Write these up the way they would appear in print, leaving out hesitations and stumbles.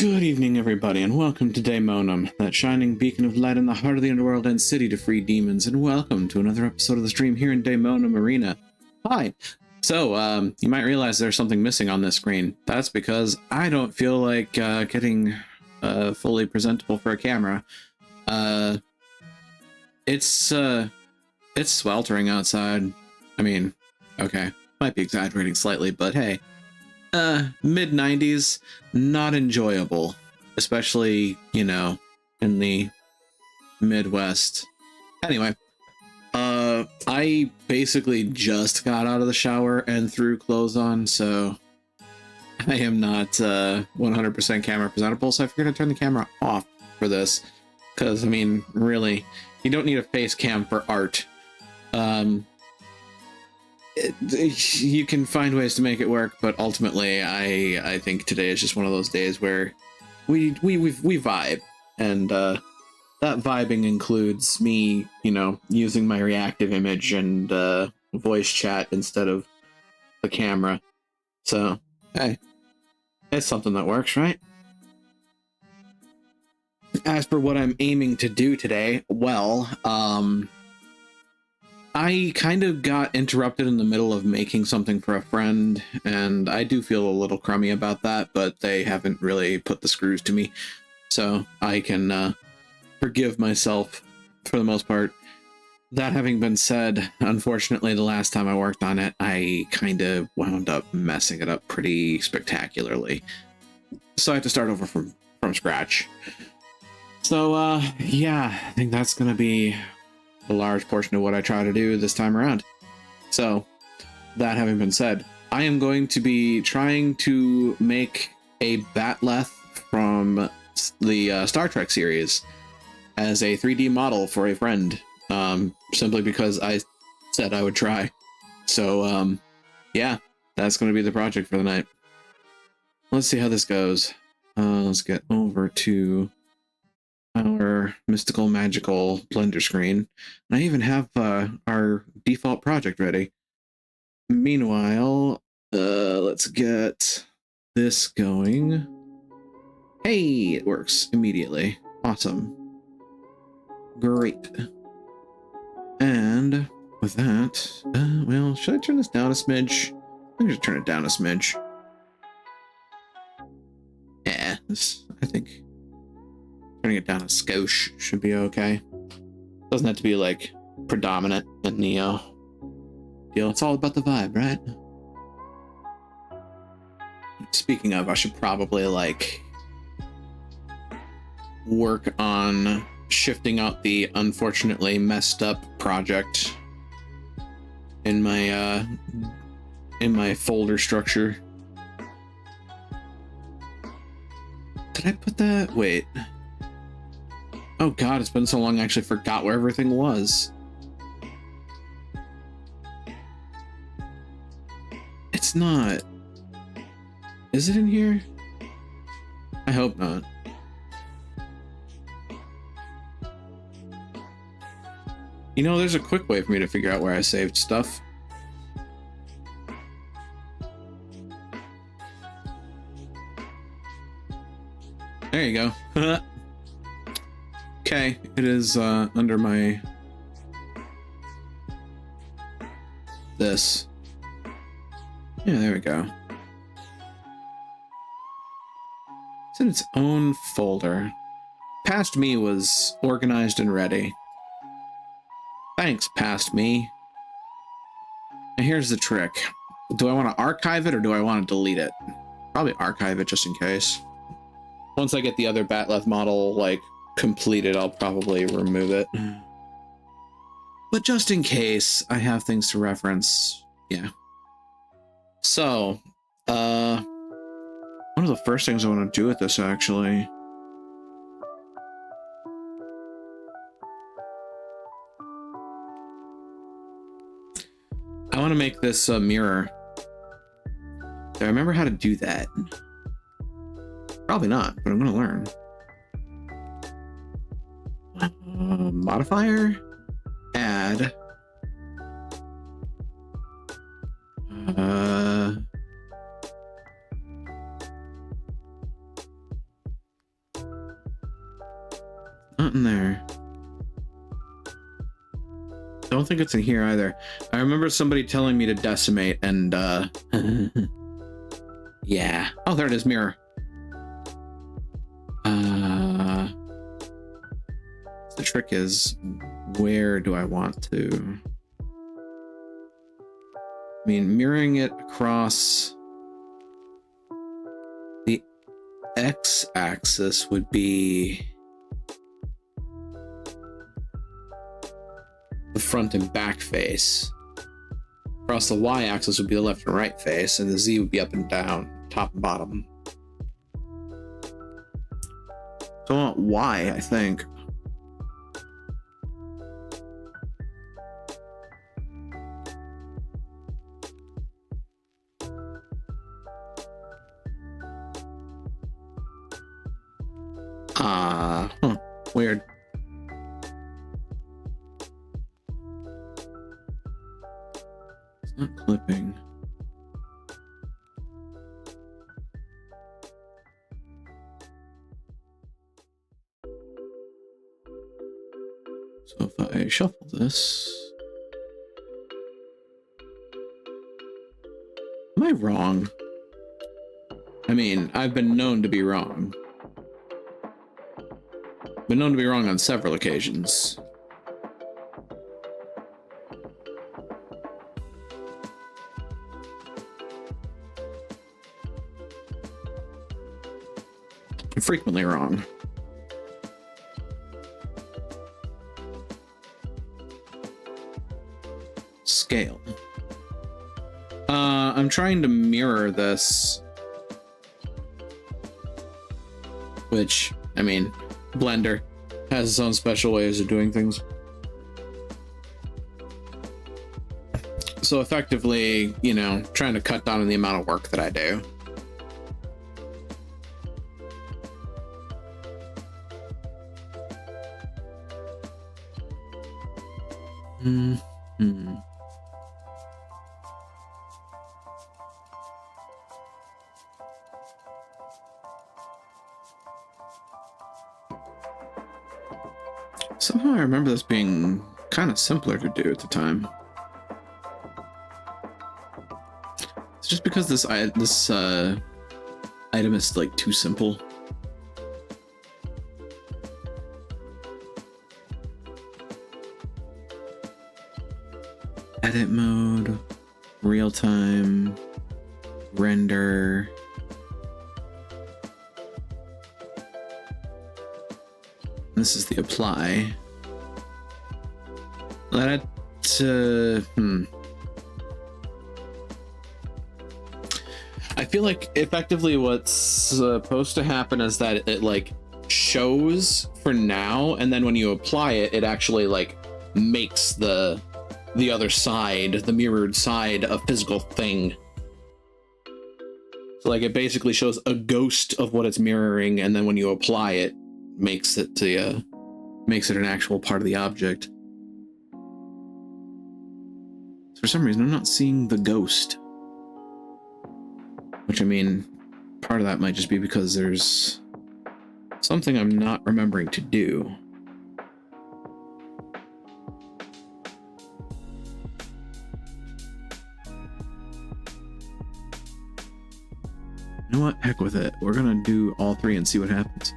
Good evening, everybody, and welcome to Daemonum, that shining beacon of light in the heart of the underworld and city to free demons, and welcome to another episode of the stream here in Daemonum Arena. Hi! So, you might realize there's something missing on this screen. That's because I don't feel like getting fully presentable for a camera. It's sweltering outside. I mean, okay, might be exaggerating slightly, but hey. Mid-90s, not enjoyable, especially, you know, in the Midwest. Anyway, I basically just got out of the shower and threw clothes on, so I am not 100% camera presentable, so I figured I'd turn the camera off for this, because, I mean, really, you don't need a face cam for art. You can find ways to make it work, but ultimately, I think today is just one of those days where we vibe, and that vibing includes me, you know, using my reactive image and voice chat instead of the camera. So, hey, it's something that works, right? As for what I'm aiming to do today, well, I kind of got interrupted in the middle of making something for a friend, and I do feel a little crummy about that, but they haven't really put the screws to me, so I can forgive myself for the most part. That having been said, unfortunately, the last time I worked on it, I kind of wound up messing it up pretty spectacularly. So I had to start over from scratch. So, yeah, I think that's going to be a large portion of what I try to do this time around. So, that having been said, I am going to be trying to make a Batleth from the Star Trek series as a 3D model for a friend, simply because I said I would try. So, yeah, that's going to be the project for the night. Let's see how this goes. Let's get over to our mystical magical blender screen. I even have our default project ready. Meanwhile, let's get this going. Hey, it works immediately. Awesome. Great. And with that, well, should I turn this down a smidge? I'm gonna turn it down a smidge. Yeah, I think turning it down a skosh should be okay. Doesn't have to be like predominant in the deal. It's all about the vibe, right? Speaking of, I should probably like work on shifting out the unfortunately messed up project in my folder structure. Did I put that? Wait. Oh god, it's been so long I actually forgot where everything was. It's not. Is it in here? I hope not. You know, there's a quick way for me to figure out where I saved stuff. There you go. Okay, it is under my this. Yeah, there we go. It's in its own folder. Past me was organized and ready. Thanks, past me. And here's the trick. Do I want to archive it or do I want to delete it? Probably archive it just in case. Once I get the other Batleth model, like, completed, I'll probably remove it. But just in case I have things to reference, yeah. So, one of the first things I want to do with this, actually, I want to make this a mirror. Do I remember how to do that? Probably not, but I'm going to learn. Modifier, add, Not in there. Don't think it's in here either. I remember somebody telling me to decimate and yeah. Oh, there it is, mirror. The trick is, where do I want to? I mean, mirroring it across the x-axis would be the front and back face. Across the y-axis would be the left and right face, and the z would be up and down, top and bottom. So I want y, I think. Weird. It's not clipping. So if I shuffle this, am I wrong? I mean, I've been known to be wrong. Been known to be wrong on several occasions. I'm frequently wrong. Scale. I'm trying to mirror this, which, I mean, Blender has its own special ways of doing things. So effectively, you know, trying to cut down on the amount of work that I do. Somehow I remember this being kind of simpler to do at the time. It's just because this item is like too simple. Edit mode, real time, render. This is the apply. Let it, I feel like effectively what's supposed to happen is that it like shows for now, and then when you apply it, it actually like makes the other side, the mirrored side, a physical thing. So like it basically shows a ghost of what it's mirroring, and then when you apply it, makes it an actual part of the object. So for some reason I'm not seeing the ghost, which, I mean, part of that might just be because there's something I'm not remembering to do. You know what? Heck with it. We're gonna do all three and see what happens.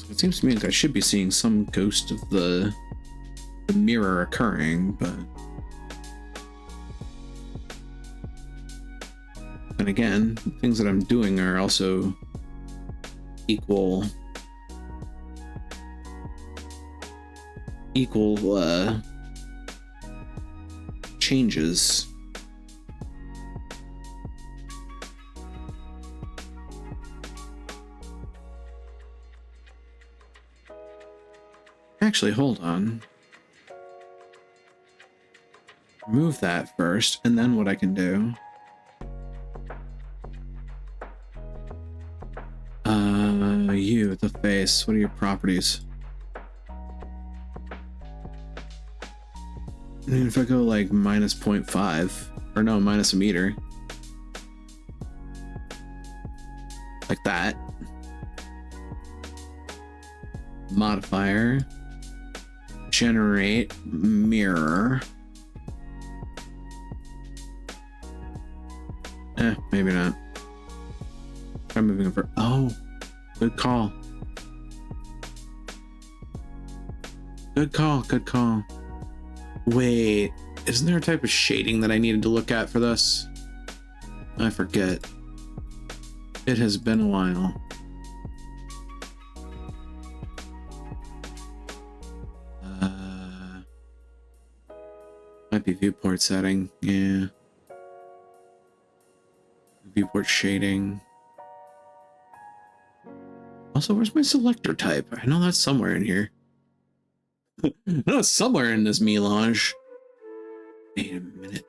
It seems to me like I should be seeing some ghost of the mirror occurring, but then again, things that I'm doing are also equal changes. Actually, hold on. Remove that first, and then what I can do. You, the face. What are your properties? I mean, if I go like minus 0.5, or no, minus a meter. like that. Modifier, generate mirror. Maybe not. Try moving over. Oh, good call. Good call, good call. Wait, isn't there a type of shading that I needed to look at for this? I forget. It has been a while. Might be viewport setting, yeah. Viewport shading. Also, where's my selector type? I know that's somewhere in here. No, it's somewhere in this melange. Wait a minute.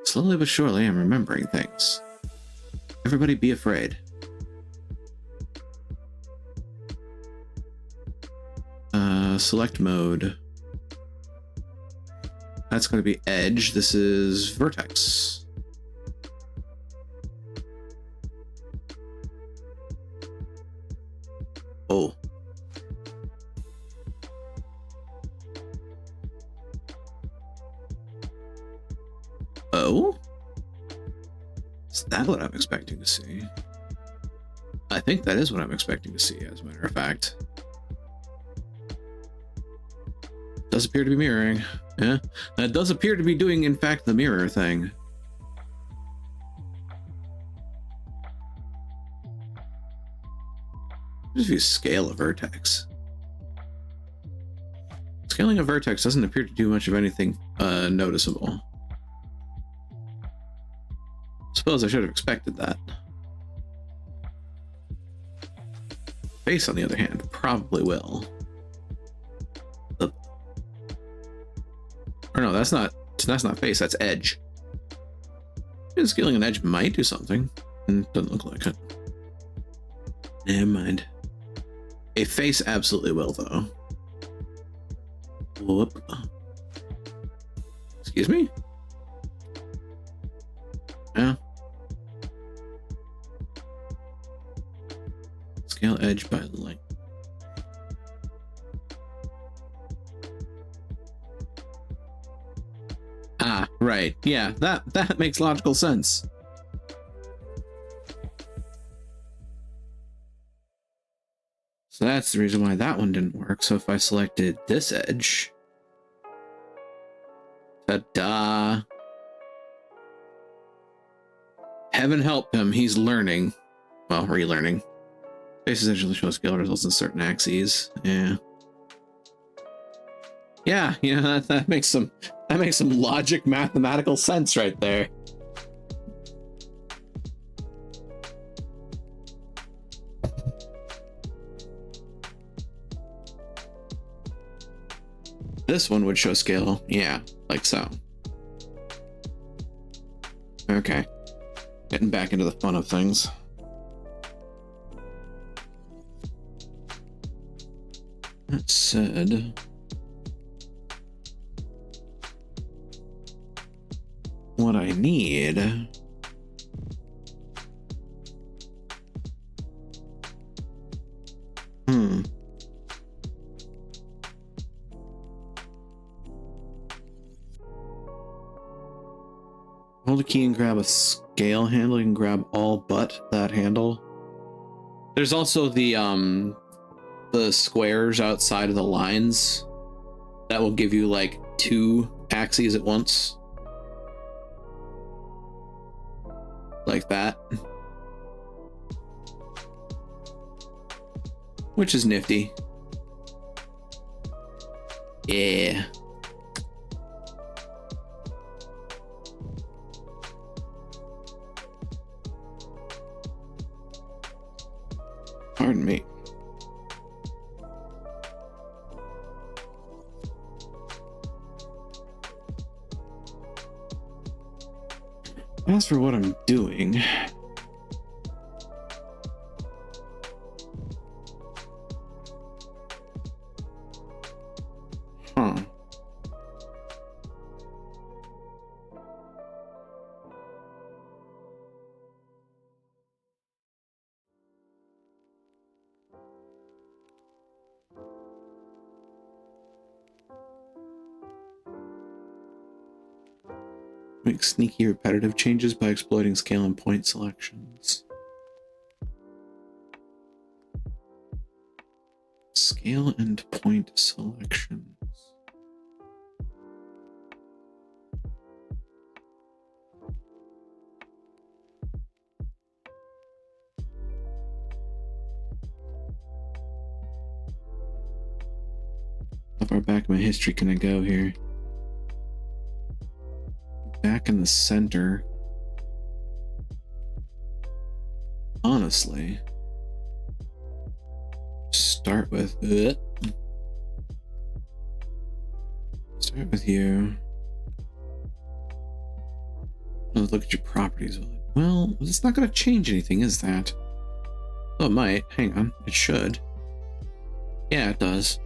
Slowly but surely, I'm remembering things. Everybody be afraid. Select mode. That's going to be edge. This is vertex. Oh. Oh? Is that what I'm expecting to see? I think that is what I'm expecting to see, as a matter of fact. Does appear to be mirroring. Yeah, that does appear to be doing, in fact, the mirror thing. Just use scale a vertex. Scaling a vertex doesn't appear to do much of anything noticeable. Suppose I should have expected that. Face, on the other hand, probably will. Or no, that's not face, that's edge. And scaling an edge might do something. Doesn't look like it. Never mind. A face absolutely will, though. Whoop. Excuse me? Yeah. Scale edge by length. Ah, right. Yeah, that makes logical sense. So that's the reason why that one didn't work. So if I selected this edge, ta-da. Heaven help him, he's learning. Well, relearning. Face essentially shows scale results in certain axes. Yeah. Yeah, you know, that makes some logic, mathematical sense right there. This one would show scale, yeah, like so. Okay, getting back into the fun of things. That said, what I need hold a key and grab a scale handle. You can grab all but that handle. There's also the squares outside of the lines that will give you like 2 axes at once. Like that. Which is nifty. Yeah. Pardon me. As for what I'm doing, Make sneaky repetitive changes by exploiting scale and point selections. Scale and point selections. How far back in my history can I go here? Back in the center. Honestly. Start with it. Start with you. Let's look at your properties. Well, it's not going to change anything, is that? Oh, it might. Hang on. It should. Yeah, it does.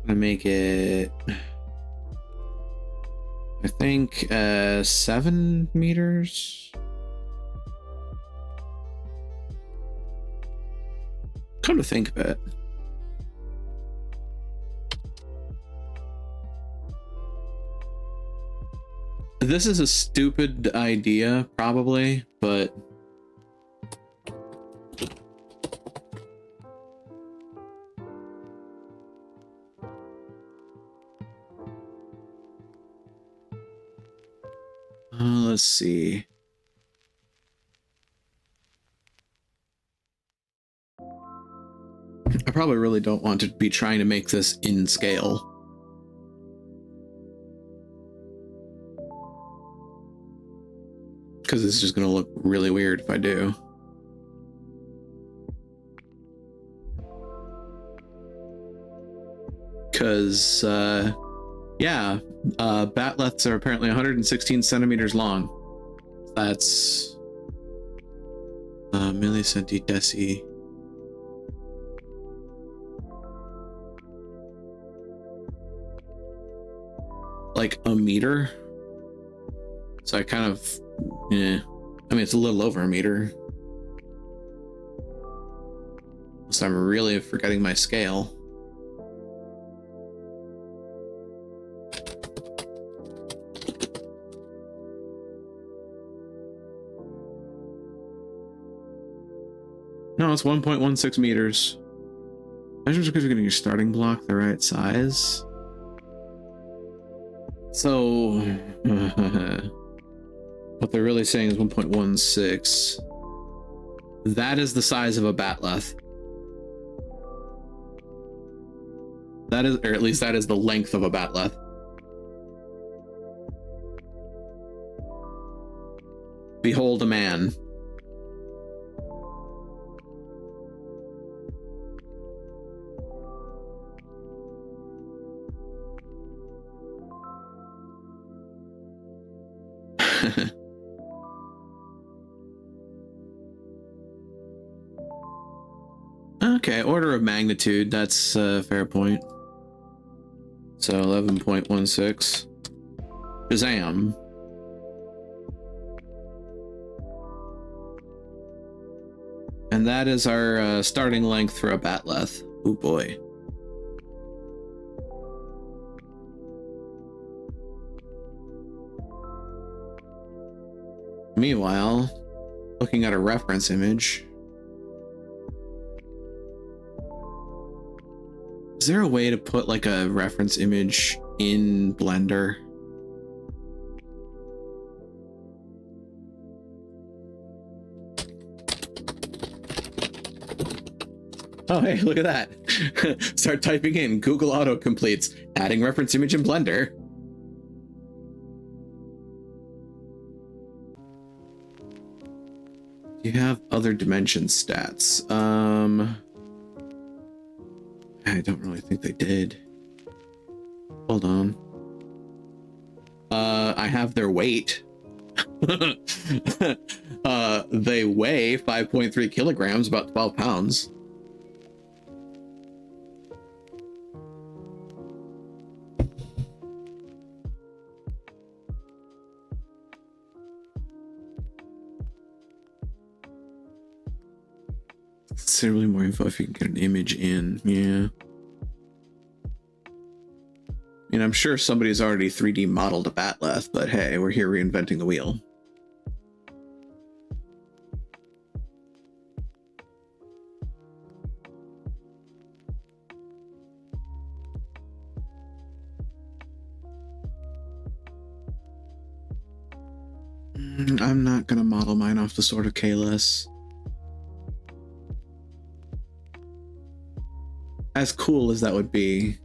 I'm gonna make it, I think, 7 meters. Come to think of it. This is a stupid idea, probably, but let's see. I probably really don't want to be trying to make this in scale. Because it's just going to look really weird if I do. Because, yeah, batleths are apparently 116 centimeters long. That's millicenti deci. Like a meter. So I kind of, yeah. I mean, it's a little over a meter. So I'm really forgetting my scale. No, it's 1.16 meters. Measures because you're getting your starting block the right size. So, what they're really saying is 1.16. That is the size of a batleth. That is, or at least that is the length of a batleth. Behold a man. Okay, order of magnitude, that's a fair point. So 11.16. Shazam. And that is our starting length for a batleth. Oh boy. Meanwhile, looking at a reference image. Is there a way to put like a reference image in Blender? Oh, hey, look at that. Start typing in Google auto completes adding reference image in Blender. Do you have other dimension stats? I don't really think they did. Hold on. I have their weight. They weigh 5.3 kilograms, about 12 pounds. Considerably more info if you can get an image in. Yeah. mean, I'm sure somebody's already 3D modeled a Batleth, but hey, we're here reinventing the wheel. I'm not gonna model mine off the Sword of Kalis. As cool as that would be.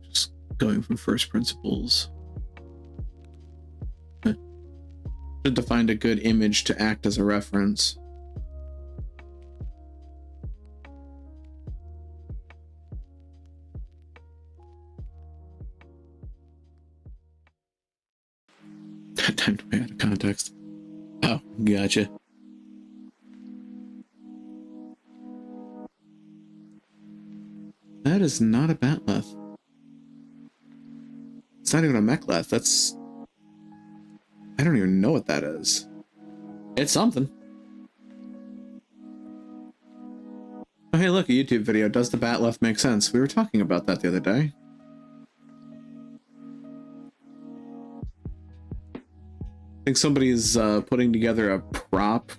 Just going from first principles. Should to find a good image to act as a reference. Time to pay out of context. Oh, gotcha. That is not a Batleth. It's not even a Mechleth. That's... I don't even know what that is. It's something. Oh, hey, look, a YouTube video. Does the Batleth make sense? We were talking about that the other day. I think somebody's putting together a prop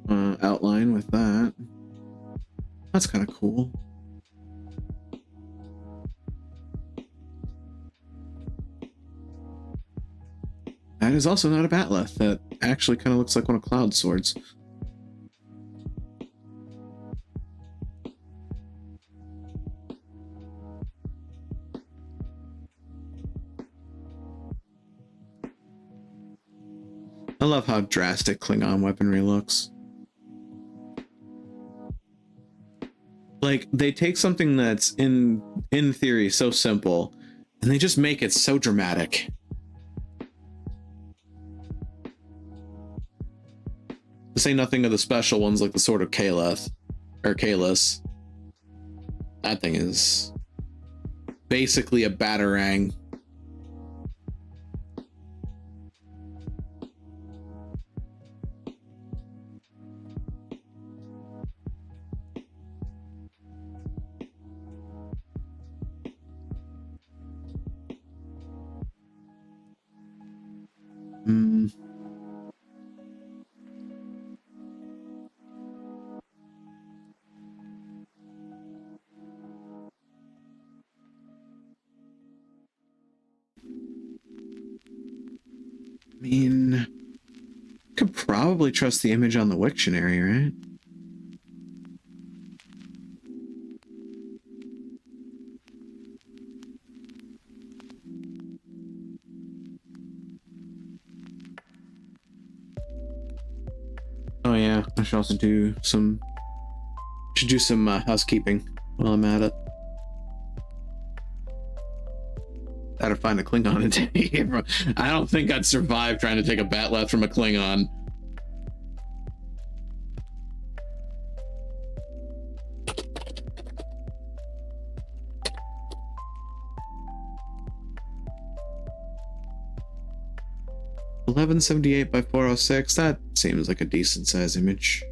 outline with that. That's kind of cool. That is also not a Batleth. That actually kind of looks like one of Cloud's swords. I love how drastic Klingon weaponry looks. Like, they take something that's in theory so simple, and they just make it so dramatic. To say nothing of the special ones like the Sword of Kalis, or Kalis. That thing is basically a batarang. I mean, could probably trust the image on the Wiktionary, right? Oh yeah, I should also do some housekeeping while I'm at it. Gotta find a Klingon and take it from. I don't think I'd survive trying to take a Batleth from a Klingon. $1178 by 406. That seems like a decent size image.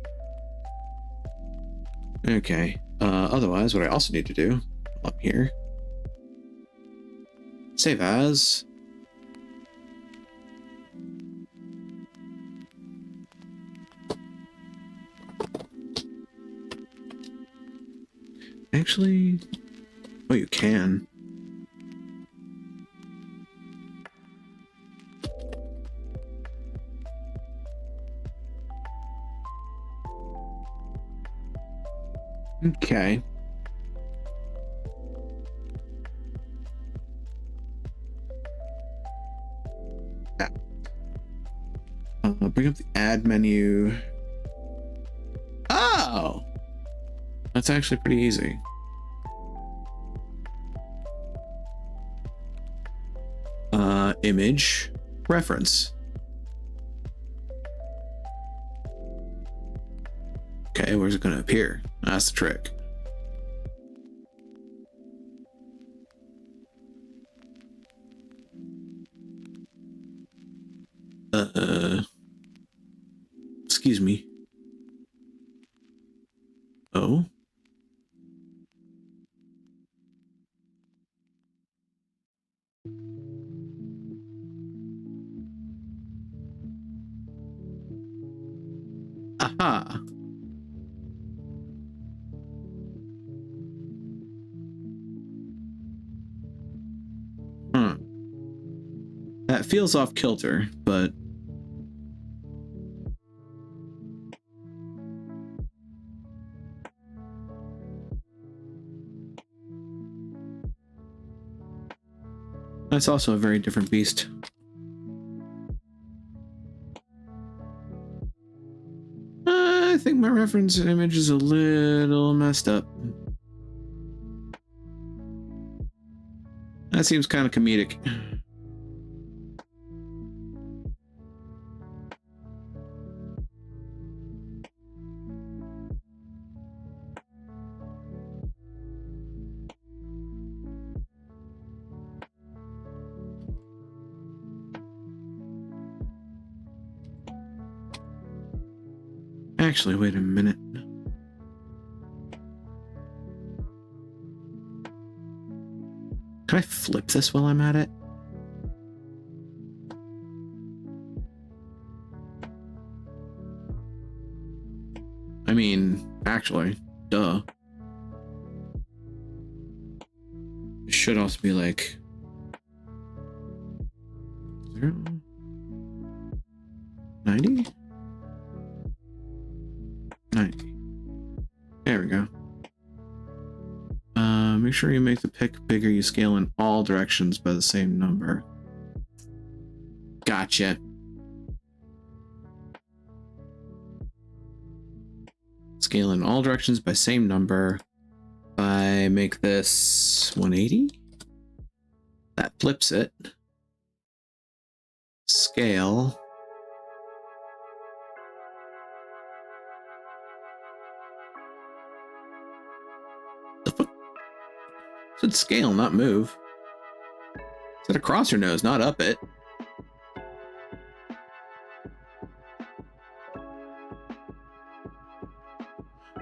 Okay. Otherwise, what I also need to do up here. Save as. Actually, oh, you can. Okay. Bring up the add menu. Oh! That's actually pretty easy. image reference. Okay, where's it going to appear? That's the trick. Excuse me. Oh. Aha. That feels off kilter, but that's also a very different beast. I think my reference image is a little messed up. That seems kind of comedic. Actually, wait a minute. Can I flip this while I'm at it? I mean, actually, duh. It should also be like 0, 90? 90. There we go. Make sure you make the pick bigger. You scale in all directions by the same number. Gotcha. Scale in all directions by same number. I make this 180. That flips it. Scale. The fuck? It said scale, not move. It said across your nose, not up it.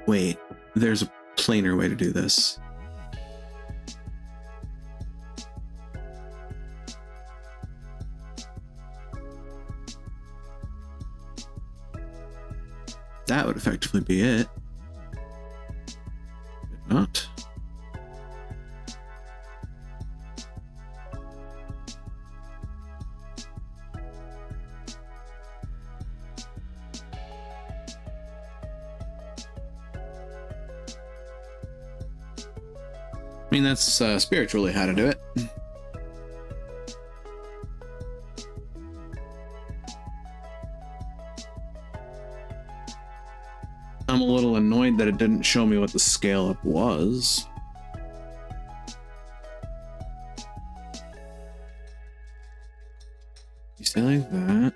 Wait, there's a plainer way to do this. That would effectively be it. But not. I mean, that's spiritually how to do it. I'm a little annoyed that it didn't show me what the scale up was. You say like that.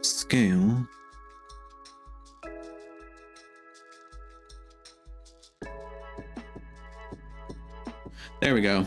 Scale. There we go.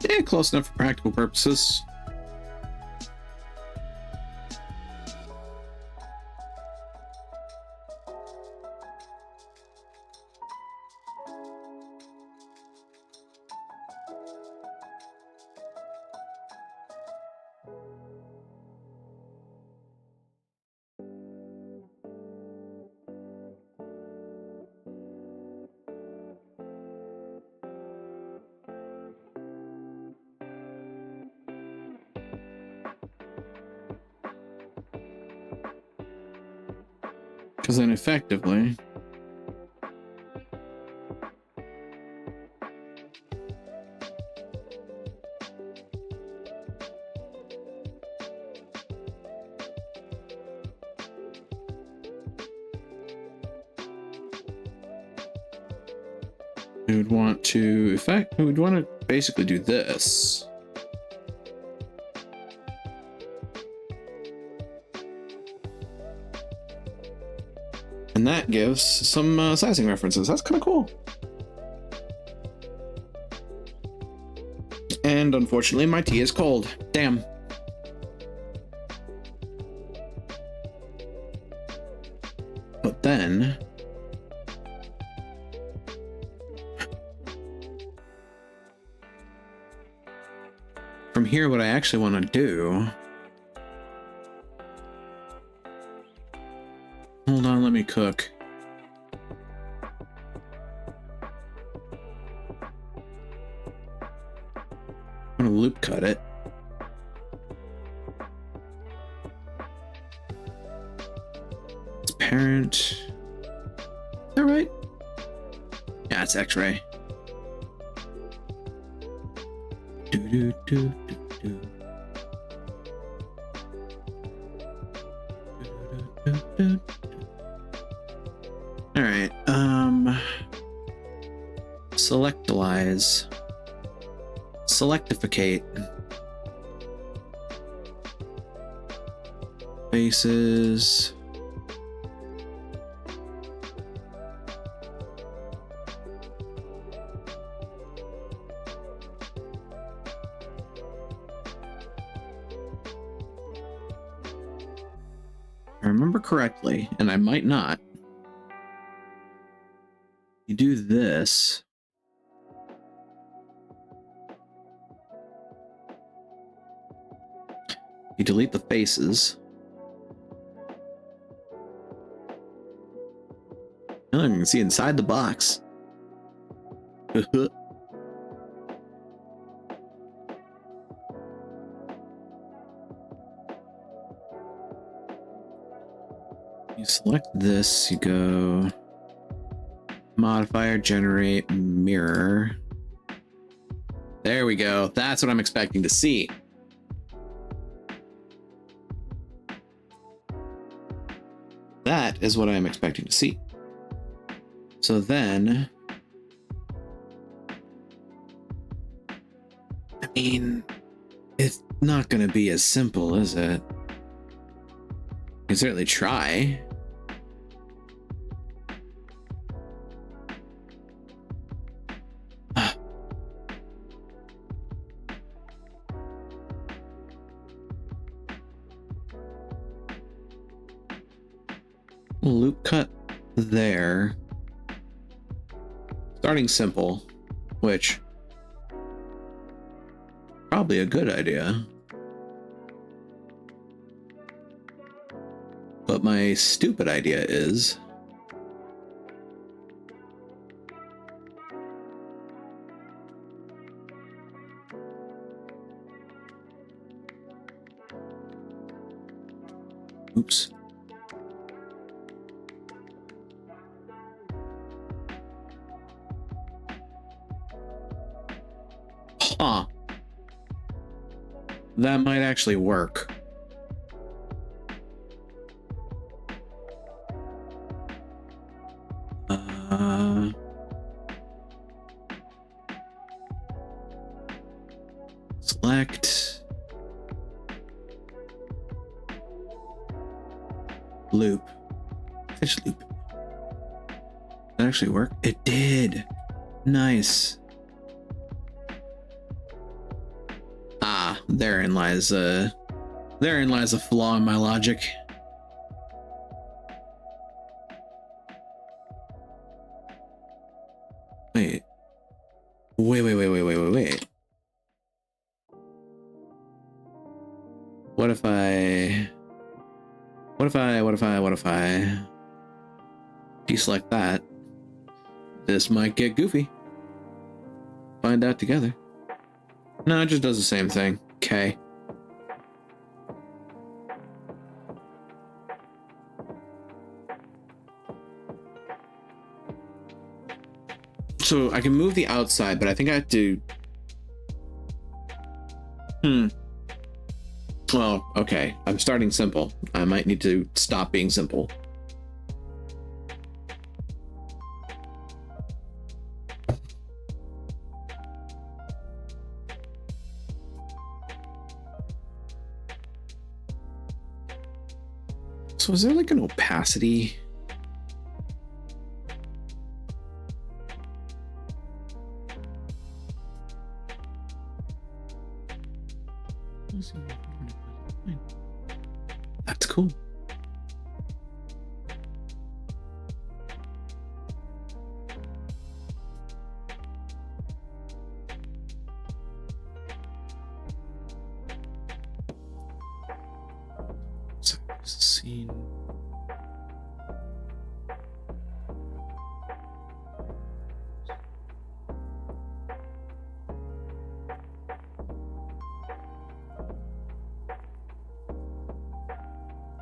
Yeah, close enough for practical purposes. Because then effectively... we would want to basically do this. And that gives some sizing references. That's kind of cool. And unfortunately, my tea is cold. Damn. But then... from here, what I actually want to do... hold on, let me cook. I'm gonna loop cut it. It's parent. Is that right? Yeah, it's X-ray. Do do do do do. All right. Selectalize. Selectificate. Faces. I remember correctly, and I might not. You do this. You delete the faces. Oh, you can see inside the box. You select this, you go modifier, generate, mirror. There we go. That's what I'm expecting to see. That is what I'm expecting to see. So then, I mean, it's not going to be as simple, is it? You can certainly try. Loop cut there. Starting simple, which probably a good idea. But my stupid idea is oops. Huh. That might actually work. Select. Loop. Finish loop. Did that actually work? It did. Nice. Ah, therein lies a flaw in my logic. Wait. Wait. What if I deselect that? This might get goofy. Find out together. No, it just does the same thing. Okay. So I can move the outside, but I think I have to... Well, okay. I'm starting simple. I might need to stop being simple. So is there like an opacity? That's cool. So scene.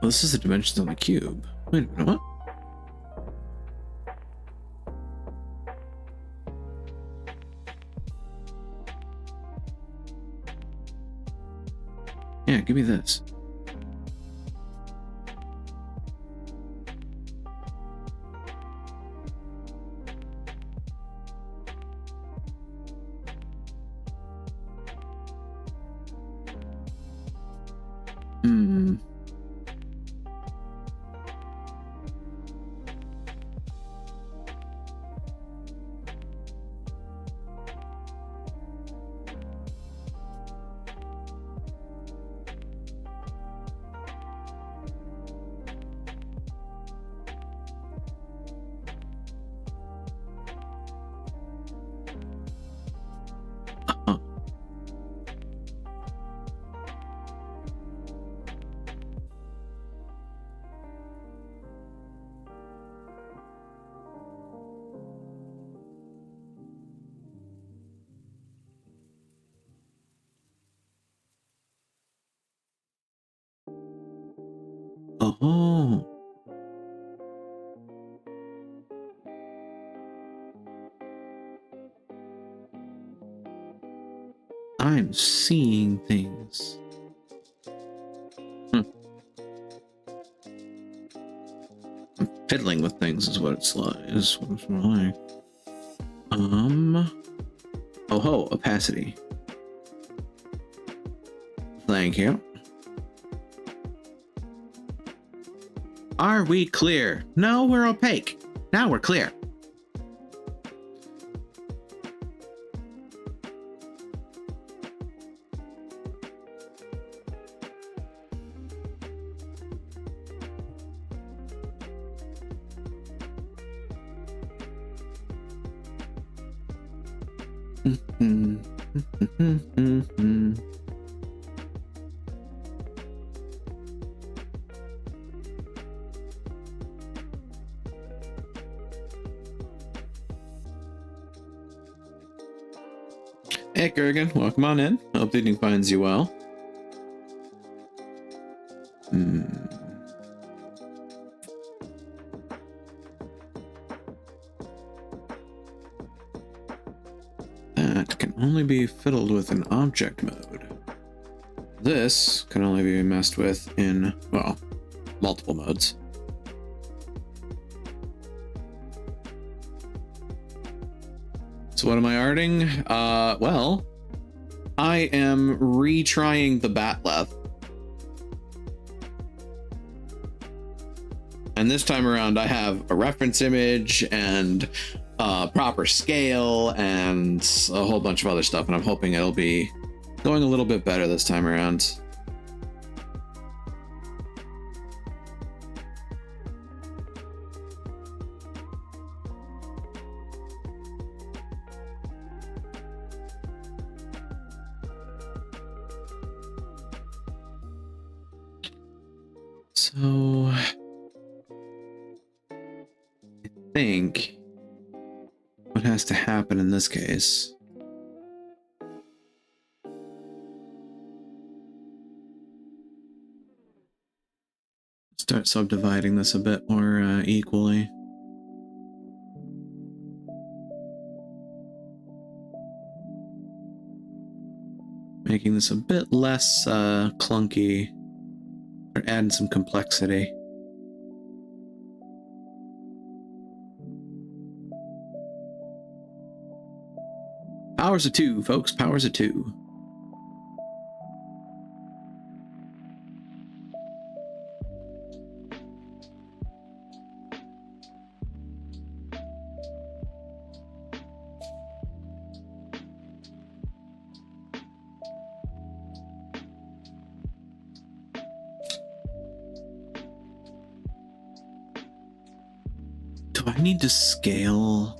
Well, this is the dimensions on the cube. Wait a minute, what? Yeah, give me this. Oh. I'm seeing things. I'm fiddling with things is what it's like. Is what it's like. Oh ho, opacity. Thank you. Are we clear? No, we're opaque. Now we're clear. Hey, Kurgan, welcome on in. Hope the evening finds you well. That can only be fiddled with in object mode. This can only be messed with in, well, multiple modes. So what am I arting? Well, I am retrying the Bat'leth. And this time around I have a reference image and proper scale and a whole bunch of other stuff, and I'm hoping it'll be going a little bit better this time around. So I think what has to happen in this case start subdividing this a bit more equally. making this a bit less clunky, or adding some complexity. Powers of two, folks. Powers of two. Do I need to scale?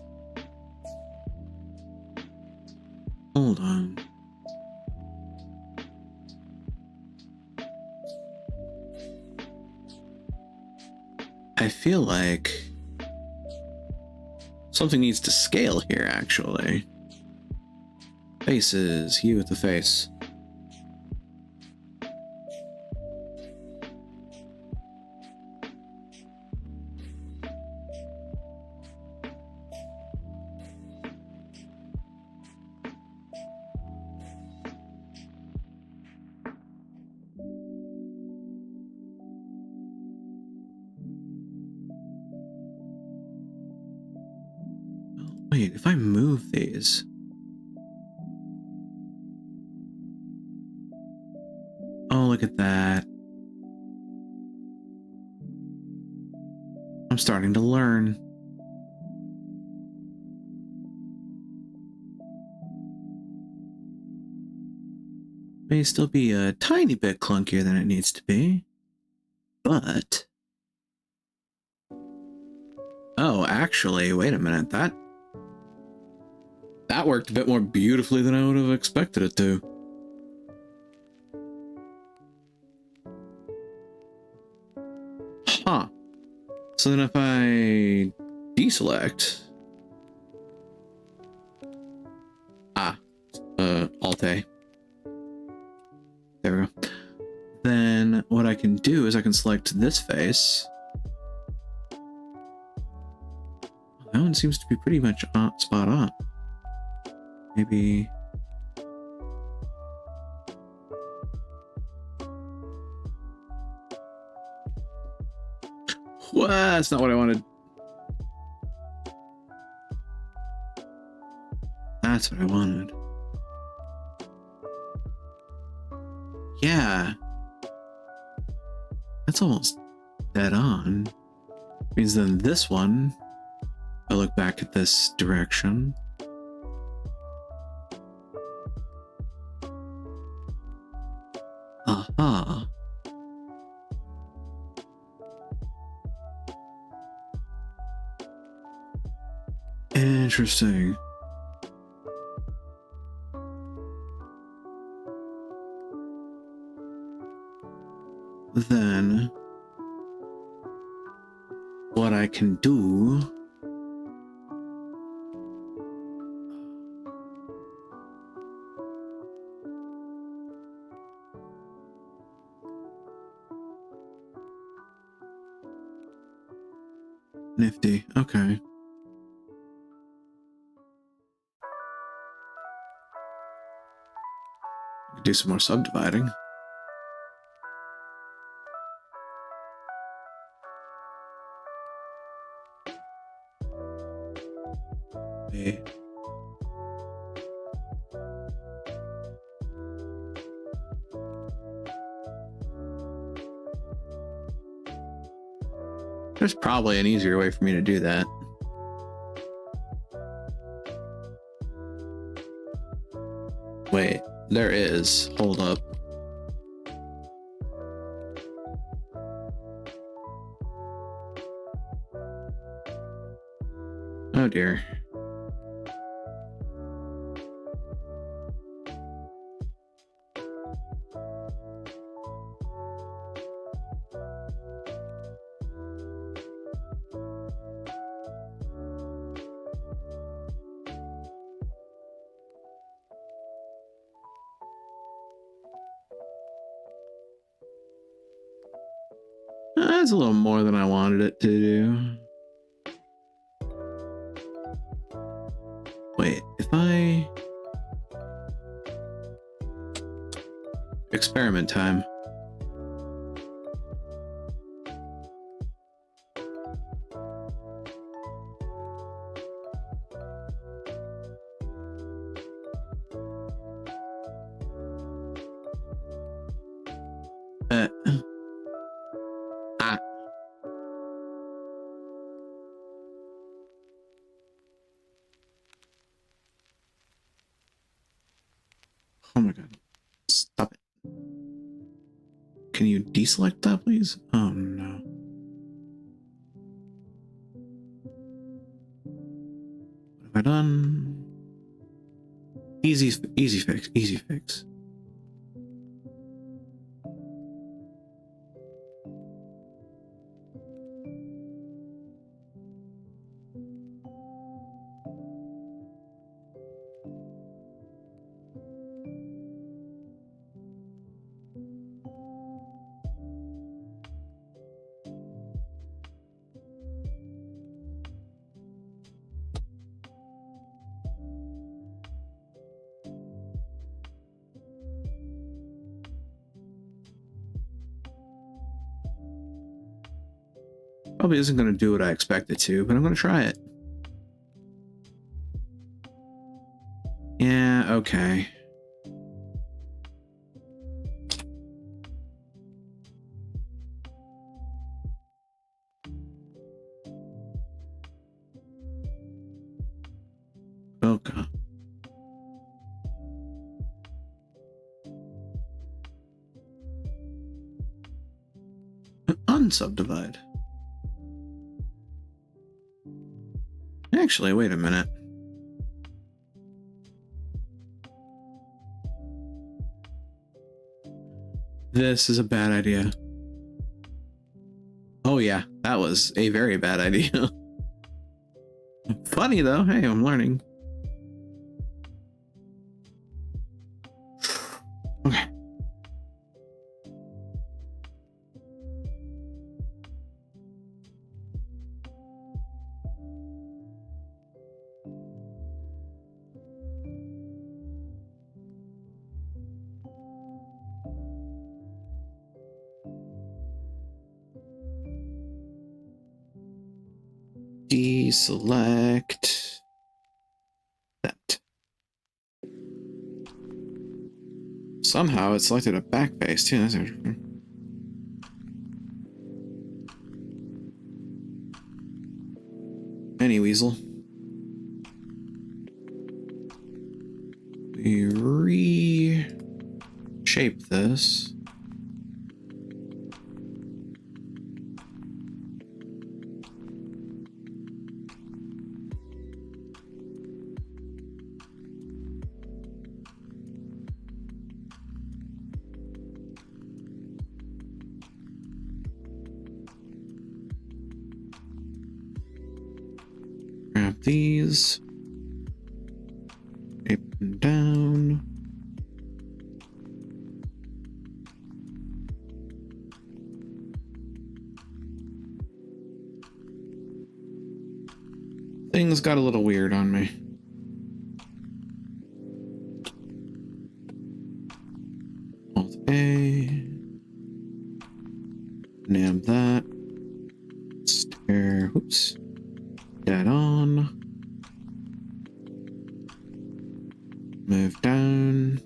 Hold on. I feel like something needs to scale here, actually. Faces, you with the face. Wait, if I move these... Oh, look at that. I'm starting to learn. May still be a tiny bit clunkier than it needs to be, but... Oh, actually, wait a minute, that worked a bit more beautifully than I would have expected it to. Huh. So then if I deselect... Alt-A. There we go. Then what I can do is I can select this face. That one seems to be pretty much spot on. Maybe... What? That's not what I wanted. That's what I wanted. Yeah. That's almost dead on. Means then this one, I look back at this direction. Aha. Interesting. Then what I can do nifty. Okay. Do some more subdividing. Hey. There's probably an easier way for me to do that. Wait, there is. Hold up. Oh dear. That's a little more than I wanted it to do. Wait, if I... experiment time. Ah. Oh my god. Stop it. Can you deselect that, please? Oh no. What have I done? Easy fix, easy fix. Probably isn't going to do what I expect it to, but I'm going to try it. Yeah, okay. Okay. Unsubdivide. Actually, wait a minute. This is a bad idea. Oh yeah, that was a very bad idea. Funny though, hey, I'm learning. Okay. Deselect that. Somehow it selected a backbase too. That's interesting. Any weasel. We reshape this. Grab these. Shape them down. Things got a little weird on me. Alt A. Nab that. Stare. Oops. That on. Move down.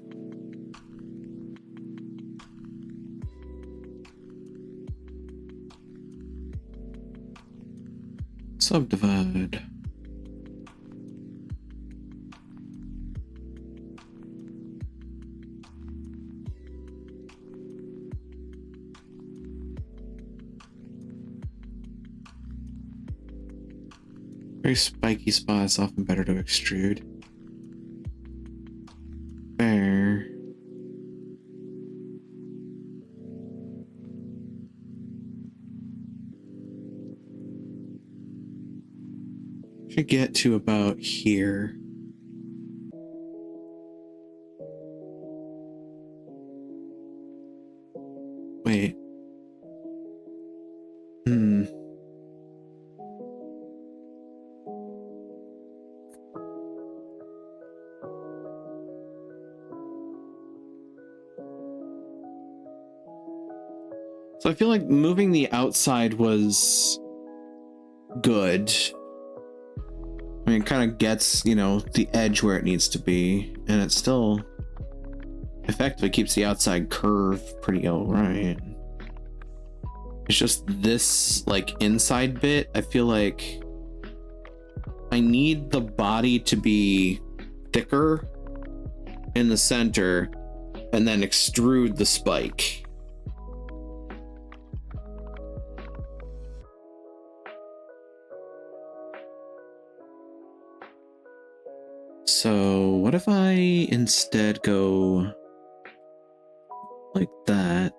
Subdivide. Very spiky spots, often better to extrude. There. Should get to about here. Wait. feel like moving the outside was good. I mean, it kind of gets, you know, the edge where it needs to be, and it still effectively keeps the outside curve pretty alright. It's just this, like, inside bit, I feel like I need the body to be thicker in the center and then extrude the spike. So what if I instead go like that?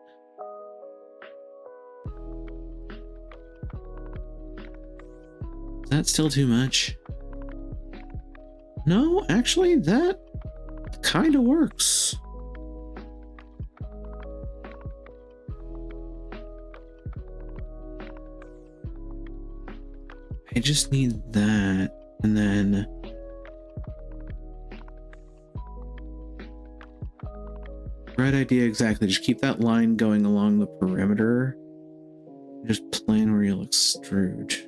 Is that still too much? No, actually, that kind of works. I just need that, and then right idea exactly. Just keep that line going along the perimeter. Just plan where you'll extrude.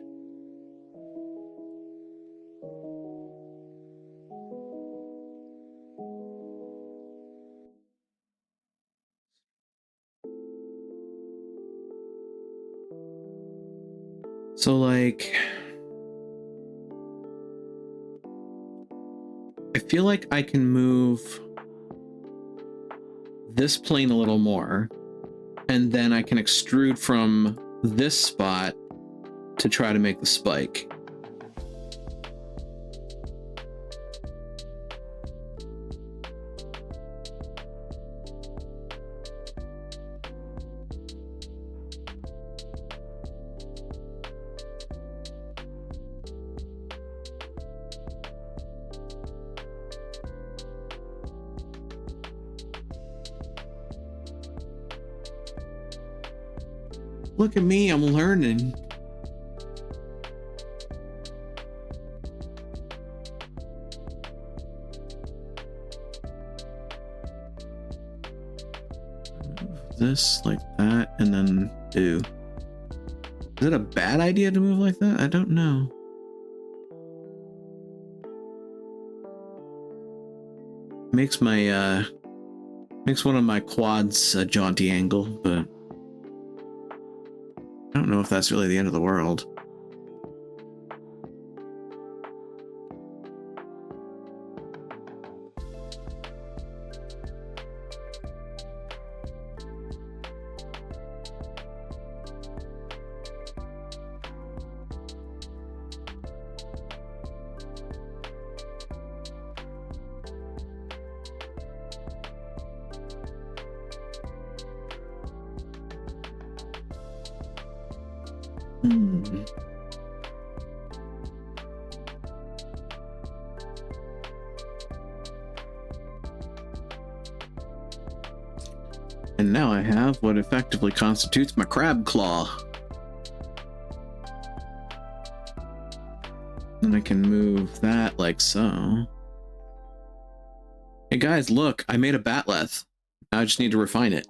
So, like, I feel like I can move this plane a little more, and then I can extrude from this spot to try to make the spike. Look at me, I'm learning. This like that, and then do. Is it a bad idea to move like that? I don't know. Makes my makes one of my quads a jaunty angle, but I don't know if that's really the end of the world. And now I have what effectively constitutes my crab claw. And I can move that like so. Hey guys, look, I made a batleth. Now I just need to refine it.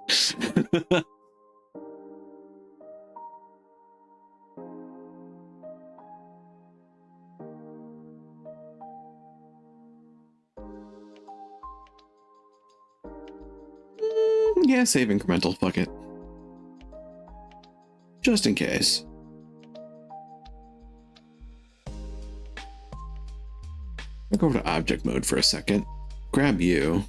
Yeah, save incremental, fuck it. Just in case. I'll go over to object mode for a second. Grab you.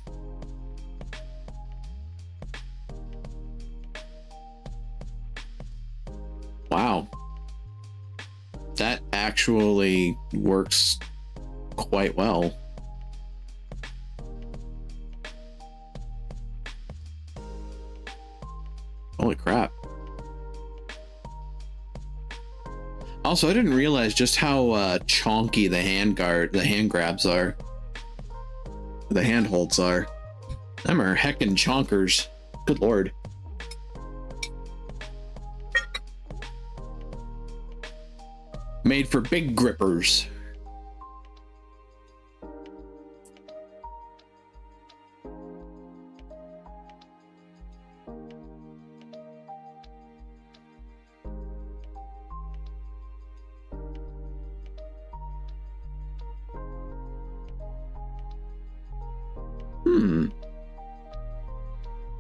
Wow. That actually works quite well. Holy crap. Also, I didn't realize just how chonky the hand grabs are. The handholds are. Them are heckin' chonkers. Good lord. Made for big grippers.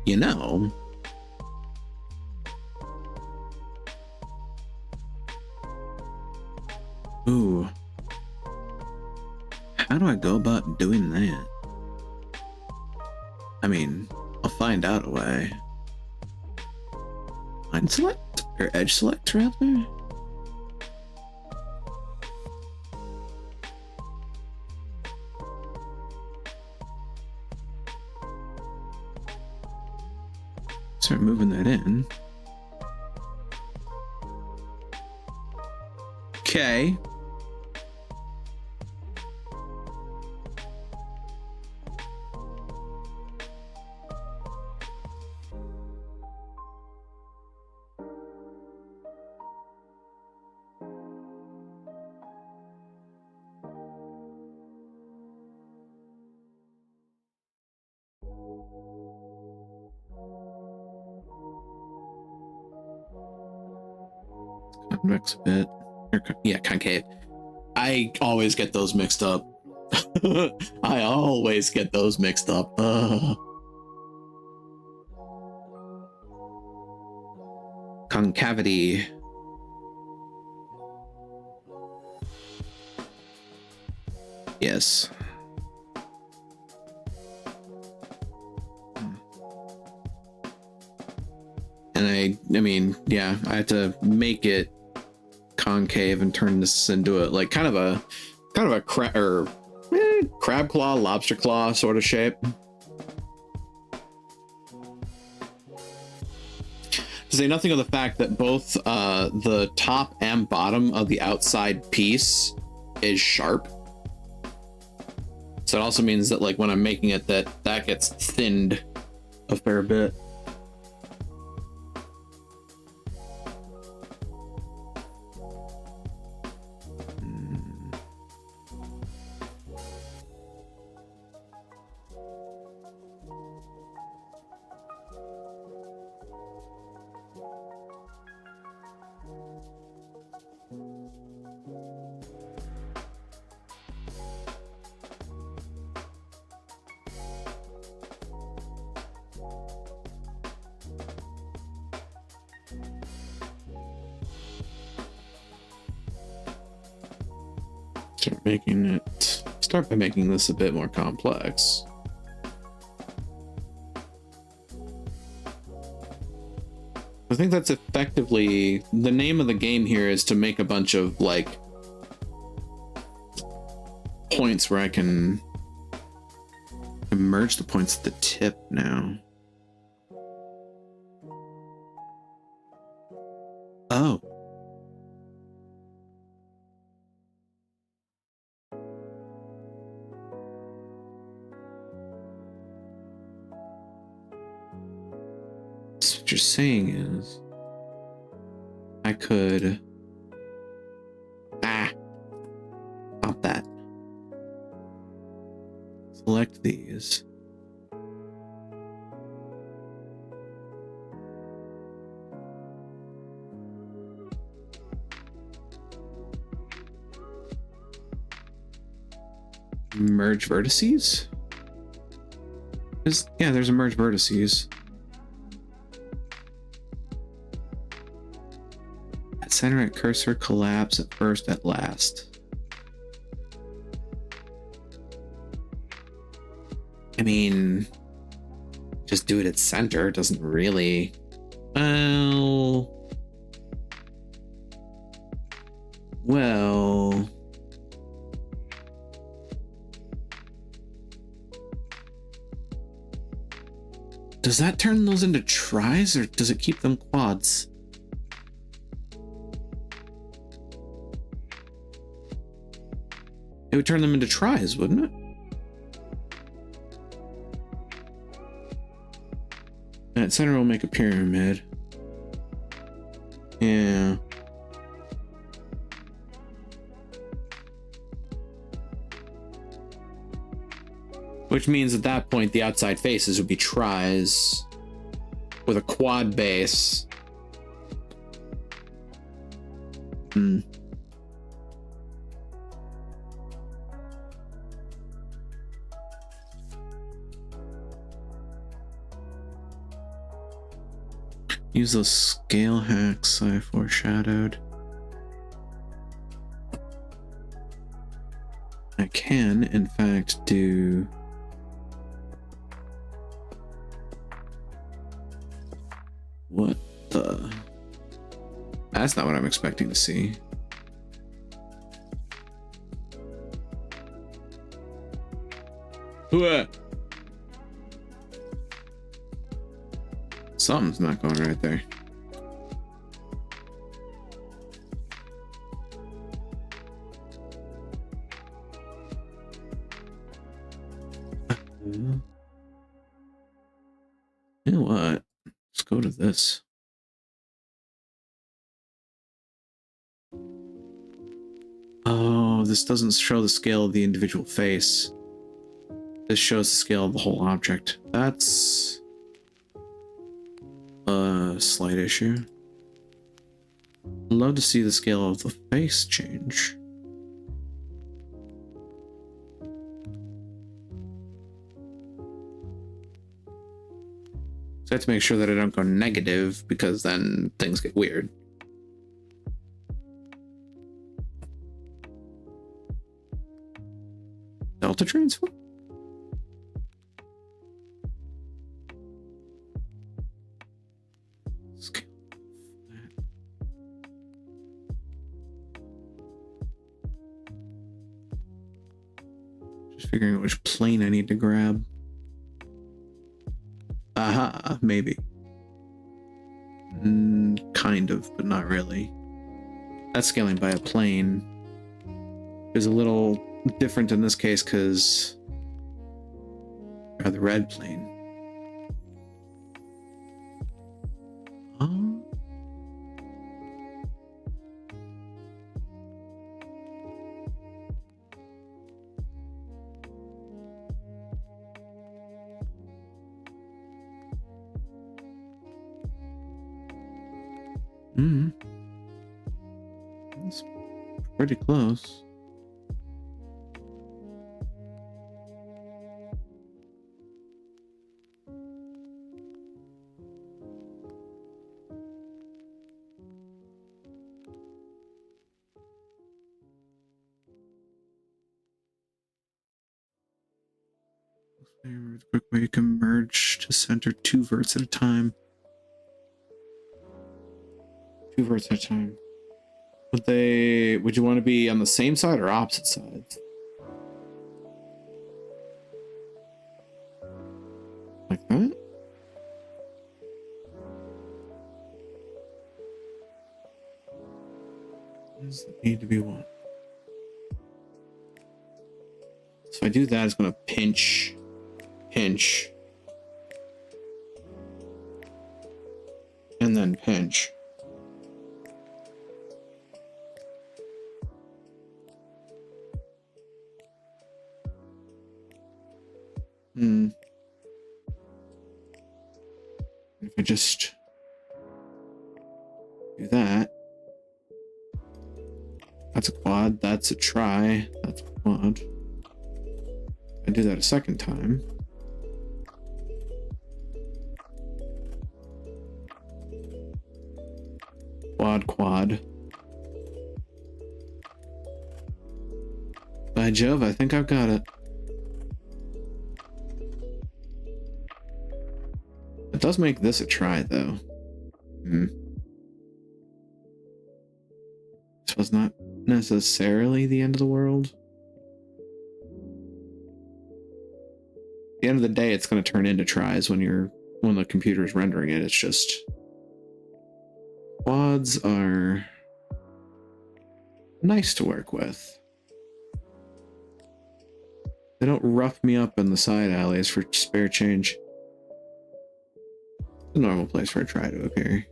You know, ooh, how do I go about doing that? I mean, I'll find out a way. Line select or edge select rather. Start moving that in. Okay. Convex bit. Yeah, concave. I always get those mixed up. I always get those mixed up. Concavity. Yes. And I mean, yeah, I had to make it concave and turn this into a like kind of a crab claw, lobster claw sort of shape. To say nothing of the fact that both the top and bottom of the outside piece is sharp. So it also means that like when I'm making it, that gets thinned a fair bit. Start by making this a bit more complex. I think that's effectively the name of the game here, is to make a bunch of like points where I can merge the points at the tip now. Oh. So what you're saying is I could stop that. Select these. Merge vertices? There's a merge vertices. At center at cursor, collapse at first, at last. I mean, just do it at center. It doesn't really. Well. Does that turn those into tries, or does it keep them quads? It would turn them into tries, wouldn't it? And at center, we'll make a pyramid. Yeah. Which means at that point, the outside faces would be tries with a quad base. Use those scale hacks I foreshadowed. I can, in fact, do... What the... That's not what I'm expecting to see. What? Something's not going right there. You know what? Let's go to this. Oh, this doesn't show the scale of the individual face. This shows the scale of the whole object. That's a slight issue. I'd love to see the scale of the face change. So I have to make sure that I don't go negative, because then things get weird. Delta transform? Scale flat. Just figuring out which plane I need to grab. Aha, maybe. Kind of, but not really. That's scaling by a plane. Is a little different in this case because the red plane. Oh. That's pretty close. The quick way you can merge to center 2 verts at a time. 2 verts at a time. Would you want to be on the same side or opposite sides? Like that? Does it need to be one? So if I do that, it's going to pinch, and then pinch. If I just do that, that's a quad, that's a tri, that's a quad. I do that a second time. Quad. By Jove, I think I've got it. It does make this a try, though. This was not necessarily the end of the world. At the end of the day, it's going to turn into tries when the computer's rendering it. It's just quads are nice to work with. They don't rough me up in the side alleys for spare change. A normal place for a try to appear.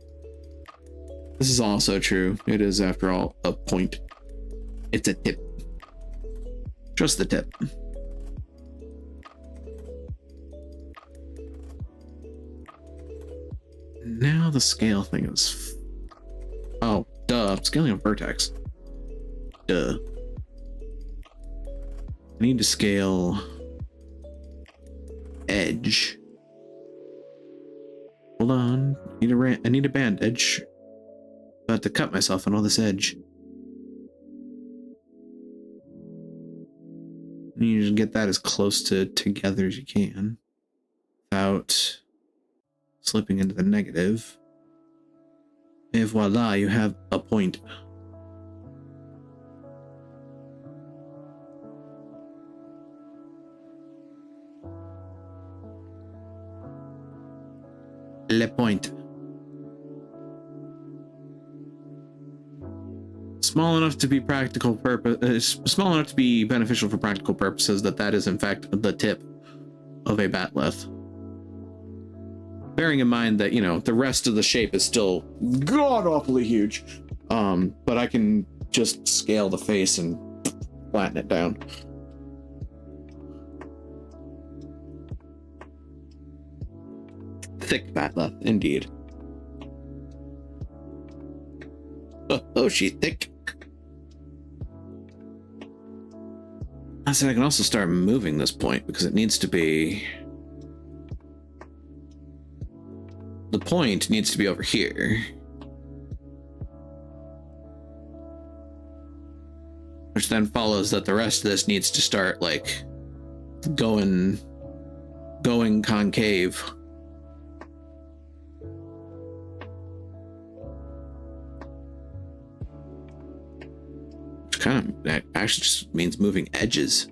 This is also true. It is, after all, a point. It's a tip. Just the tip. Now the scale thing is... Oh, duh. Scaling a vertex. Duh. I need to scale... edge. Hold on. I need a bandage. About to cut myself on all this edge. You just get that as close to together as you can without slipping into the negative. Et voila, you have a point. Le point. Small enough to be practical purpose, small enough to be beneficial for practical purposes. That is in fact the tip of a bat'leth. Bearing in mind that, you know, the rest of the shape is still god awfully huge, but I can just scale the face and flatten it down. Thick bat'leth, indeed. Oh, she's thick. I said I can also start moving this point because it needs to be... The point needs to be over here. Which then follows that the rest of this needs to start, like, going concave. Which kind of, that actually just means moving edges.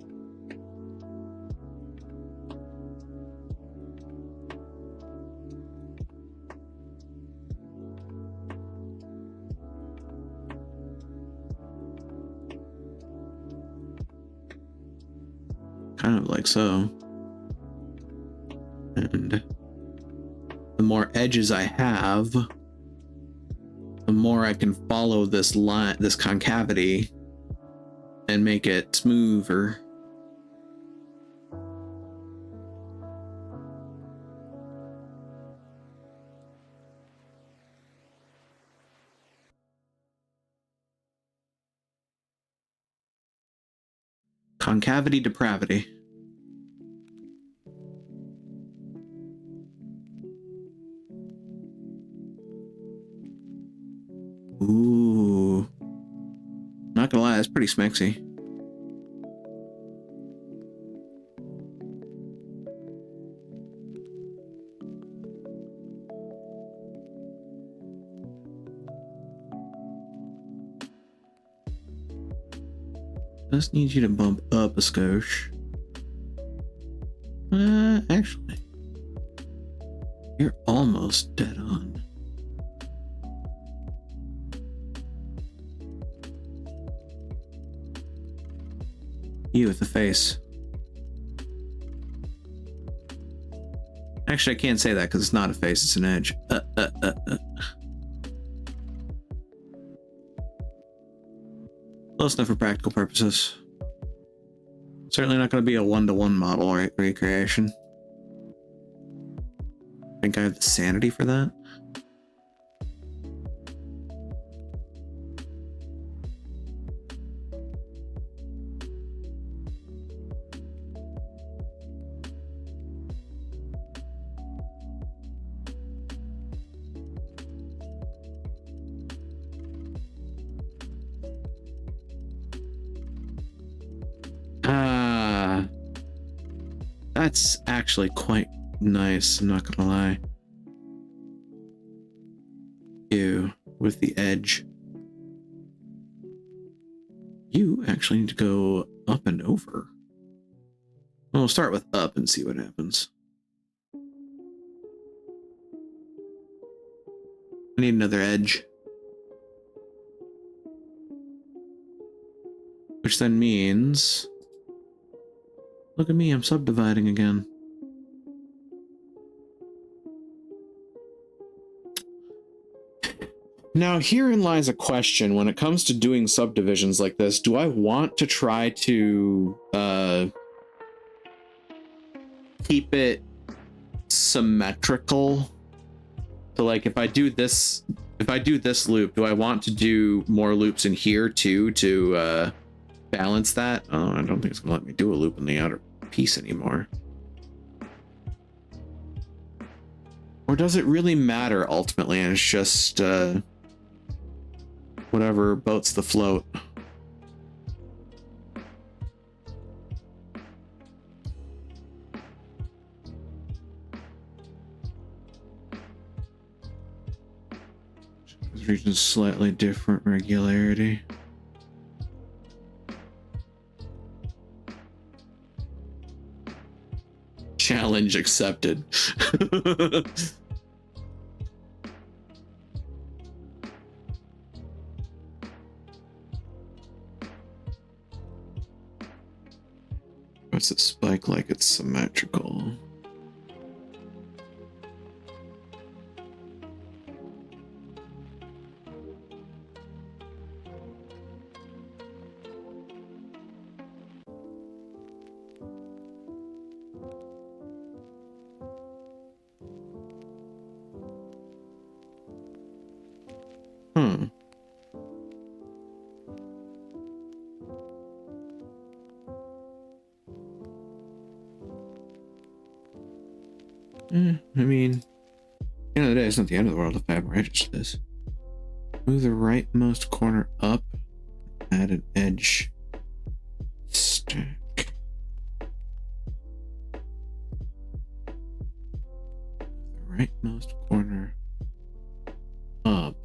Kind of like so. And the more edges I have, the more I can follow this line, this concavity, and make it smoother. Concavity depravity. Ooh. Not gonna lie, that's pretty smexy. Just need you to bump up a skosh. Actually, you're almost dead on. You with the face. Actually, I can't say that because it's not a face, it's an edge. Close enough for practical purposes. Certainly not going to be a one-to-one model recreation. Think I have the sanity for that? That's actually quite nice, I'm not gonna lie. You with the edge. You actually need to go up and over. Well, we'll start with up and see what happens. I need another edge. Which then means... Look at me, I'm subdividing again. Now, herein lies a question when it comes to doing subdivisions like this. Do I want to try to keep it symmetrical? So, like, if I do this loop, do I want to do more loops in here too to balance that? Oh, I don't think it's gonna let me do a loop in the outer piece anymore. Or does it really matter ultimately? And it's just whatever boats the float. This region's slightly different regularity. Challenge accepted. What's it spike like it's symmetrical? I mean, at the end of the day, it's not the end of the world if I haven't registered this. Move the rightmost corner up, add an edge stack. The rightmost corner up.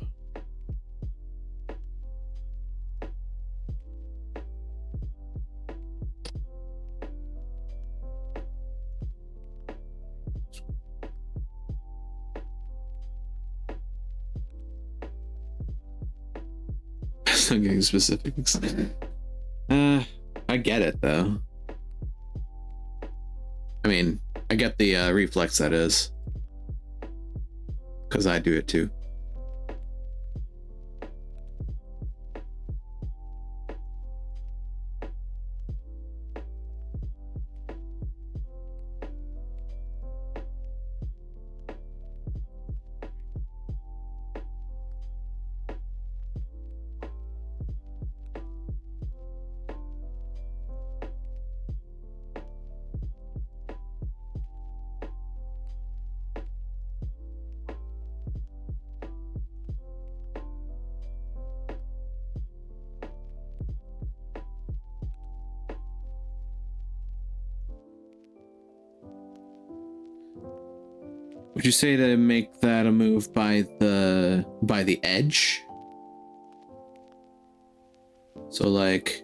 I'm getting specifics. I get it though. I mean, I get the reflex that is, because I do it too. Would you say to make that a move by the edge? So like,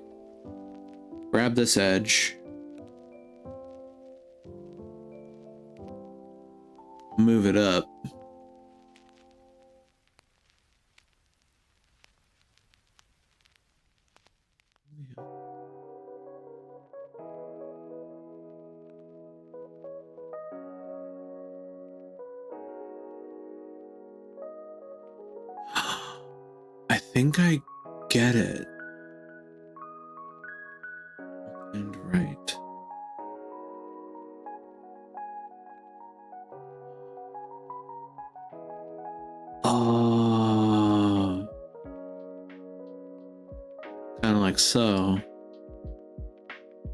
grab this edge, move it up. I think I get it. And right. Oh. Kind of like so.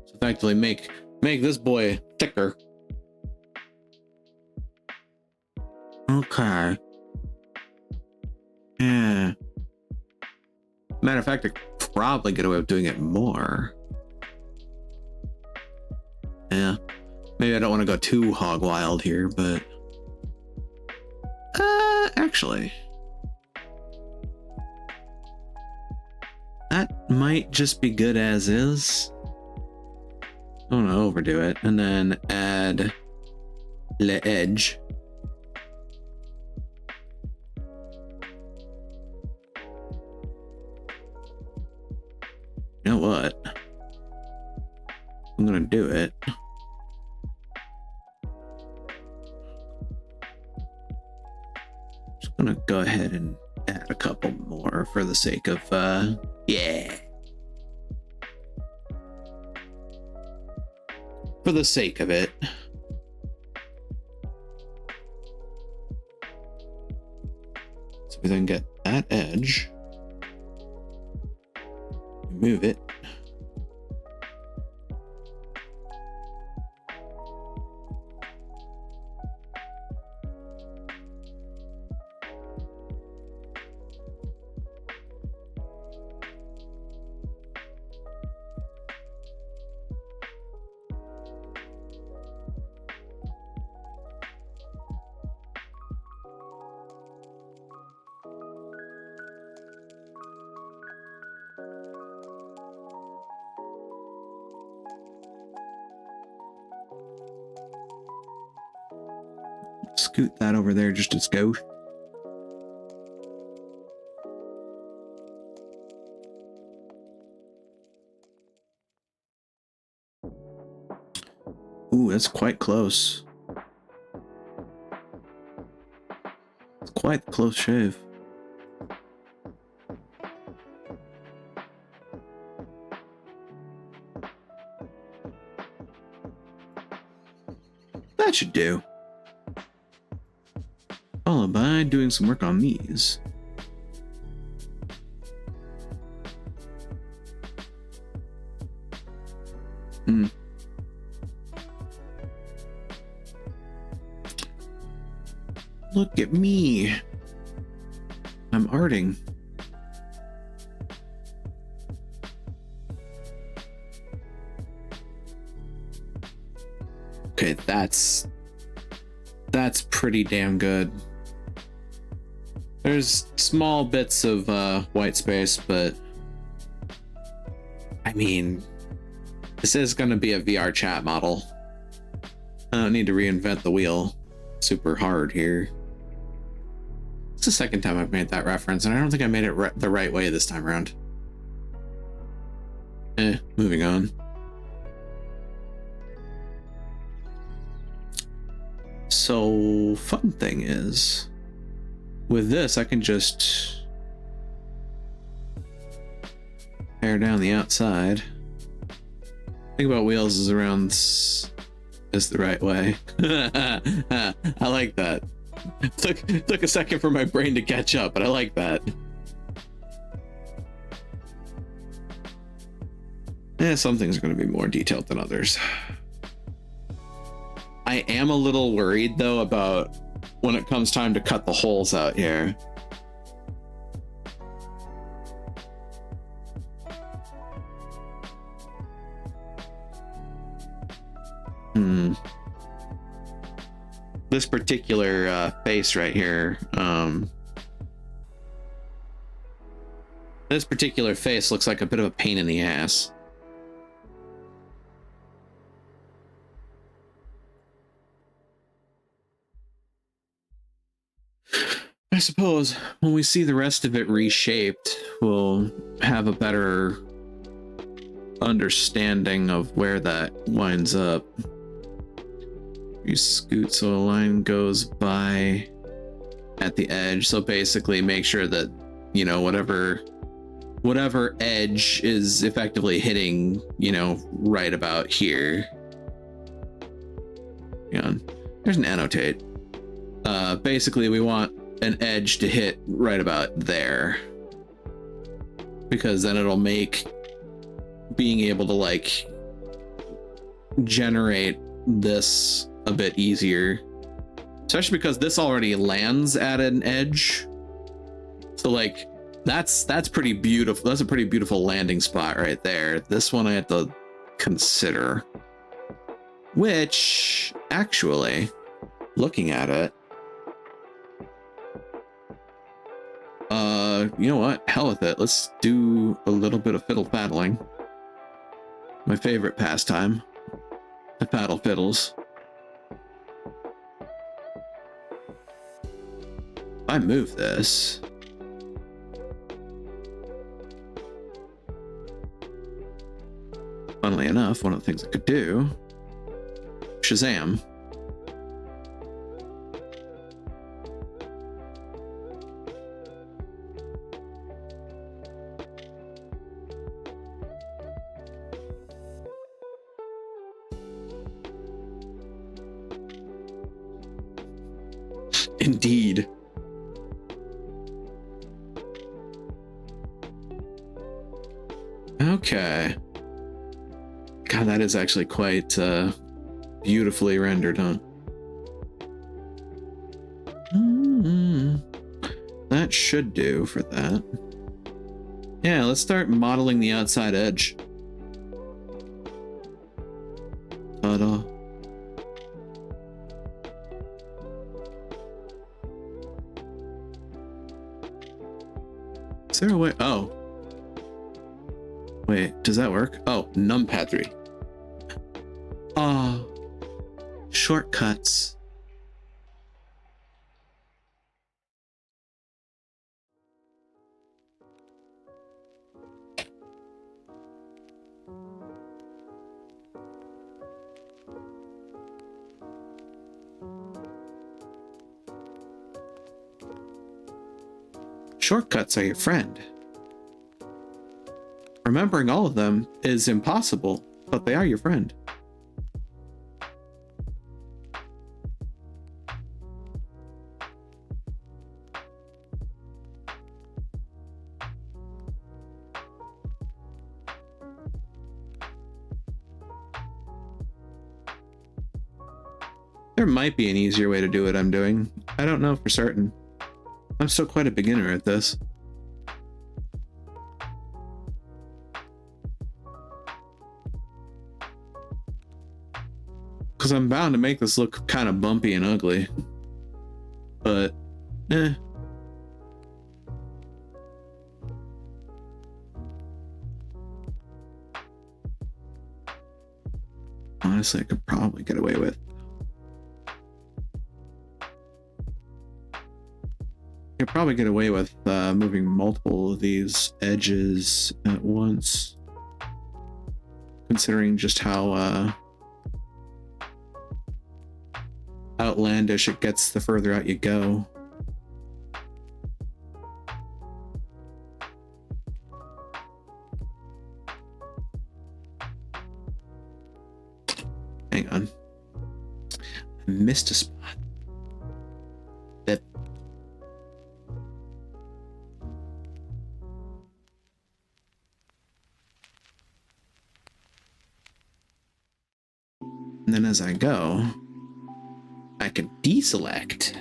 So effectively make this boy thicker. Okay. Yeah. Matter of fact, I could probably get away with doing it more. Yeah. Maybe I don't want to go too hog wild here, but actually, that might just be good as is. I don't want to overdo it. And then add le edge. You know what? I'm gonna do it. Just gonna go ahead and add a couple more for the sake of yeah. For the sake of it. So we then get that edge. Move it. Scoot that over there just a skosh. Ooh, that's quite close. It's quite the close shave. That should do. Followed by doing some work on these. Look at me. I'm arting. Okay, that's pretty damn good. There's small bits of white space, but I mean, this is going to be a VR chat model. I don't need to reinvent the wheel super hard here. It's the second time I've made that reference, and I don't think I made it the right way this time around. Moving on. So, fun thing is, with this, I can just tear down the outside. Think about wheels is around is the right way. I like that. Took a second for my brain to catch up, but I like that. Some things are going to be more detailed than others. I am a little worried though about when it comes time to cut the holes out here. This particular face right here, this particular face looks like a bit of a pain in the ass. I suppose when we see the rest of it reshaped, we'll have a better understanding of where that winds up. You scoot so a line goes by at the edge. So basically make sure that, you know, whatever edge is effectively hitting, you know, right about here. Hang on. There's an annotate. Basically we want an edge to hit right about there, because then it'll make being able to like generate this a bit easier, especially because this already lands at an edge. So like that's pretty beautiful. That's a pretty beautiful landing spot right there. This one I have to consider, which actually, looking at it, you know what, hell with it, let's do a little bit of fiddle paddling. My favorite pastime, the paddle fiddles. If I move this, funnily enough, one of the things I could do, Shazam. Indeed. Okay. God, that is actually quite beautifully rendered, huh? That should do for that. Yeah, let's start modeling the outside edge. Ta-da. Is there a way? Oh. Wait, does that work? Oh, numpad 3. Ah, shortcuts. Shortcuts are your friend. Remembering all of them is impossible, but they are your friend. There might be an easier way to do what I'm doing. I don't know for certain. I'm still quite a beginner at this. Because I'm bound to make this look kind of bumpy and ugly. But, eh. Honestly, I could probably get away with. I could probably get away with moving multiple of these edges at once. Considering just how outlandish it gets the further out you go. Hang on. I missed a spot. That. And then as I go, I can deselect.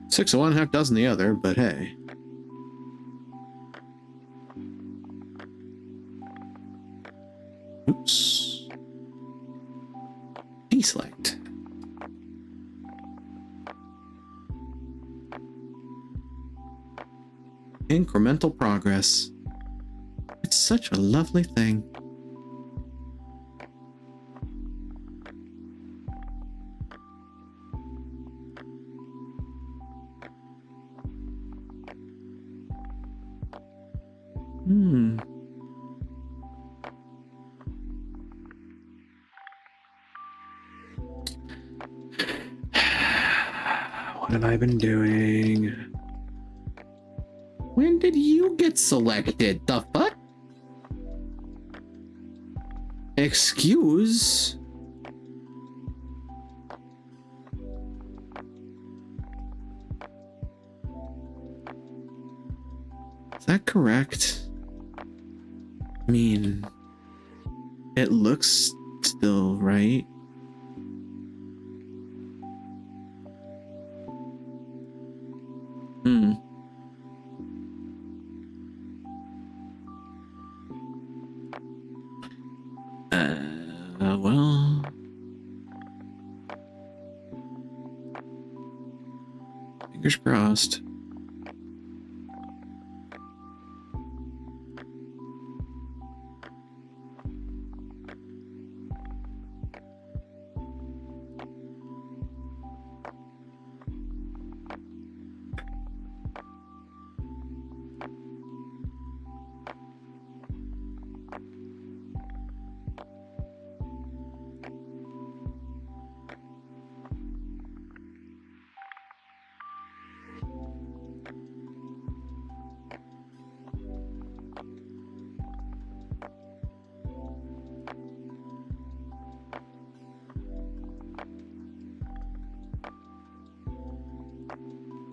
Six of one, half dozen the other, but hey. Oops. Deselect. Incremental progress. It's such a lovely thing. What have I been doing? When did you get selected? The fuck? Excuse? Is that correct? I mean, it looks still right. Well, fingers crossed.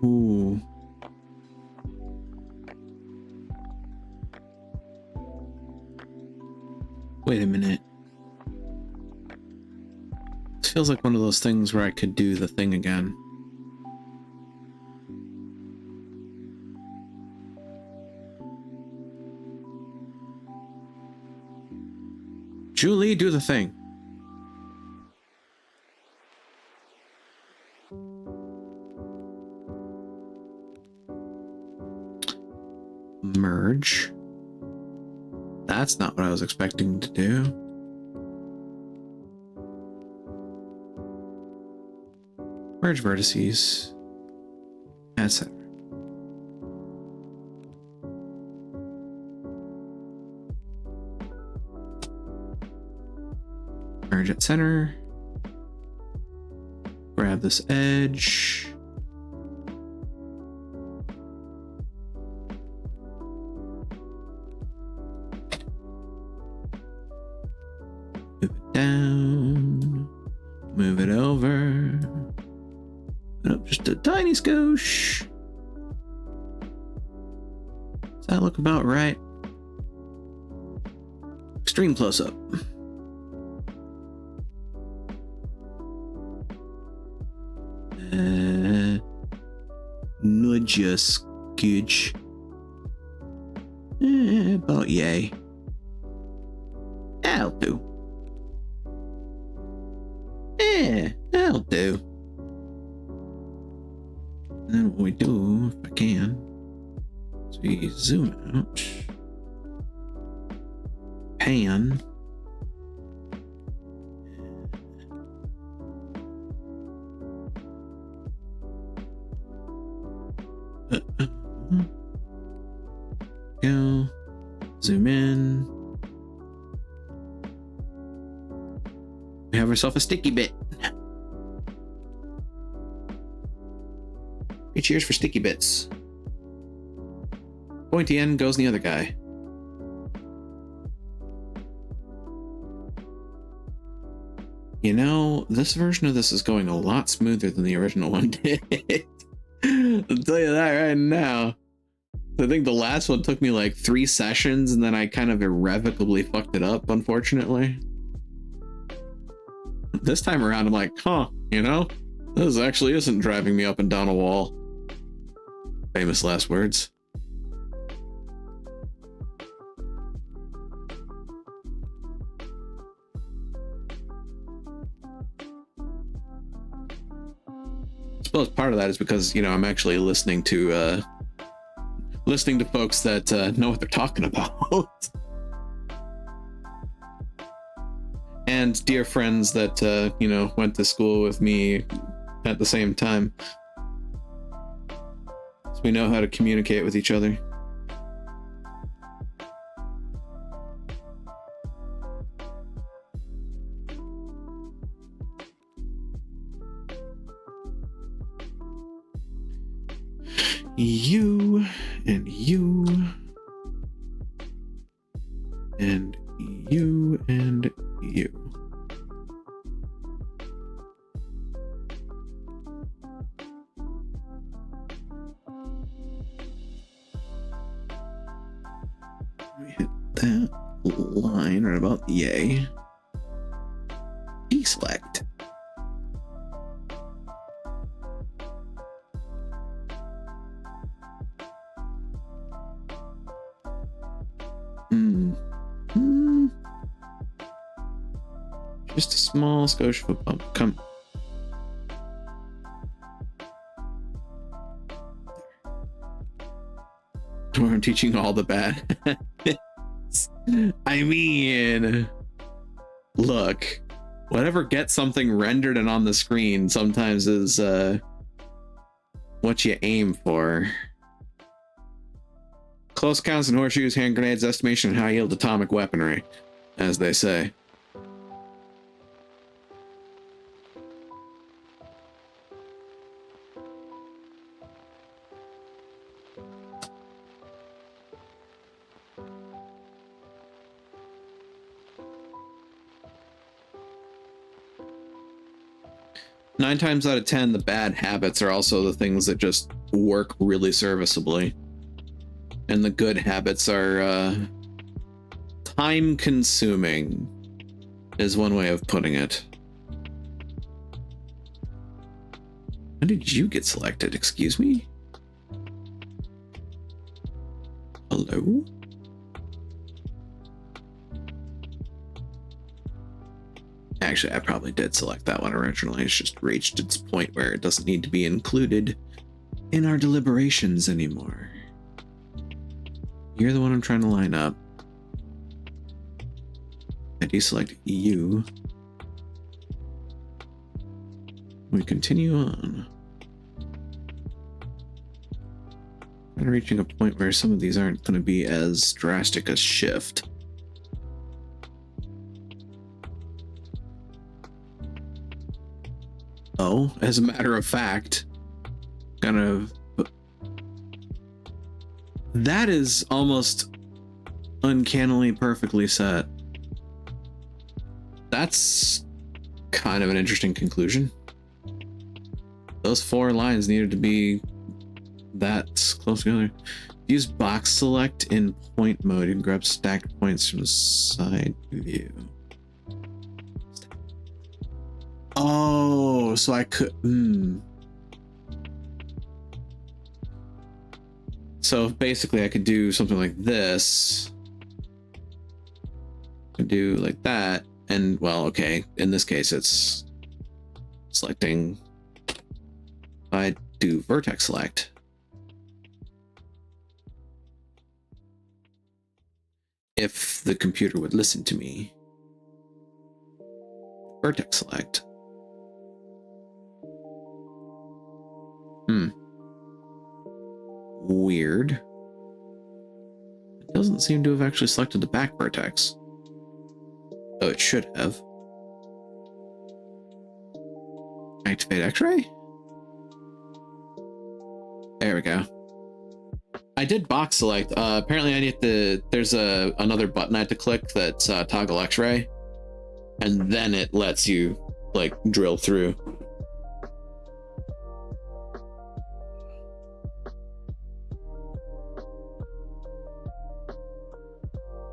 Ooh. Wait a minute. This feels like one of those things where I could do the thing again. Julie, do the thing. merge. That's not what I was expecting to do. Merge vertices. Add center. Merge at center. Grab this edge. Move it down. Move it over. Up just a tiny skosh. Does that look about right? Extreme close up. Nudge a scooch. About yay. That'll do. That'll do. And then what we do, if I can, is we zoom out, pan, go, zoom in. We have ourselves a sticky bit. Hey, cheers for sticky bits. Pointy end goes in the other guy. You know, this version of this is going a lot smoother than the original one did. I'll tell you that right now. I think the last one took me like 3 sessions and then I kind of irrevocably fucked it up, unfortunately. This time around, I'm like, huh, you know, this actually isn't driving me up and down a wall. Famous last words. I suppose part of that is because, you know, I'm actually listening to folks that know what they're talking about. And dear friends that, you know, went to school with me at the same time. So we know how to communicate with each other. You and you and you and you. We hit that line right about the A. Deselect. Just a small skosh of a bump. Come. I'm teaching all the bad. I mean, look, whatever gets something rendered and on the screen sometimes is what you aim for. Close counts and horseshoes, hand grenades, estimation, and high yield atomic weaponry, as they say. Nine times out of 10, the bad habits are also the things that just work really serviceably. And the good habits are time consuming, is one way of putting it. When did you get selected? Excuse me? Hello? Actually, I probably did select that one originally. It's just reached its point where it doesn't need to be included in our deliberations anymore. You're the one I'm trying to line up. I deselect you. We continue on. I'm reaching a point where some of these aren't going to be as drastic a shift. Oh, as a matter of fact, kind of. That is almost uncannily perfectly set. That's kind of an interesting conclusion. Those 4 lines needed to be that close together. Use box select in point mode and grab stacked points from side view. Oh, so I could. So basically, I could do something like this. I could do like that, and well, okay. In this case, it's selecting. I do vertex select. If the computer would listen to me. Vertex select. Weird. It doesn't seem to have actually selected the back vertex. Oh, it should have. Activate X-ray? There we go. I did box select. Apparently I need to, there's another button I have to click that's toggle X-ray. And then it lets you like drill through.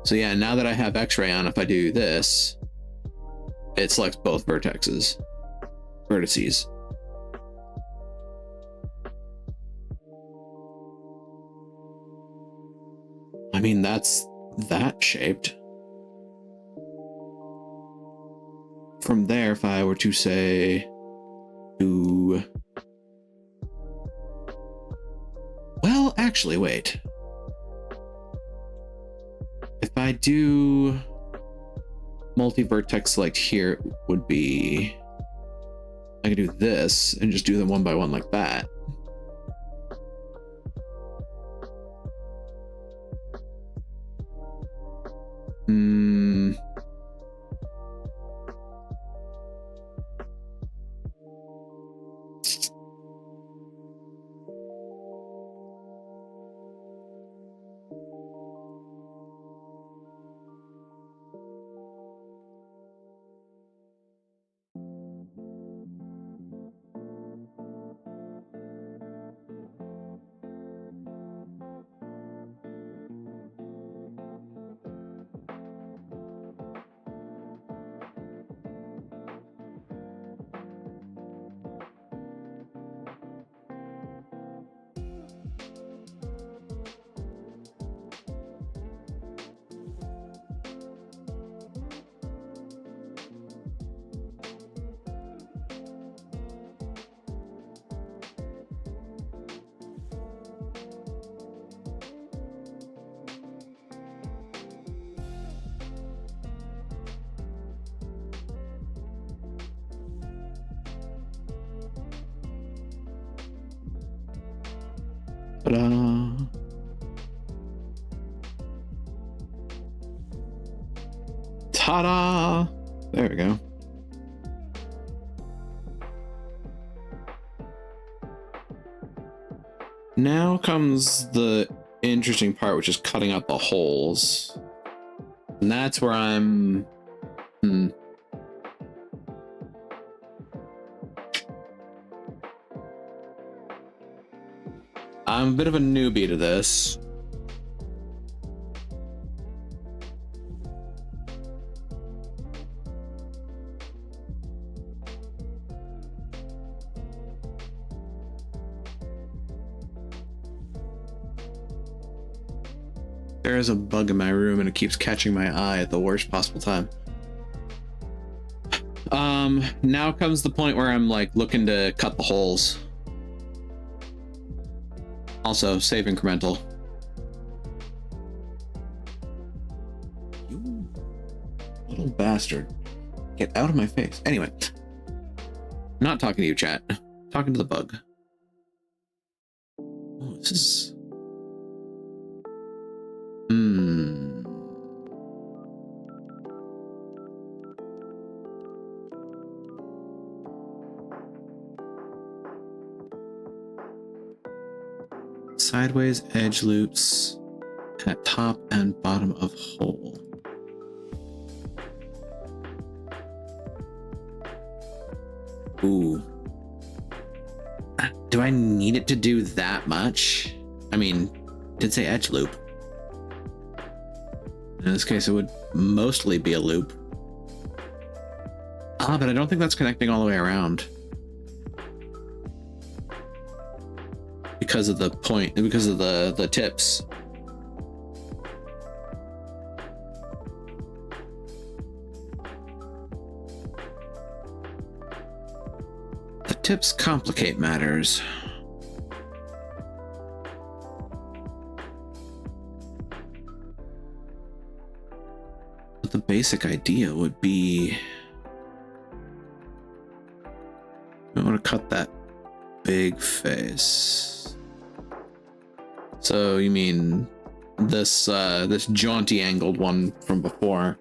So yeah, now that I have X-ray on, if I do this, it selects both vertices. I mean, that's that shaped. From there, if I were to say, well, actually, wait. If I do multi-vertex select here, it would be, I could do this and just do them one by one like that. Ta-da. Ta-da! There we go. Now comes the interesting part, which is cutting out the holes. And that's where I'm... I'm a bit of a newbie to this. There is a bug in my room and it keeps catching my eye at the worst possible time. Now comes the point where I'm like looking to cut the holes. Also, save incremental. bastard. Get out of my face. Anyway. Not talking to you, chat. Talking to the bug. Oh, this is... Sideways edge loops at top and bottom of hole. Ooh. Do I need it to do that much? I mean, it did say edge loop. In this case, it would mostly be a loop. Ah, but I don't think that's connecting all the way around. Because of the point, because of the tips. The tips complicate matters. But the basic idea would be... I want to cut that big face. So you mean this this jaunty angled one from before?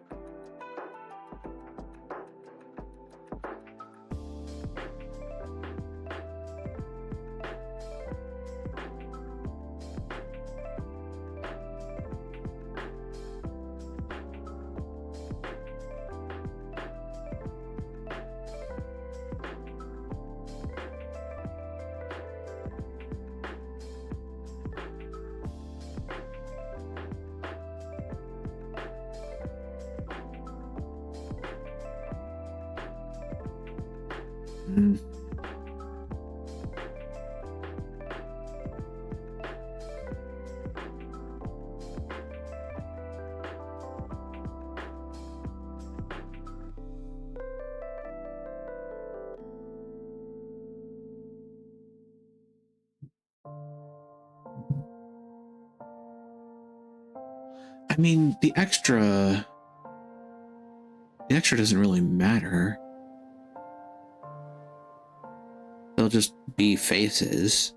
I mean, the extra doesn't really matter. They'll just be faces.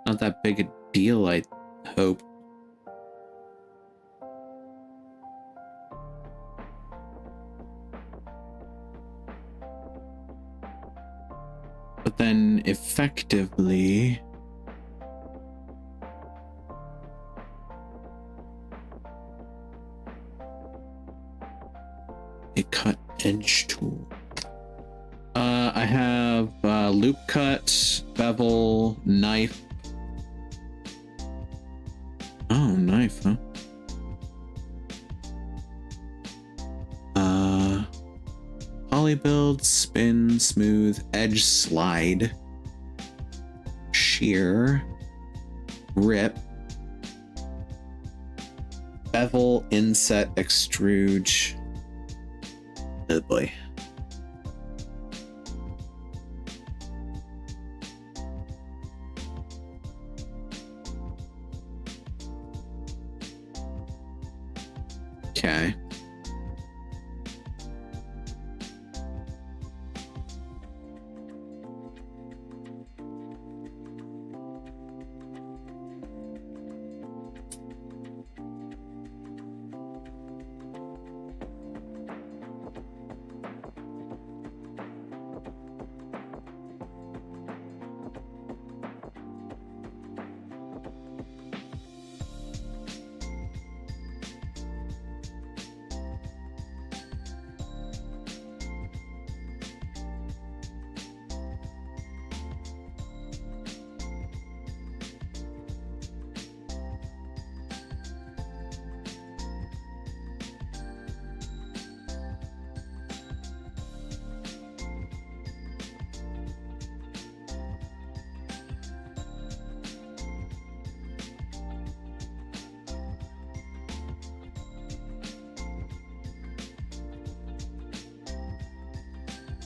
Not that big a deal, I hope. But then effectively... a cut edge tool. I have loop cut, bevel, knife. Oh, knife, huh? Poly build, spin, smooth, edge slide, shear, rip, bevel, inset, extrude. Oh boy. Okay.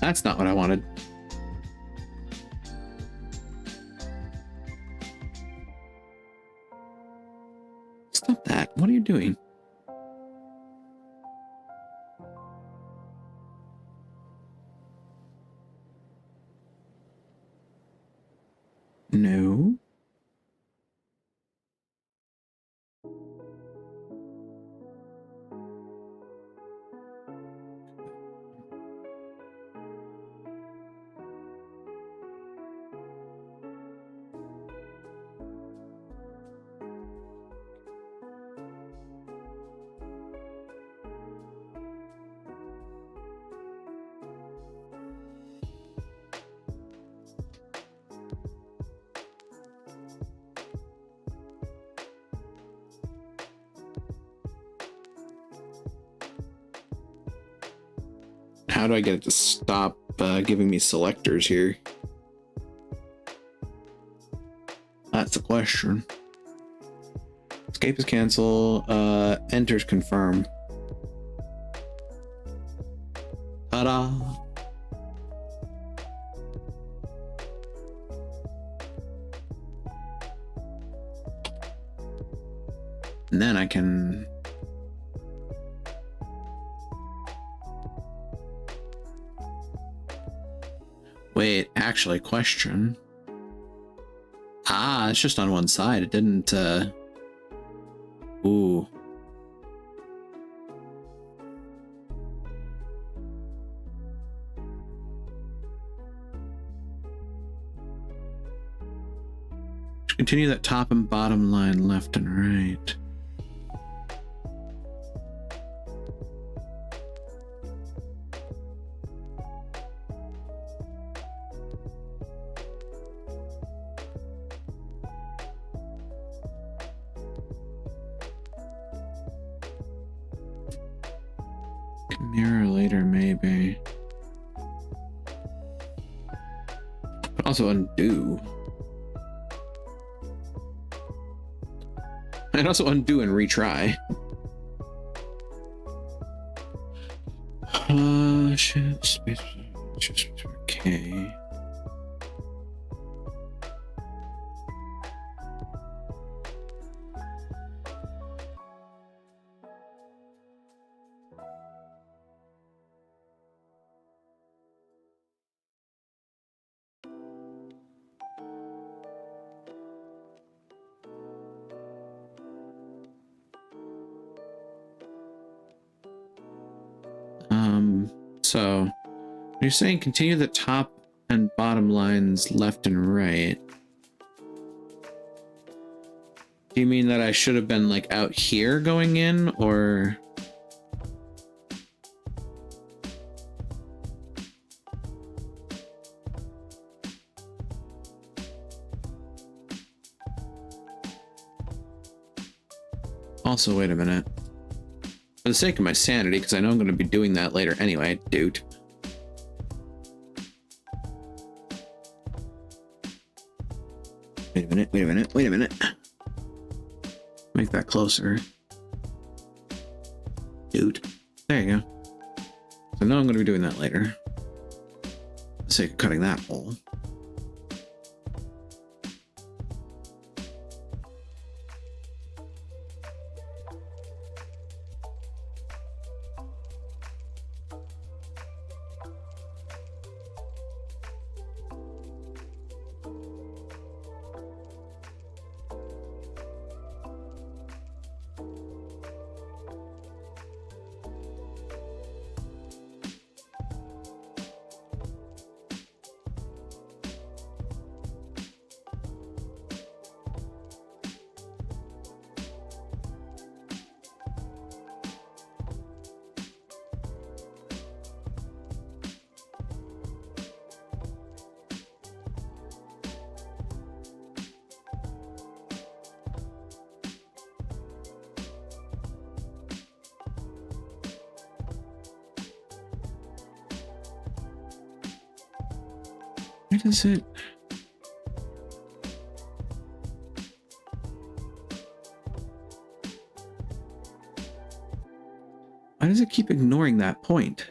That's not what I wanted. Stop that. What are you doing? No. How do I get it to stop giving me selectors here? That's the question. Escape is cancel. Enters confirm. Ta-da! And then I can... Wait, actually, question. Ah, it's just on one side. It didn't, Ooh. Continue that top and bottom line left and right. Mirror later, maybe. But also undo. I'd also undo and retry. Shift space. Okay. So you're saying continue the top and bottom lines left and right. Do you mean that I should have been like out here going in, or? Also, wait a minute. For the sake of my sanity, because I know I'm going to be doing that later anyway, dude. Wait a minute, wait a minute, wait a minute. Make that closer. Dude. There you go. So I know I'm going to be doing that later. For the sake of cutting that hole. Where does it? Why does it keep ignoring that point?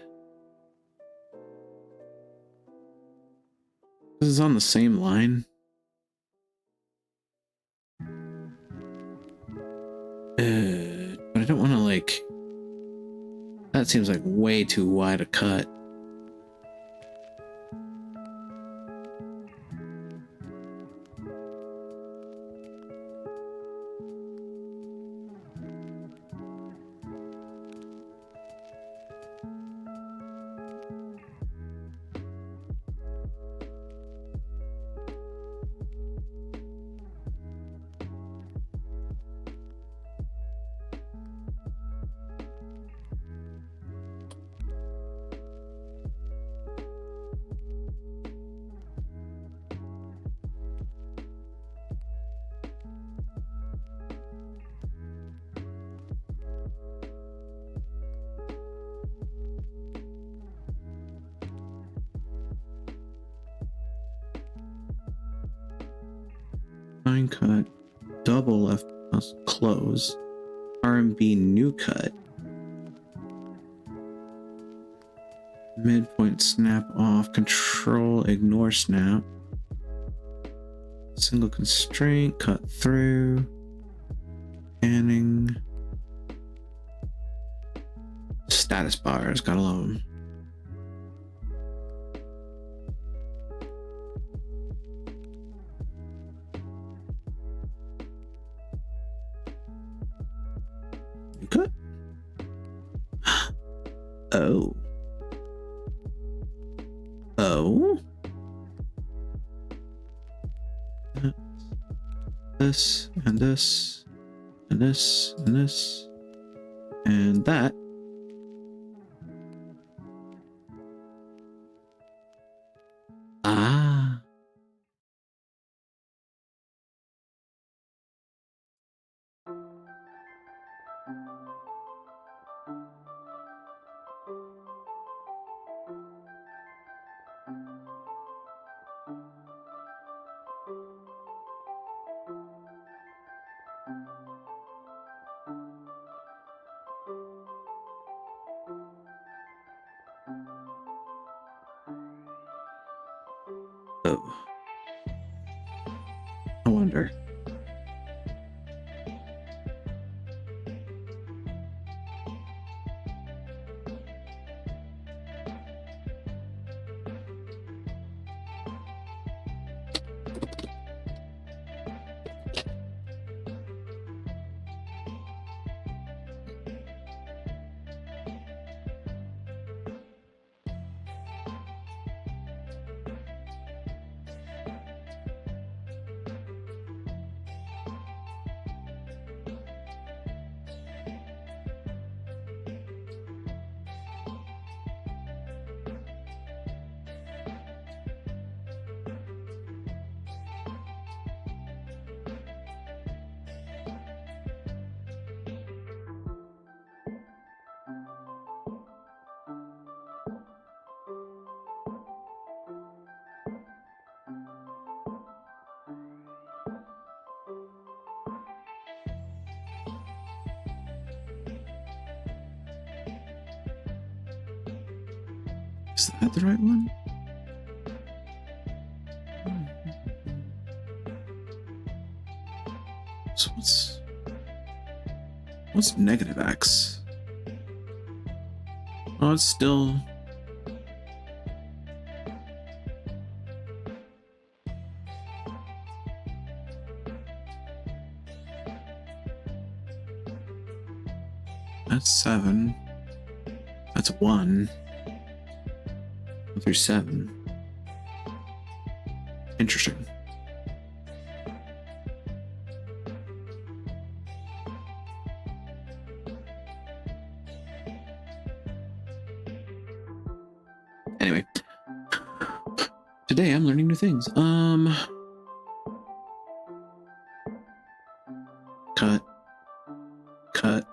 This is on the same line. But I don't want to like... That seems like way too wide a cut. Fine cut, double left mouse close, R&B new cut, midpoint snap off, control ignore snap, single constraint, cut through, panning, status bars, gotta love them. Good. Oh. Oh. This and this and this and this and that. Ah. Oh. I wonder. Is that the right one? So what's negative X? Oh, it's still that's 7. That's 1. 1 through 7. Interesting. Anyway, today I'm learning new things. Cut, cut,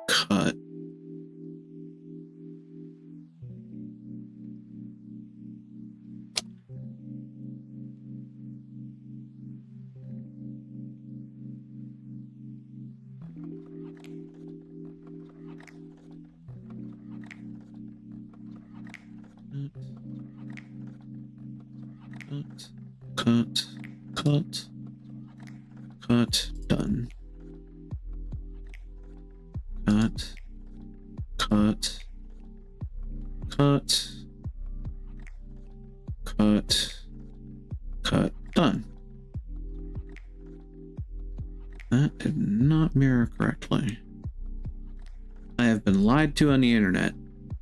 cut. Cut, cut, cut, done. Cut, cut, cut, cut, cut, done. That did not mirror correctly. I have been lied to on the internet.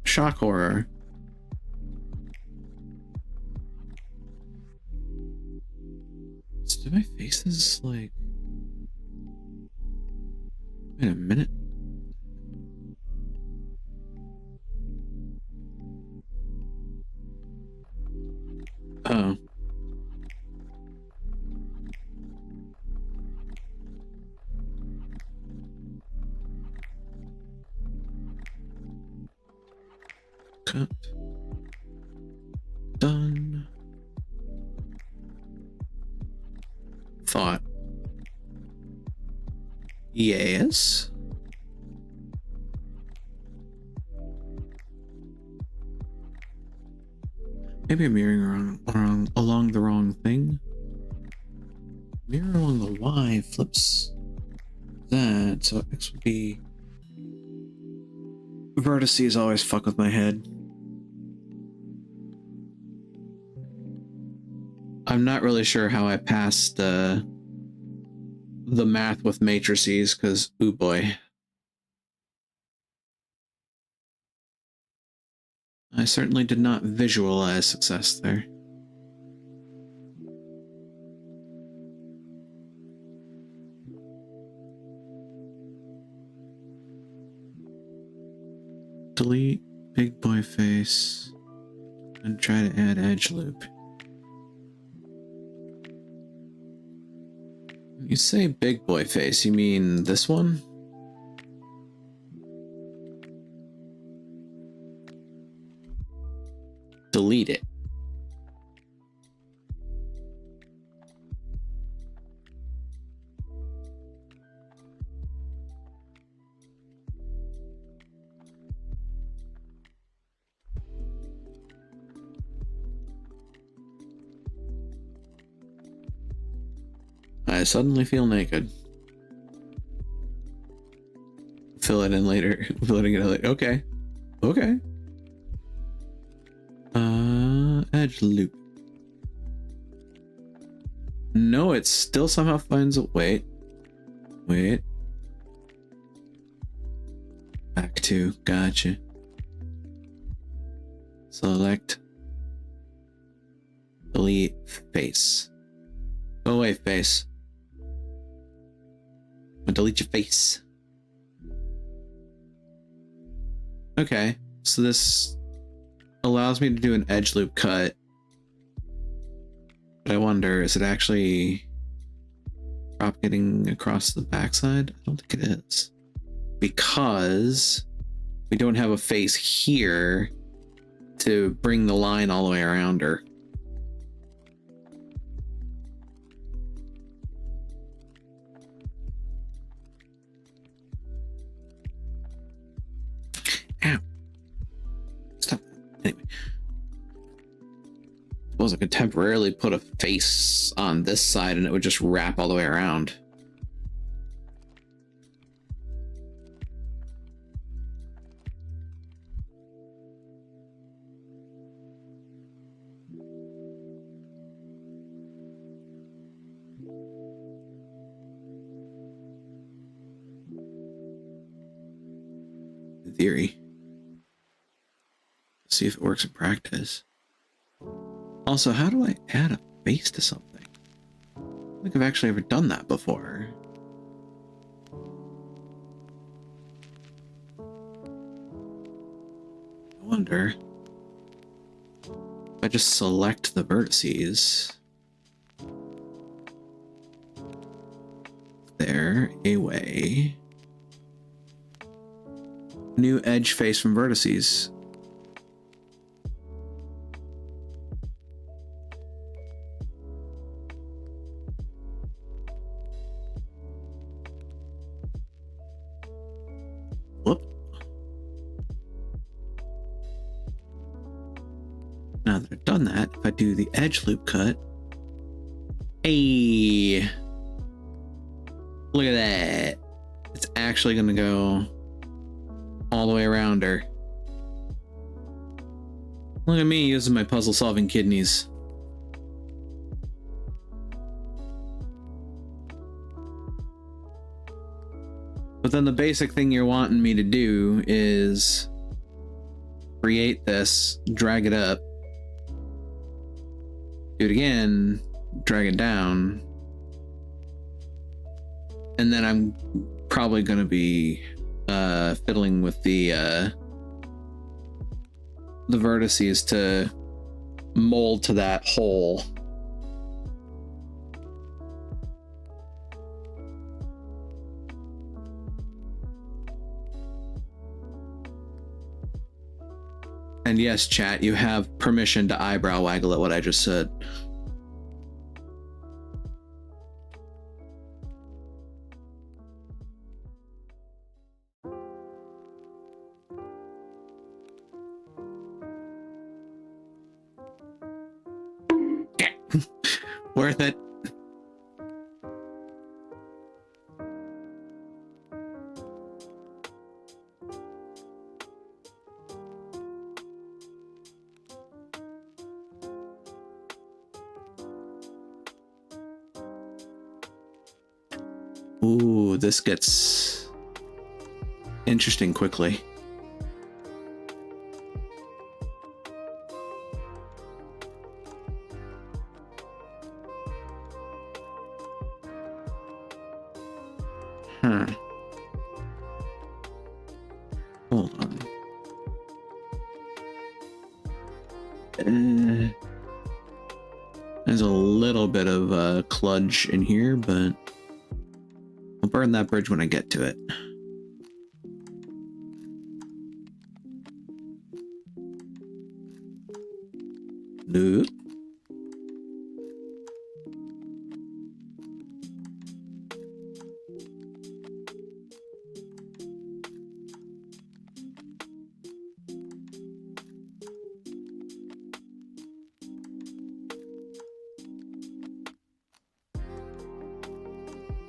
Shock horror. So my face is like... Wait a minute. Oh. Cut. Done. thought. Yes. Maybe I'm mirroring along the wrong thing. Mirror along the Y flips that, so X would be... Vertices always fuck with my head. I'm not really sure how I passed the math with matrices, because, ooh boy. I certainly did not visualize success there. Delete big boy face and try to add edge loop. When you say big boy face, you mean this one? Delete it. I suddenly feel naked. Fill it in later. Filling it in later. Okay. Okay. Edge loop. No, it still somehow finds a... Wait. Back to. Gotcha. Select. Delete face. Go away, face. I'll delete your face. Okay, so this allows me to do an edge loop cut. But I wonder, is it actually propagating across the backside? I don't think it is. Because we don't have a face here to bring the line all the way around her. Ow. Stop. Anyway. Suppose I could temporarily put a face on this side and it would just wrap all the way around. In theory. See if it works in practice. Also, how do I add a face to something? I don't think I've actually ever done that before. I wonder if I just select the vertices. There, away. New edge face from vertices. Whoop. Now that I've done that, if I do the edge loop cut, hey, look at that. It's actually going to go all the way around her. Look at me using my puzzle solving kidneys. But then the basic thing you're wanting me to do is create this, drag it up, do it again, drag it down, and then I'm probably going to be fiddling with the vertices to mold to that hole. And yes, chat, you have permission to eyebrow waggle at what I just said. Worth it. Ooh, this gets interesting quickly. Huh. Hold on. There's a little bit of kludge in here, but I'll burn that bridge when I get to it. Nope.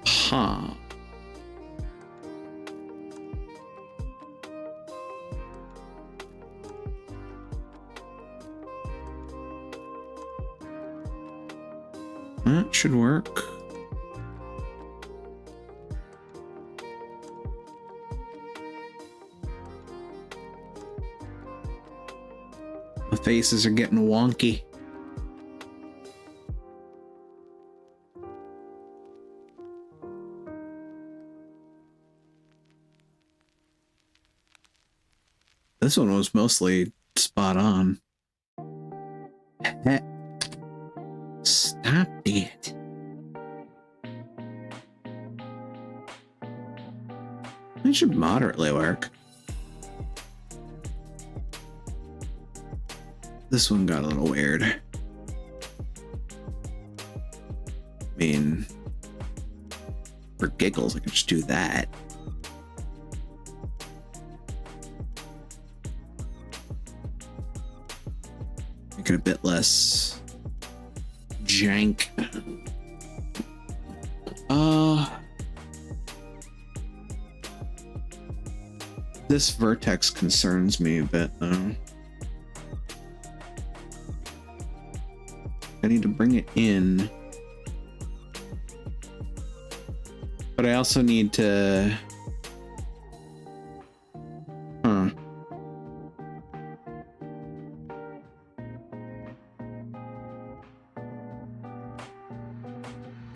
Huh. That should work. The faces are getting wonky. This one was mostly spot on. Stop it. It should moderately work. This one got a little weird. I mean, for giggles, I could just do that. Make it a bit less jank. This vertex concerns me a bit, though. I need to bring it in. But I also need to... Huh.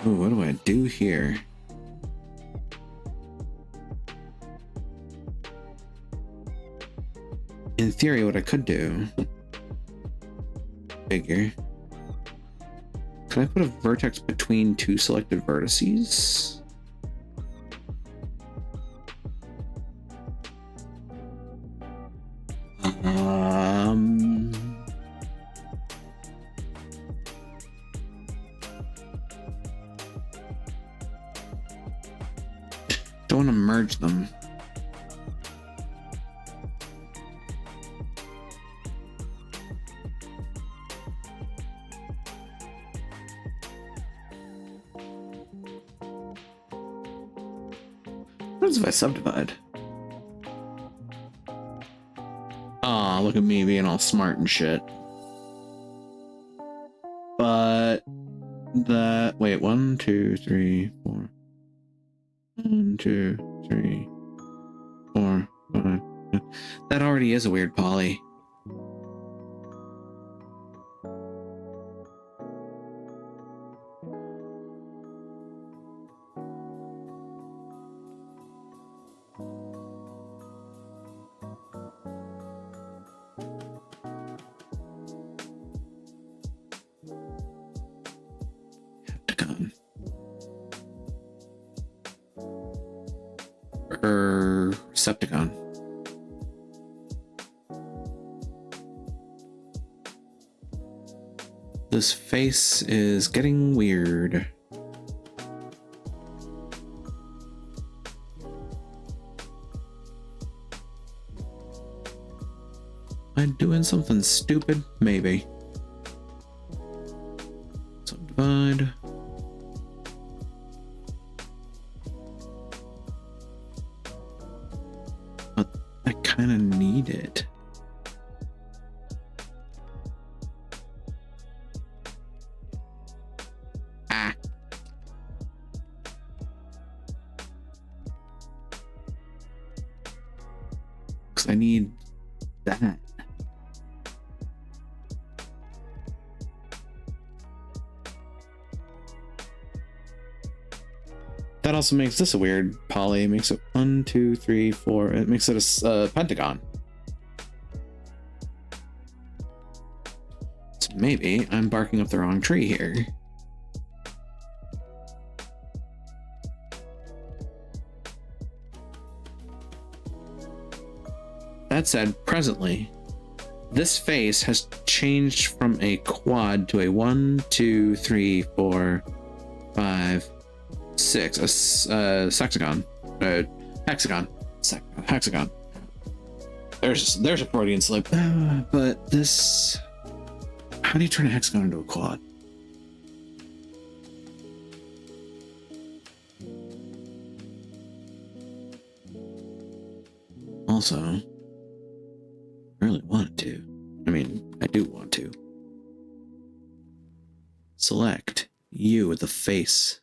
Ooh, what do I do here? In theory, what I could do... Figure... Can I put a vertex between two selected vertices? Don't want to merge them. What if I subdivide? Aw, look at me being all smart and shit. But that, wait, 1, 2, 3, 4. 1, 2, 3, 4, 5. That already is a weird poly. Receptagon. This face is getting weird. Am I doing something stupid? Maybe. divide. But I kind of need it. Ah. Because I need that. That also makes this a weird poly. It makes it 1, 2, 3, 4. It makes it a pentagon. So maybe I'm barking up the wrong tree here. That said, presently, this face has changed from a quad to a 1, 2, 3, 4, 5, 6, a sexagon, hexagon, hexagon. There's a Freudian slip. But this, how do you turn a hexagon into a quad? Also, I really wanted to. I mean, I do want to. Select you with the face.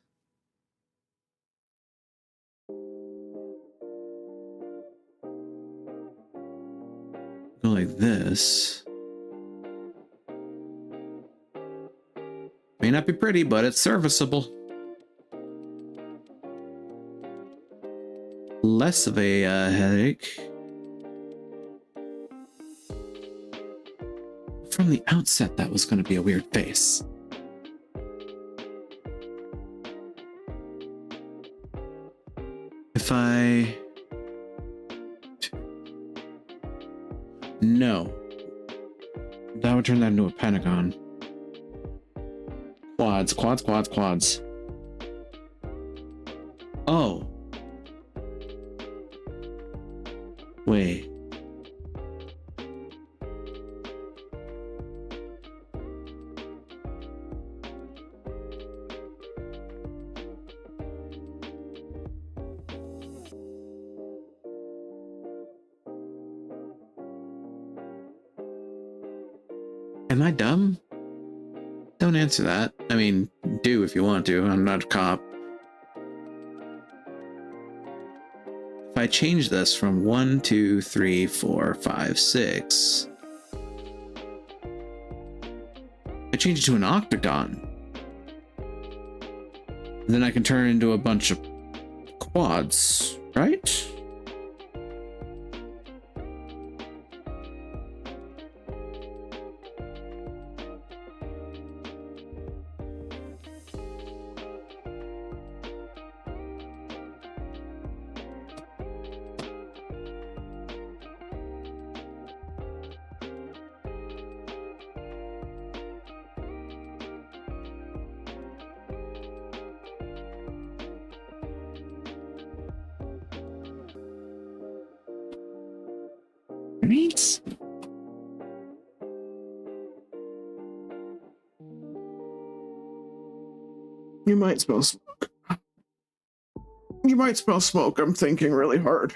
Go like this. May not be pretty, but it's serviceable. Less of a headache. From the outset, that was going to be a weird face. If I... No. That would turn that into a pentagon. Quads, quads, quads, quads. Oh. Wait. Am I dumb? Don't answer that. I mean, do if you want to. I'm not a cop. If I change this from 1, 2, 3, 4, 5, 6, I change it to an octagon. Then I can turn it into a bunch of quads, right? Right? You might smell smoke. You might smell smoke. I'm thinking really hard.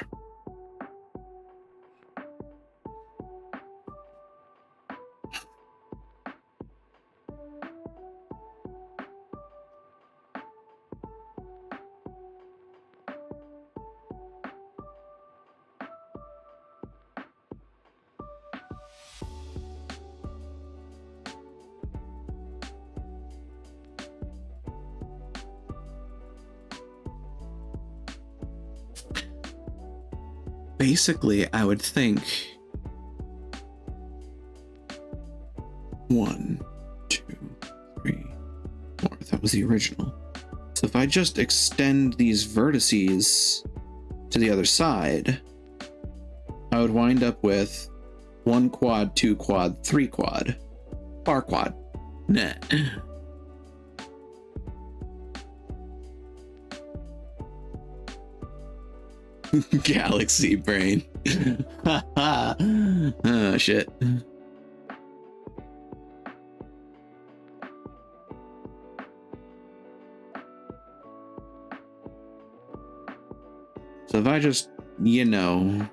Basically, I would think 1, 2, 3, 4. That was the original. So if I just extend these vertices to the other side, I would wind up with 1 quad, 2 quad, 3 quad. Bar quad. Nah. Galaxy brain. Oh shit. So if I just, you know,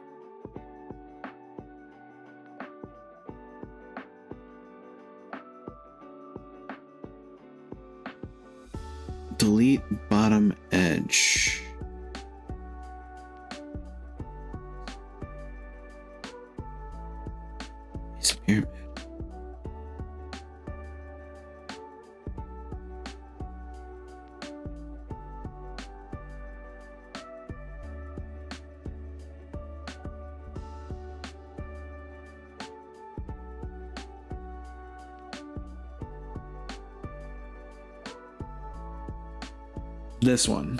delete bottom edge. It's a pyramid. This one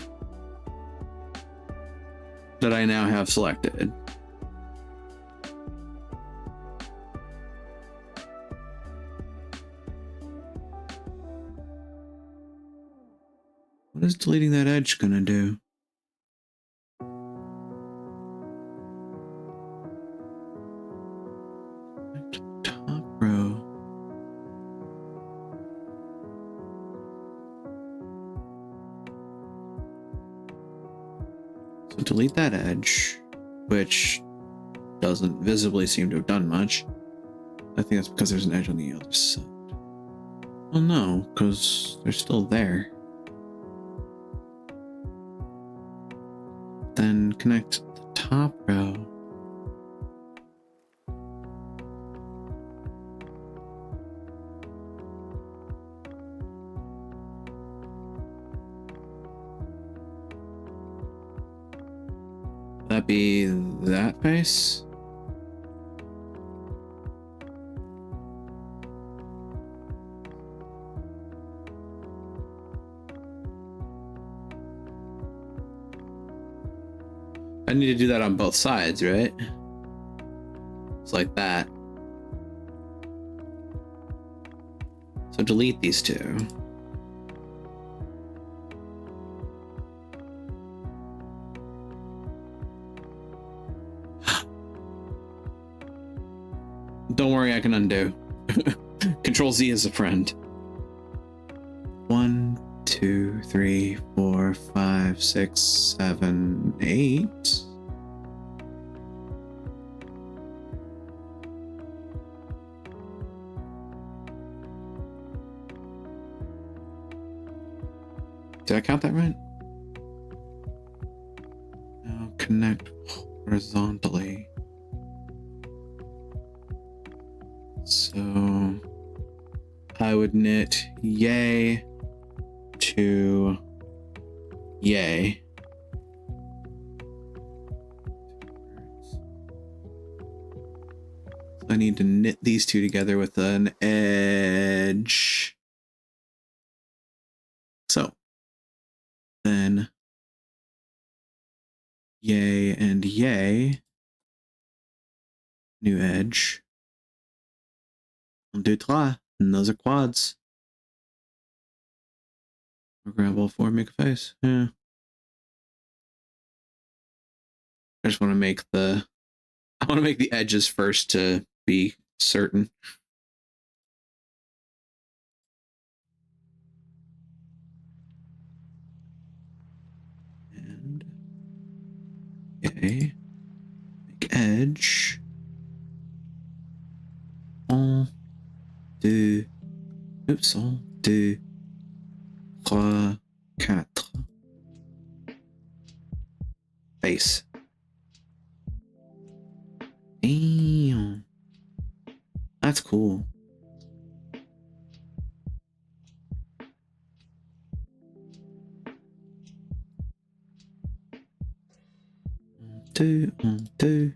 that I now have selected. What is deleting that edge gonna do? Top row. So delete that edge, which doesn't visibly seem to have done much. I think that's because there's an edge on the other side. Well, no, because they're still there. Then connect the top row. That be that base? I need to do that on both sides, right? It's like that. So delete these two. Don't worry, I can undo. Control Z is a friend. 1, 2, 3, 4, 5, 6, 7, 8. Did I count that right? Now connect horizontally. So I would knit yay to yay. So I need to knit these two together with an edge. So then yay and yay. New edge. 1, 2, 3. And those are quads. Or grab all 4, make a face. Yeah. I just want to make the edges first to be certain. And okay. Make edge. 1, 2. Oops, 1, 2, 3, 4. Face. Damn. That's cool. Two, 1, 2.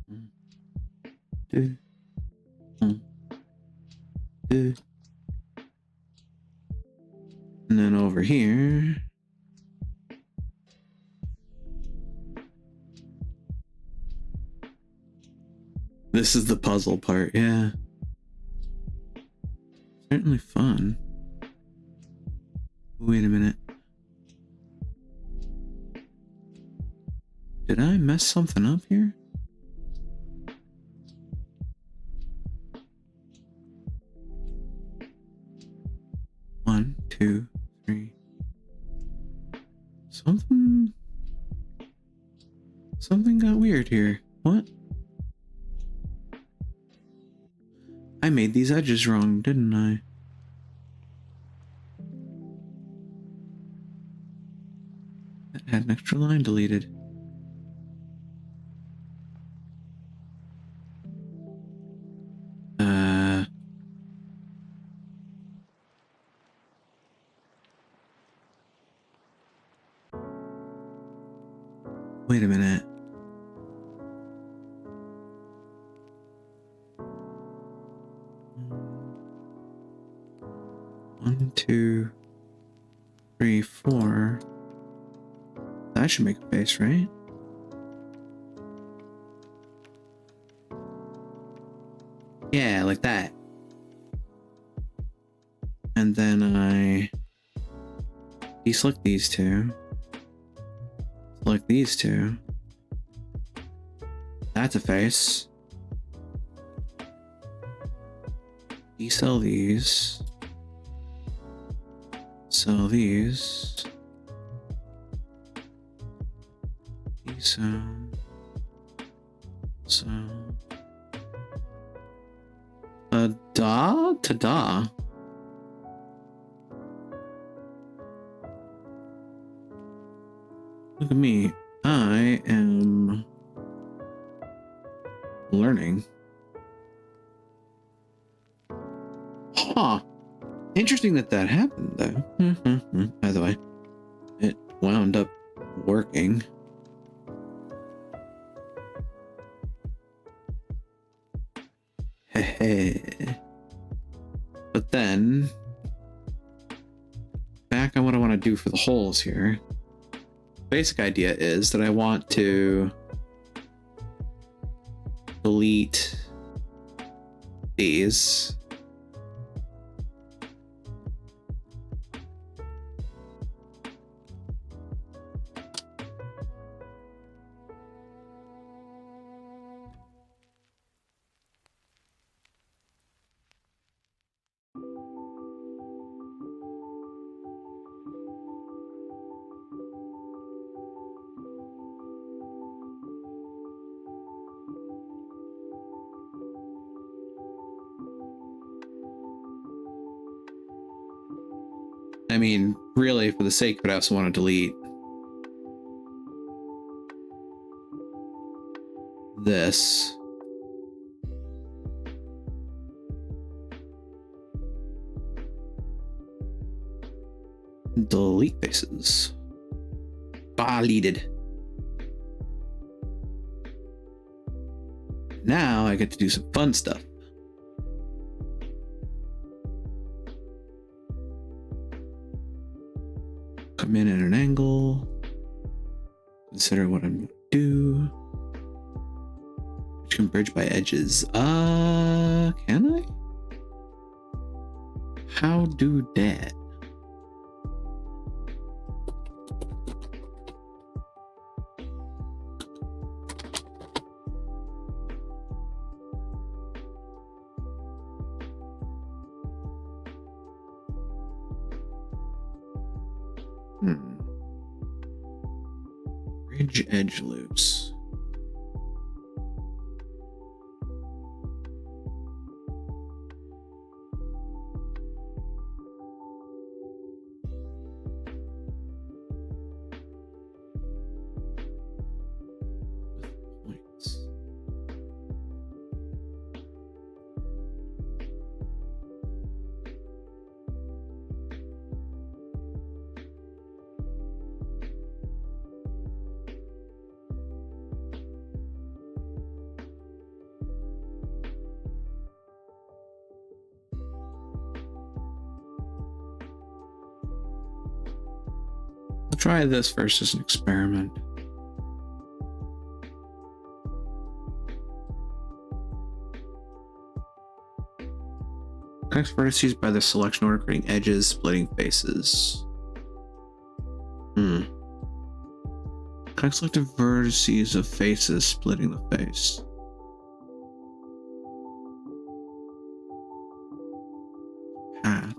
1, 2. 1, 2. And then over here. This is the puzzle part, yeah. Certainly fun. Wait a minute. Did I mess something up here? One, 2, 3, weird here. What? I made these edges wrong, didn't I? I had an extra line deleted. Wait a minute. One, two, three, four. That should make a face, right? Yeah, like that. And then I deselect these two. Select these two. That's a face. Decel these. Sell these. Decel. So. Ta-da? Look at me. I am learning. Huh. Interesting that happened, though. By the way, it wound up working. But then, back on what I want to do for the holes here. Basic idea is that I want to delete these. I mean, really, for the sake of it, I also want to delete this. Delete faces. Deleted. Now I get to do some fun stuff. Come in at an angle. Consider what I'm going to do. Which can bridge by edges. Can I? How do that? Bridge edge loops. Points. I'll try this first as an experiment. Connects vertices by the selection order, creating edges, splitting faces. Connect selected vertices of faces, splitting the face. Path.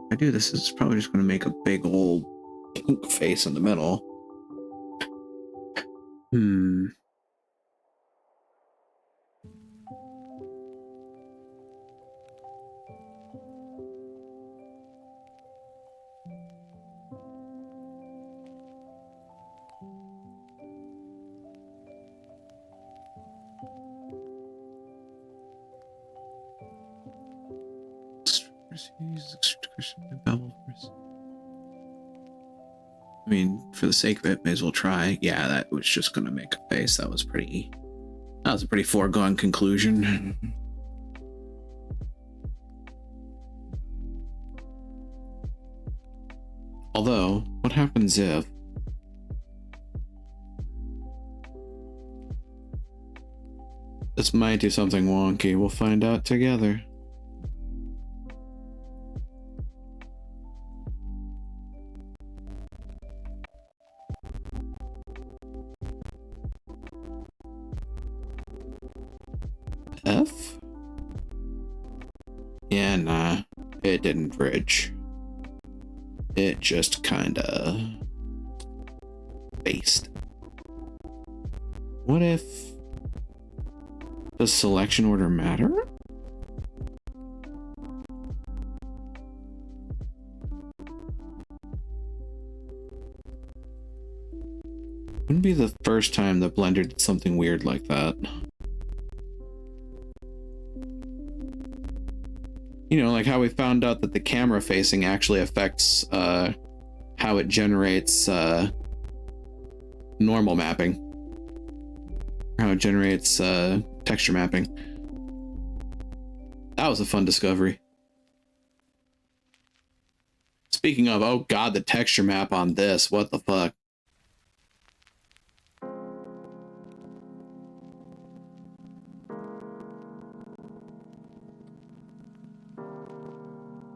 If I do this, it's probably just going to make a big old pink face in the middle. Hmm. I mean, for the sake of it, may as well try. Yeah, that was just gonna make a face. That was a pretty foregone conclusion. Although, what happens if this might do something wonky? We'll find out together. F? Yeah, nah. It didn't bridge. It just kinda based. What if... does selection order matter? Wouldn't be the first time that Blender did something weird like that. You know, like how we found out that the camera facing actually affects how it generates normal mapping. How it generates texture mapping. That was a fun discovery. Speaking of, oh god, the texture map on this, what the fuck?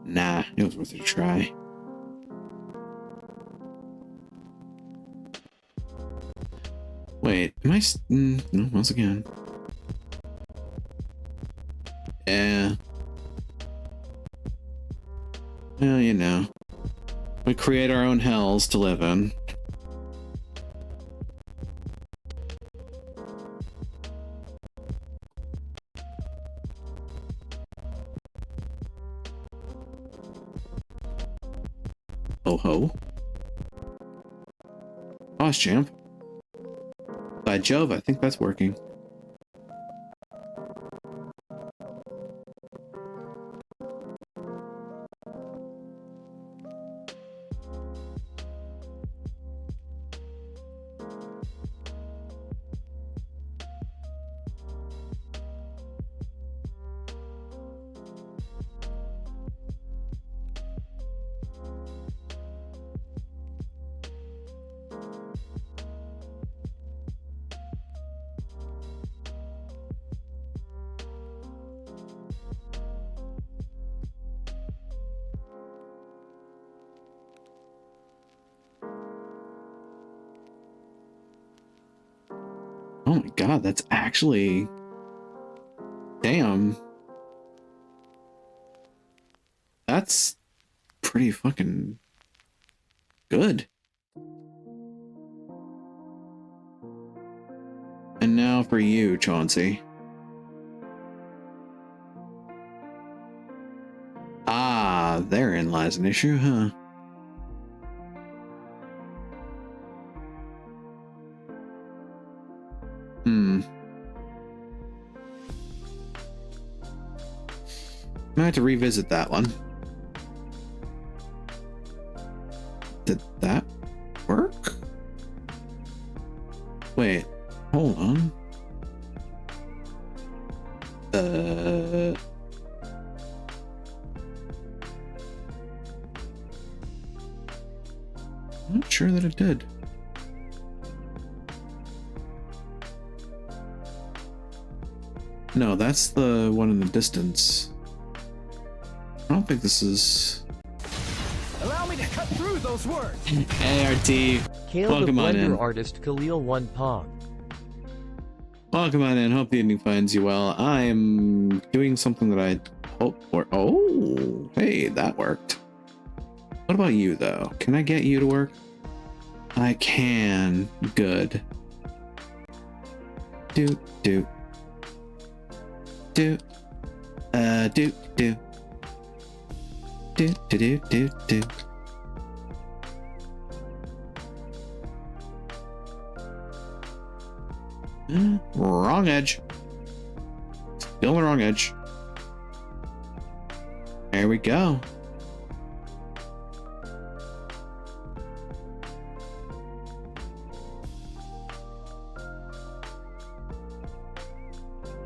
Nah, it was worth a try. Wait, am I... no, once again. Yeah. Well, you know. We create our own hells to live in. Oh ho. Boss champ. By Jove, I think that's working. Oh my god, that's actually... Damn. That's pretty fucking good. And now for you, Chauncey. Ah, therein lies an issue, huh? I have to revisit that one. Did that work? Wait, hold on. I'm not sure that it did. No, that's the one in the distance. I don't think this is... Allow me to cut through those words. Hey, RT. Caleb, Welcome the on Blender in. artist, Khalil One Pong. Welcome on in. Hope the evening finds you well. I'm doing something that I hope for. Oh, hey, that worked. What about you, though? Can I get you to work? I can. Good. Do do do do do do do do do. Wrong edge. Still the wrong edge. There we go.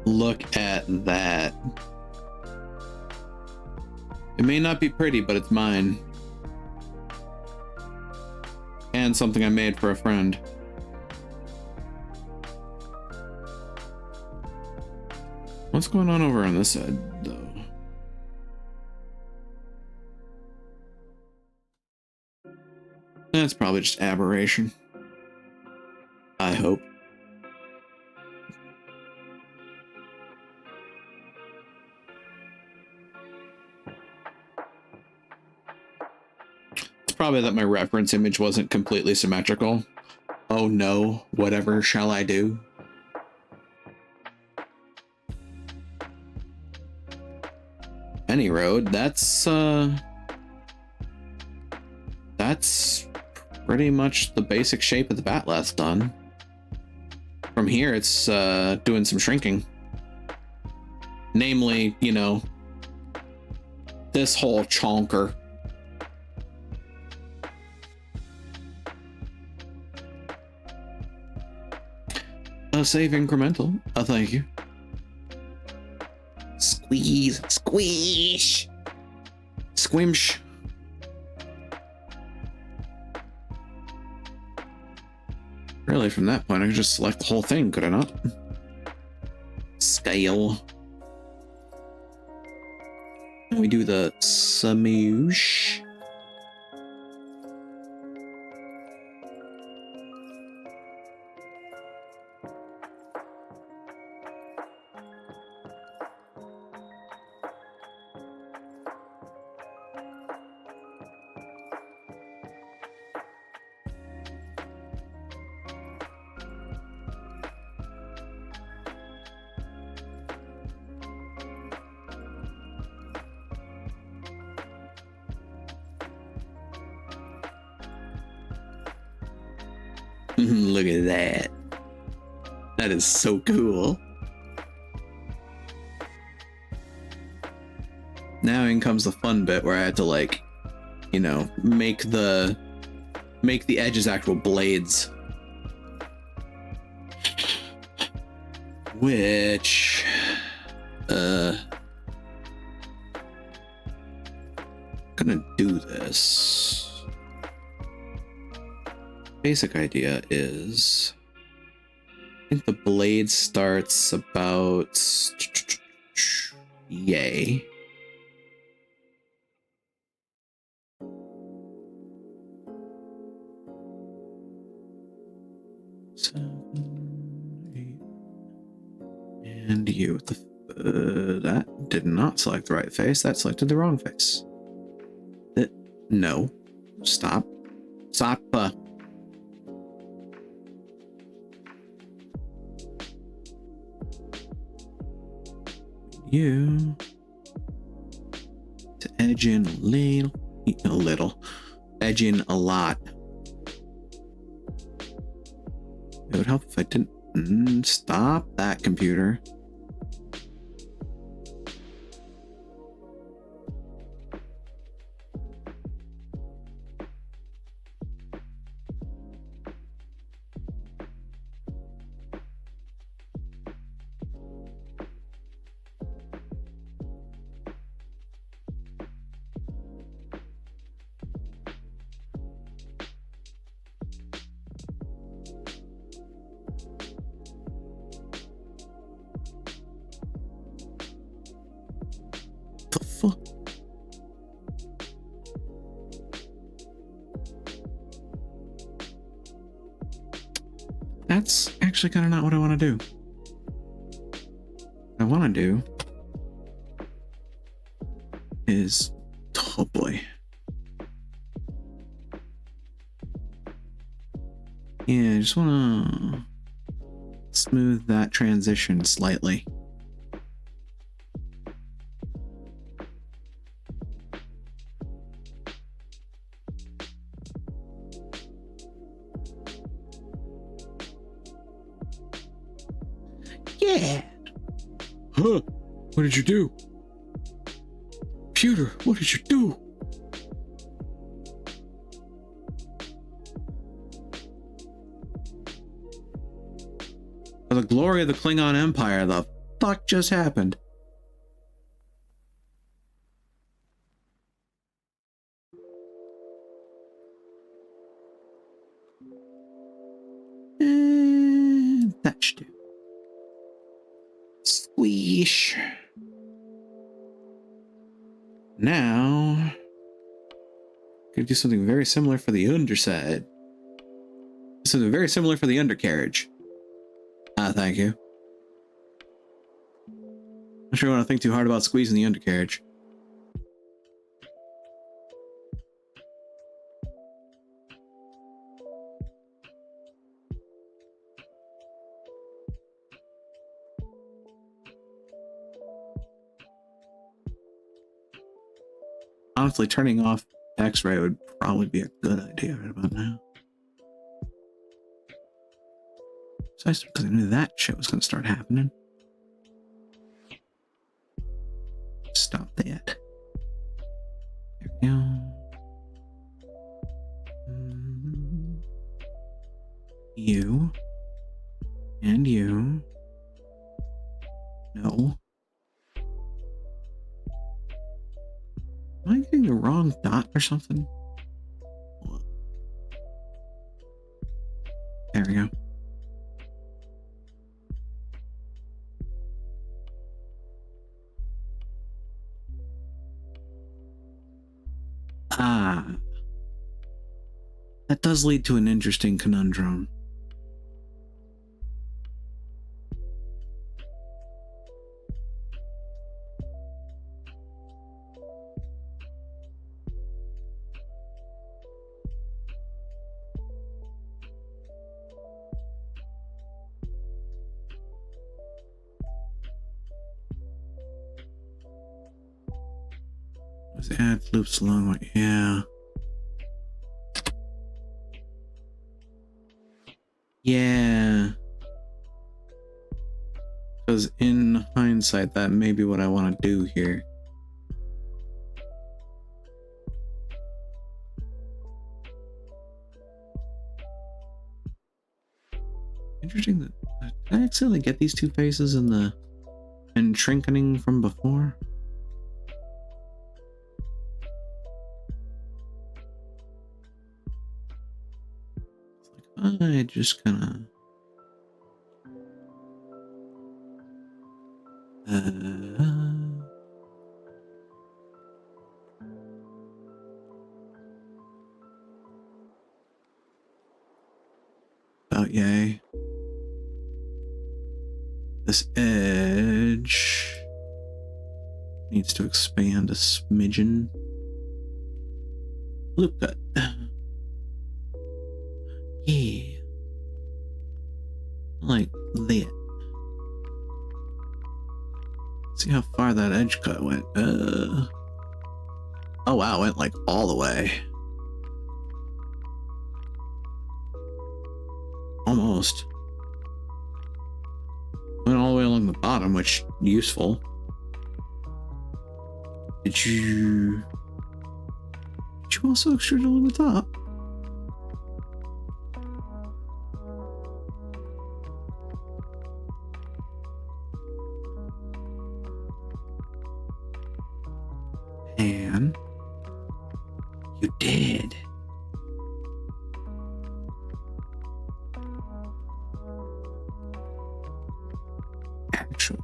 Look at that. It may not be pretty, but it's mine. And something I made for a friend. What's going on over on this side, though? That's probably just aberration. I hope. It's probably that my reference image wasn't completely symmetrical. Oh no, whatever shall I do? Any road, that's pretty much the basic shape of the Bat'leth done. From here, it's doing some shrinking. Namely, you know, this whole chonker. Save incremental. Thank you. Squeeze, squish, squimsh. Really, from that point, I could just select the whole thing, could I not? Scale. And we do the smoosh. Look at that. That is so cool. Now in comes the fun bit where I had to, like, you know, make the edges actual blades. Which gonna do this. Basic idea is, I think the blade starts about yay. Seven, 8, and you. That did not select the right face. That selected the wrong face. No, stop. Stop. You to edge in a little, edge in a lot. It would help if I didn't stop that computer. That's actually kind of not what I want to do. What I want to do is, oh boy. Yeah, I just want to smooth that transition slightly. Yeah. Huh? What did you do? Computer, what did you do? For the glory of the Klingon Empire, the fuck just happened? And that should do. Squeesh. Now, gonna do something very similar for the underside. Something very similar for the undercarriage. Thank you. Not sure I want to think too hard about squeezing the undercarriage. Honestly, turning off X-ray would probably be a good idea right about now. Precisely because I knew that shit was going to start happening. Stop that. There we go. You. And you. No. Am I getting the wrong dot or something? There we go. That does lead to an interesting conundrum. Let's add loops along way. Yeah. Yeah. Because in hindsight, that may be what I want to do here. Interesting that did I accidentally get these two faces in the Trinketing from before? I just kind of about yay. This edge needs to expand a smidgen. Loop cut. Yeah. Like that. See how far that edge cut went. Oh wow, it went like all the way. Almost. Went all the way along the bottom, which useful. Did you also extrude along the top? And you did. Actually.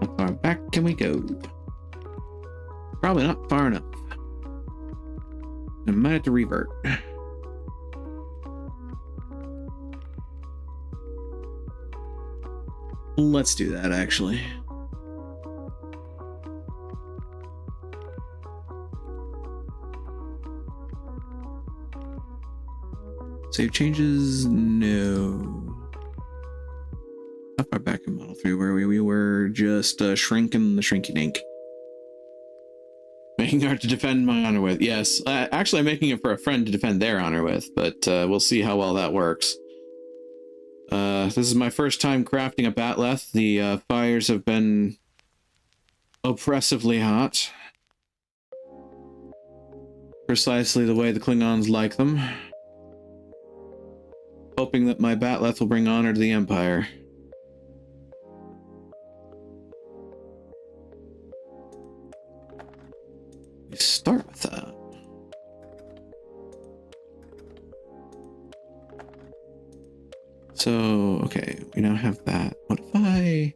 How far back can we go? Probably not far enough. I might have to revert. Let's do that, actually. Save changes? No. How far back in Model 3 were we? We were just shrinking the shrinky dink. Making art to defend my honor with. Yes, actually I'm making it for a friend to defend their honor with, but we'll see how well that works. This is my first time crafting a batleth. The fires have been oppressively hot. Precisely the way the Klingons like them. Hoping that my batleth will bring honor to the Empire. We start with that. So, okay, we now have that. What if I...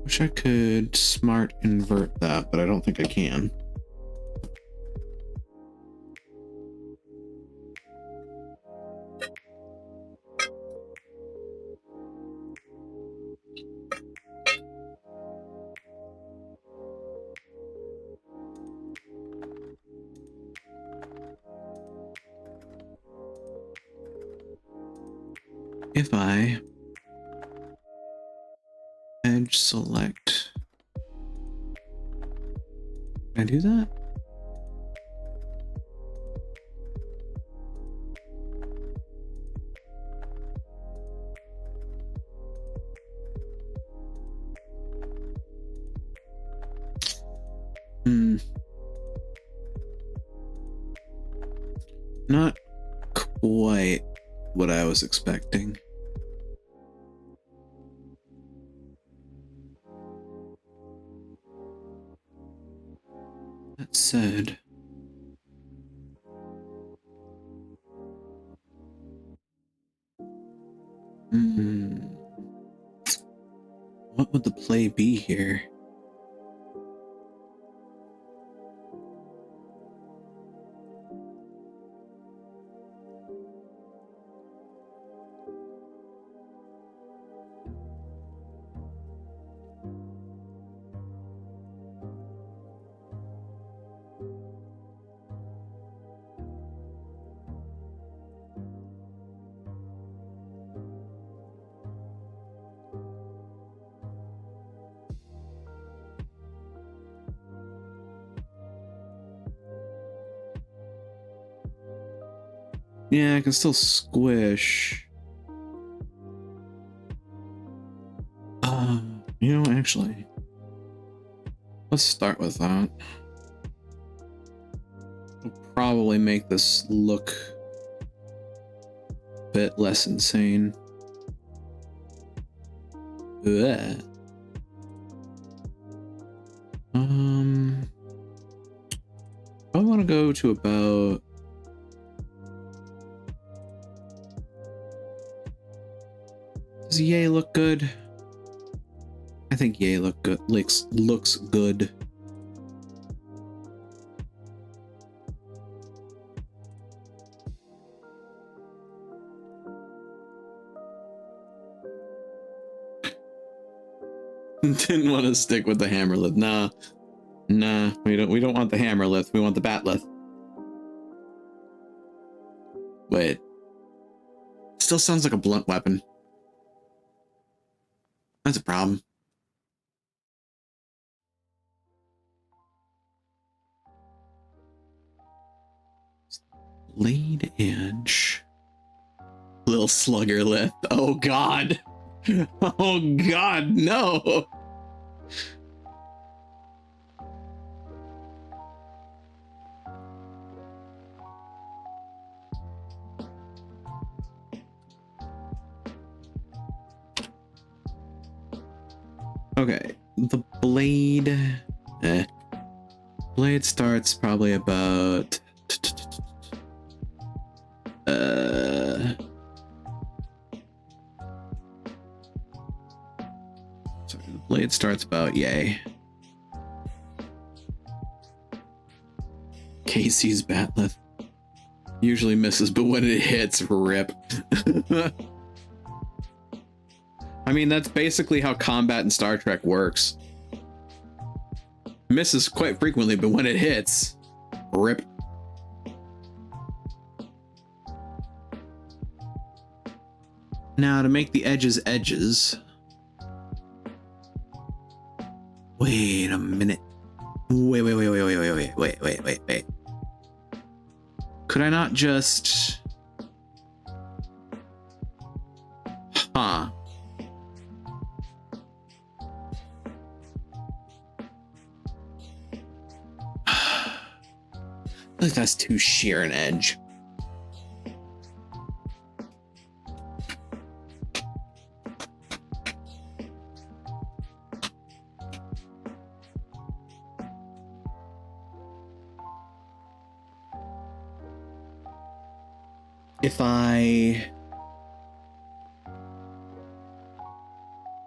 Wish I could smart invert that, but I don't think I can. If I edge select, can I do that? Not quite what I was expecting. That said, what would the play be here? Yeah, I can still squish. You know, actually, let's start with that. We'll probably make this look a bit less insane. Ugh. I want to go to about... Does yay look good? I think yay looks good. Didn't want to stick with the hammerlith. Nah, we don't want the hammerlith. We want the batleth. Wait, still sounds like a blunt weapon. That's a problem. Blade edge. Little slugger lith. Oh god. Oh god, no. Okay, the Blade. Blade starts probably about. Sorry, the blade starts about yay. Casey's Batleth usually misses, but when it hits, rip. I mean, that's basically how combat in Star Trek works. Misses quite frequently, but when it hits, rip. Now, to make the edges edges. Wait a minute. Wait. Could I not just... Huh. I think that's too sheer an edge. If I...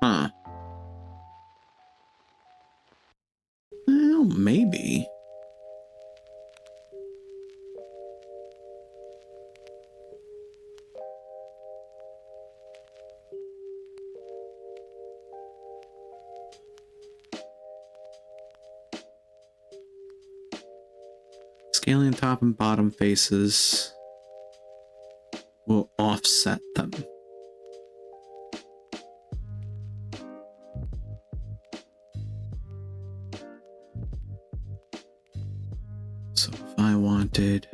Huh. Well, maybe. Scaling top and bottom faces will offset them. So if I wanted,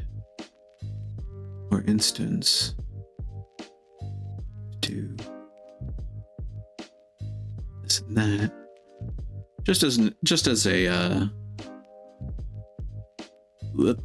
for instance, to do this and that, just as a whoop.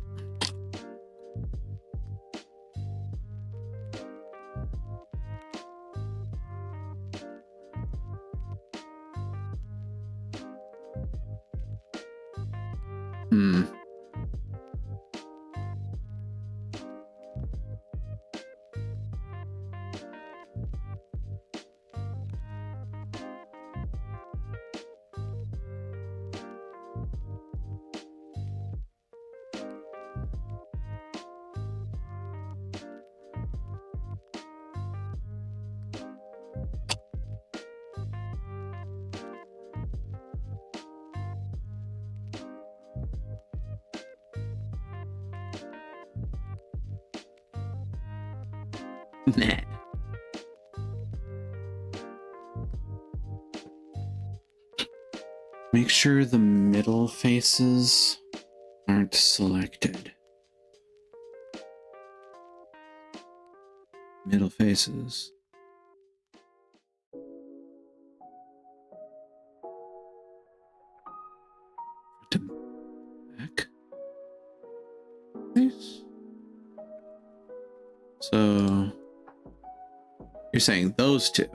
Nah. Make sure the middle faces aren't selected. Middle faces. To back face. So you're saying those two?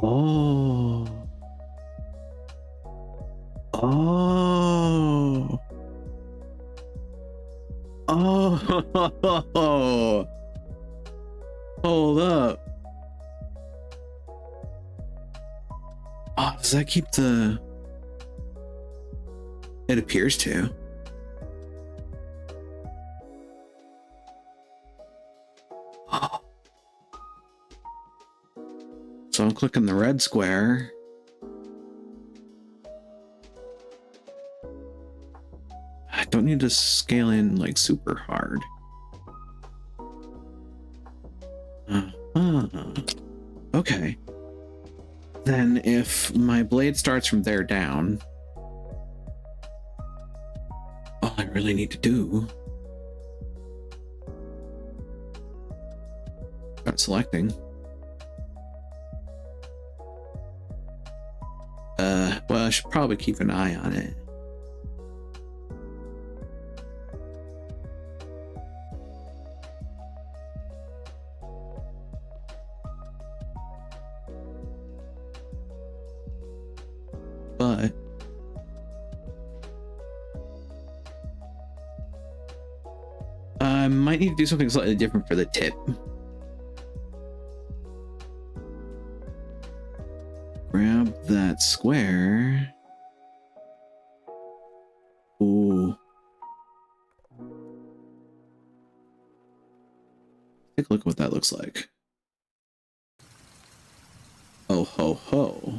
Oh. Oh. Oh. Hold up. Oh, does that keep the... It appears to. Oh. So I'm clicking the red square. I don't need to scale in like super hard. Okay. then if my blade starts from there down, all I really need to do, start selecting. Well, I should probably keep an eye on it. But I might need to do something slightly different for the tip. Grab that square. Ooh. Take a look at what that looks like. Oh ho ho.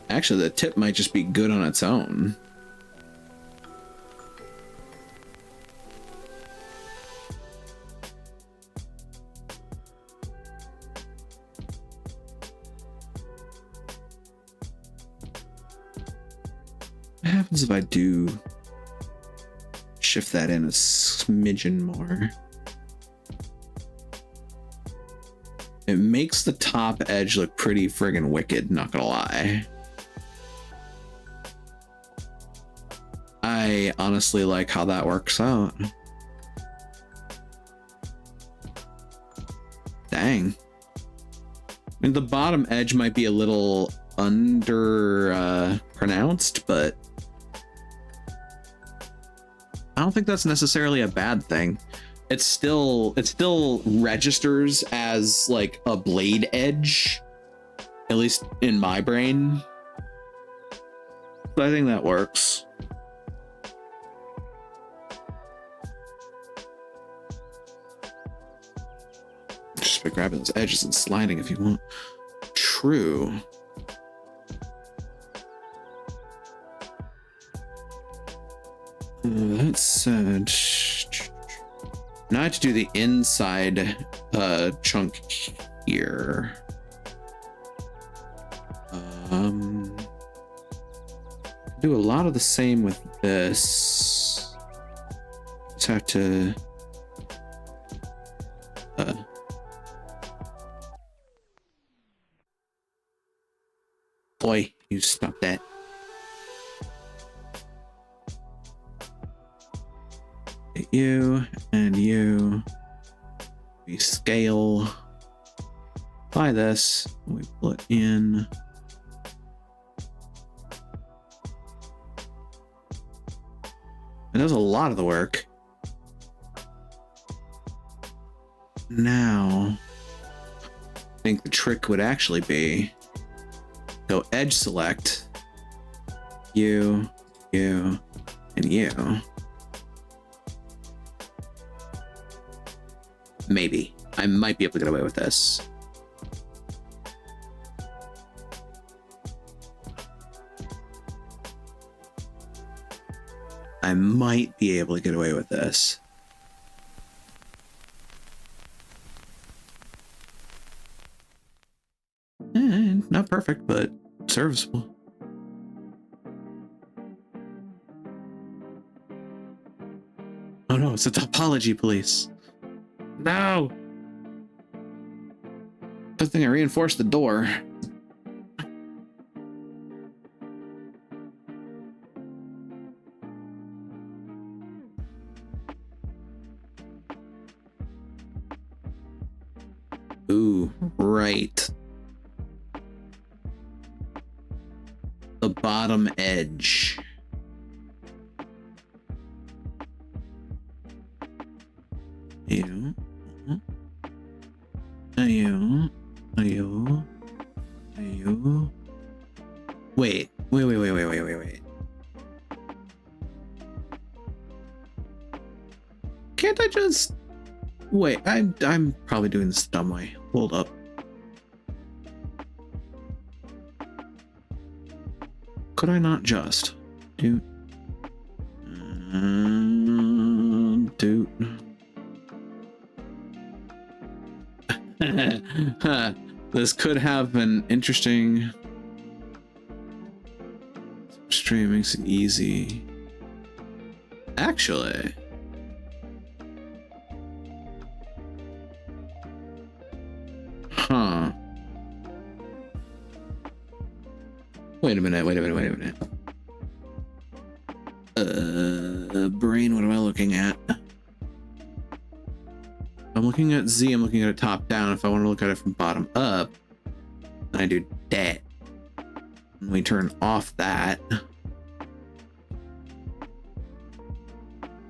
Actually, the tip might just be good on its own. What happens if I do shift that in a smidgen more? It makes the top edge look pretty friggin' wicked, not gonna lie. I honestly like how that works out. Dang. I mean, the bottom edge might be a little under pronounced, but I don't think that's necessarily a bad thing. It still registers as like a blade edge, at least in my brain. So I think that works. Just by grabbing those edges and sliding if you want. True. That said, now I have to do the inside chunk here. Do a lot of the same with this. Just have to boy, you stop that. You and you. We scale by this. We pull it in. It does a lot of the work. Now, I think the trick would actually be go edge select you, you, and you. Maybe. I might be able to get away with this. I might be able to get away with this. Not perfect, but serviceable. Oh no, it's the topology police. No! Good thing I reinforced the door. Ooh, right. The bottom edge. You. You. You. You. Wait. Can't I just wait? I'm probably doing this the dumb way. Hold up. Could I not just do This could have an interesting stream, makes it easy. Actually, huh. Wait a minute. Brain, what am I looking at? I'm looking at Z, I'm looking at it top down. If I want to look at it from bottom up, I do that. And we turn off that.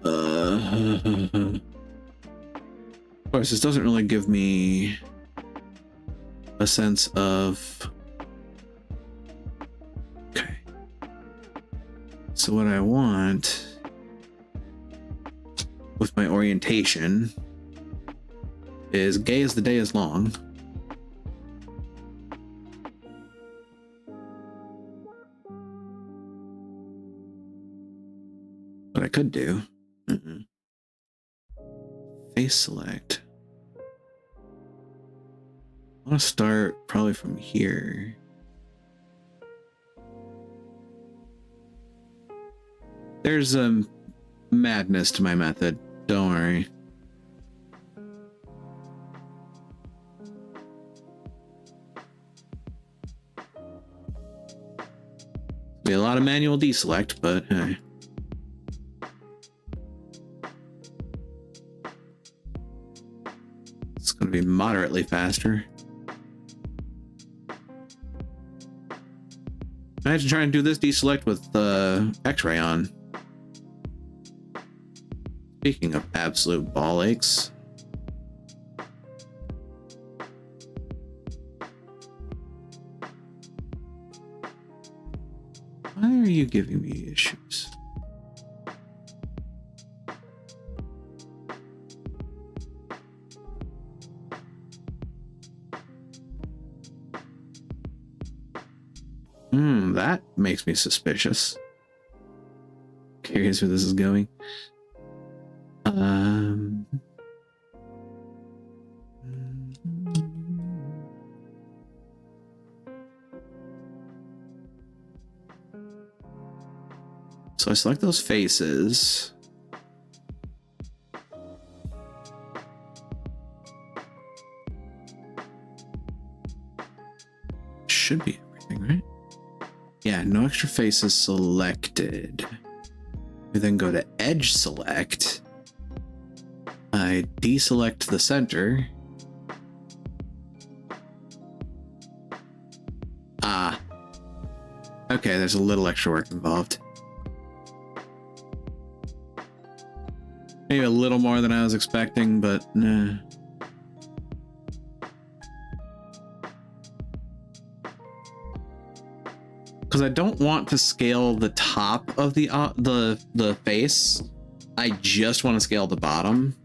Of course, this doesn't really give me a sense of... Okay. So what I want with my orientation is gay as the day is long. What I could do, face select. I want to start probably from here. There's a madness to my method, don't worry. Be a lot of manual deselect, but hey. It's going to be moderately faster. Imagine trying to do this deselect with X-ray on. Speaking of absolute ball aches. Why are you giving me issues? That makes me suspicious. Curious where this is going. So I select those faces. Should be everything, right? Yeah, no extra faces selected. We then go to edge select. I deselect the center. Ah. Okay, there's a little extra work involved. Maybe a little more than I was expecting, but nah. Because I don't want to scale the top of the face. I just want to scale the bottom.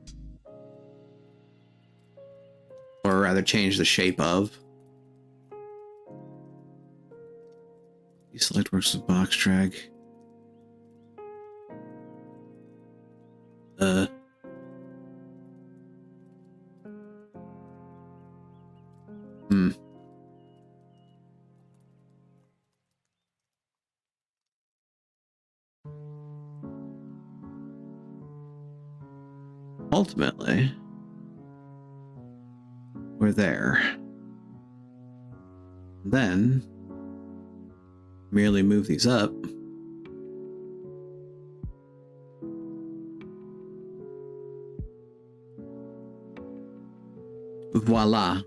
Or rather change the shape of. Deselect works with box drag. Ultimately, we're there. Then, merely move these up. Voila.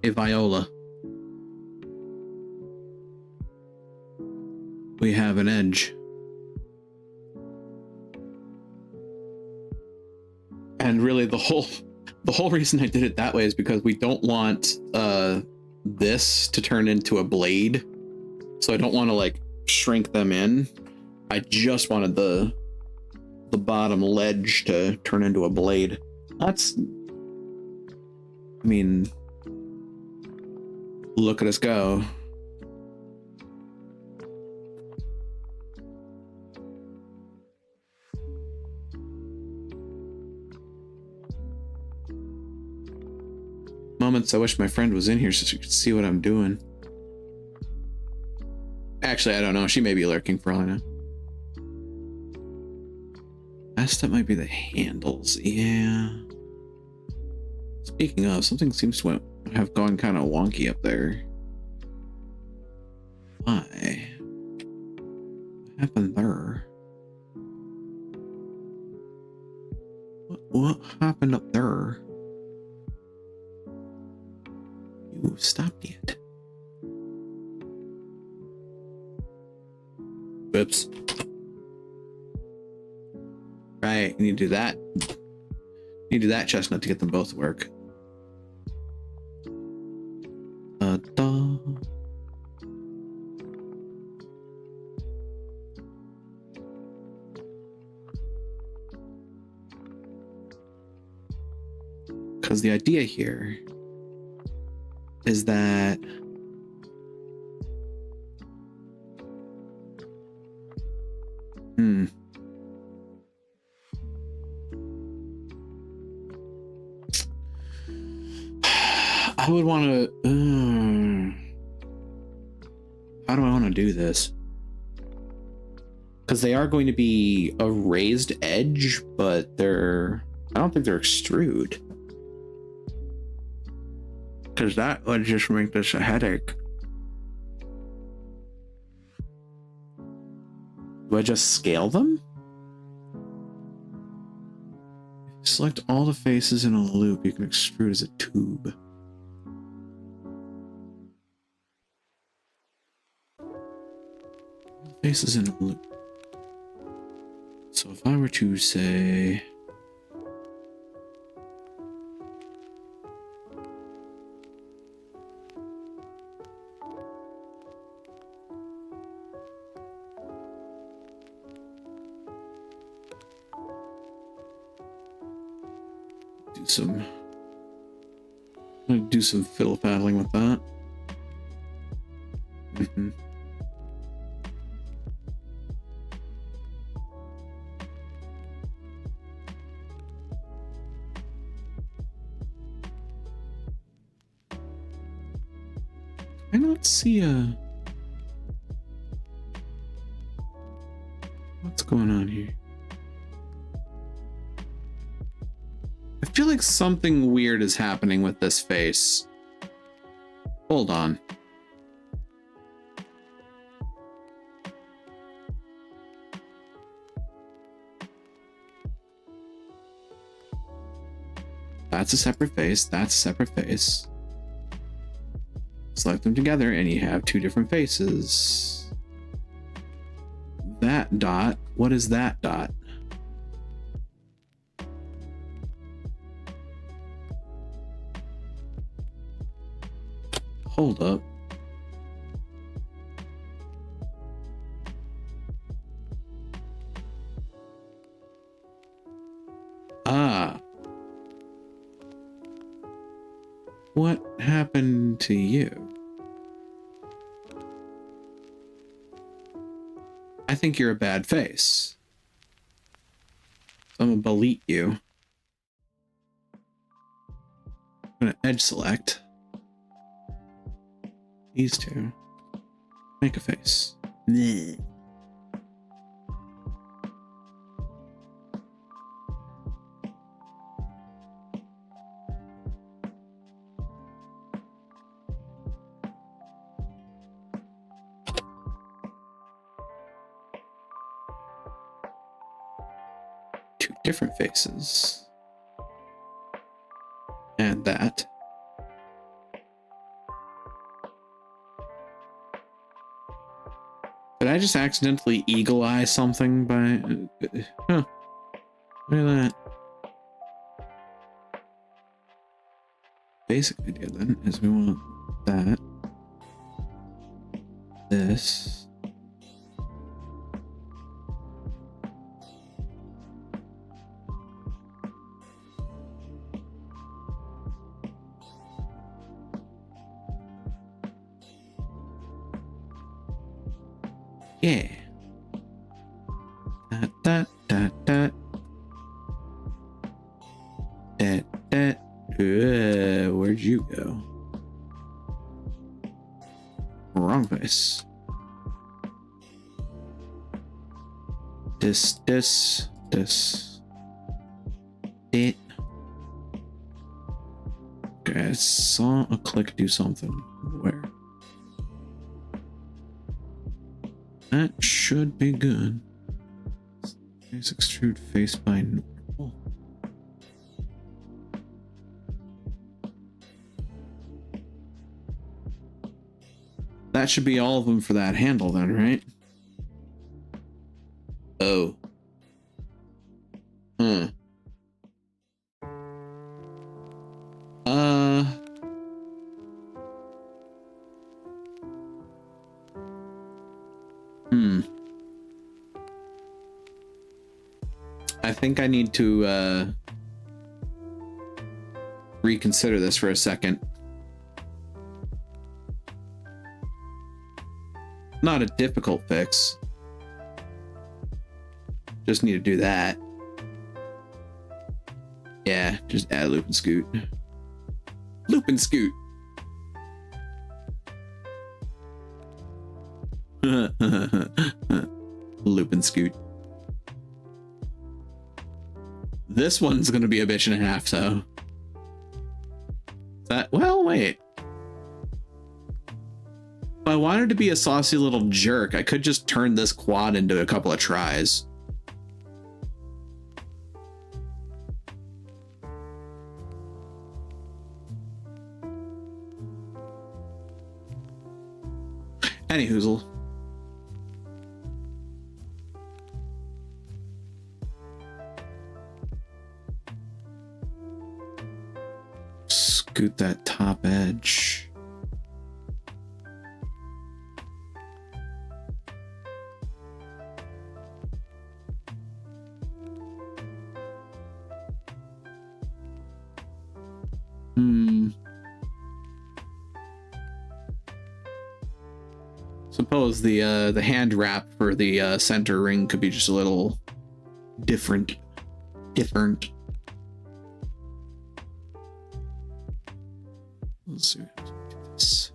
A viola. We have an edge. And really the whole reason I did it that way is because we don't want this to turn into a blade. So I don't want to like shrink them in. I just wanted the bottom ledge to turn into a blade. That's, I mean, look at us go. Moments I wish my friend was in here so she could see what I'm doing. Actually, I don't know. She may be lurking for all I know. That might be the handles. Yeah. Speaking of, something seems to have gone kind of wonky up there. Why? What happened there? What happened up there? You stopped it. Whoops. Right, you need to do that. You need to do that chestnut to get them both to work. Da. Because the idea here is that I would want to how do I want to do this? Because they are going to be a raised edge, but I don't think they're extrude. Because that would just make this a headache. Do I just scale them? Select all the faces in a loop. You can extrude as a tube. Faces in a loop. So if I were to say... do some fiddle paddling with that. I don't see what's going on here? I feel like something weird is happening with this face. Hold on. That's a separate face. That's a separate face. Select them together and you have two different faces. That dot. What is that dot? Hold up. Ah. What happened to you? I think you're a bad face. So I'm gonna delete you. I'm gonna edge select these two. Make a face. Bleh. Two different faces. And that. Did I just accidentally eagle eye something by... Huh. Look at that. Basic idea then is we want that. This. Yeah. That. Where'd you you go? Wrong face. This. It. Okay, I saw a click do something. Where? That should be good. Face extrude face by normal. That should be all of them for that handle then, right? Oh. Huh. I think I need to reconsider this for a second. Not a difficult fix. Just need to do that. Yeah, just add loop and scoot. Loop and scoot. Loop and scoot. This one's gonna be a bitch and a half, so. That, well, wait. If I wanted to be a saucy little jerk, I could just turn this quad into a couple of tries. Anyhoozle. Scoot that top edge. Suppose the hand wrap for the center ring could be just a little different. Let's see how to do this.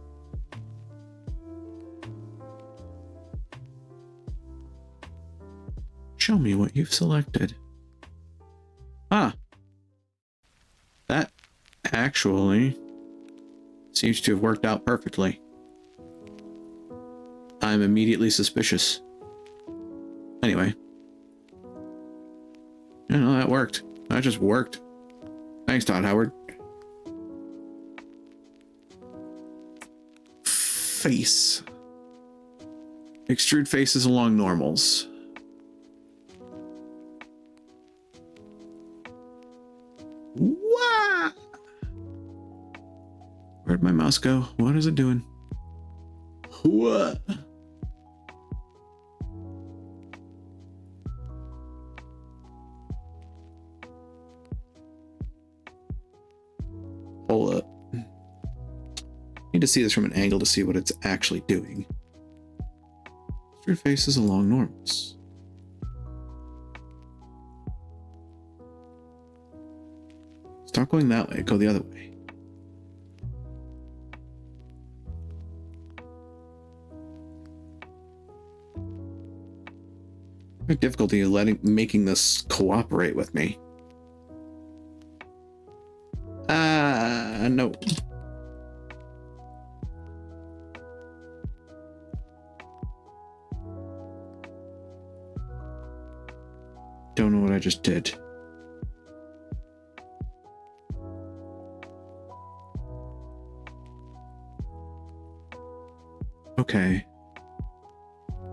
Show me what you've selected. Ah, that actually seems to have worked out perfectly. I'm immediately suspicious. Anyway. You know, that worked. That just worked. Thanks, Todd Howard. Face. Extrude faces along normals. What? Where'd my mouse go? What is it doing? What? Hold up. Need to see this from an angle to see what it's actually doing. Extrude faces along normals. Stop going that way, go the other way. I have difficulty making this cooperate with me. No. Don't know what I just did. Okay.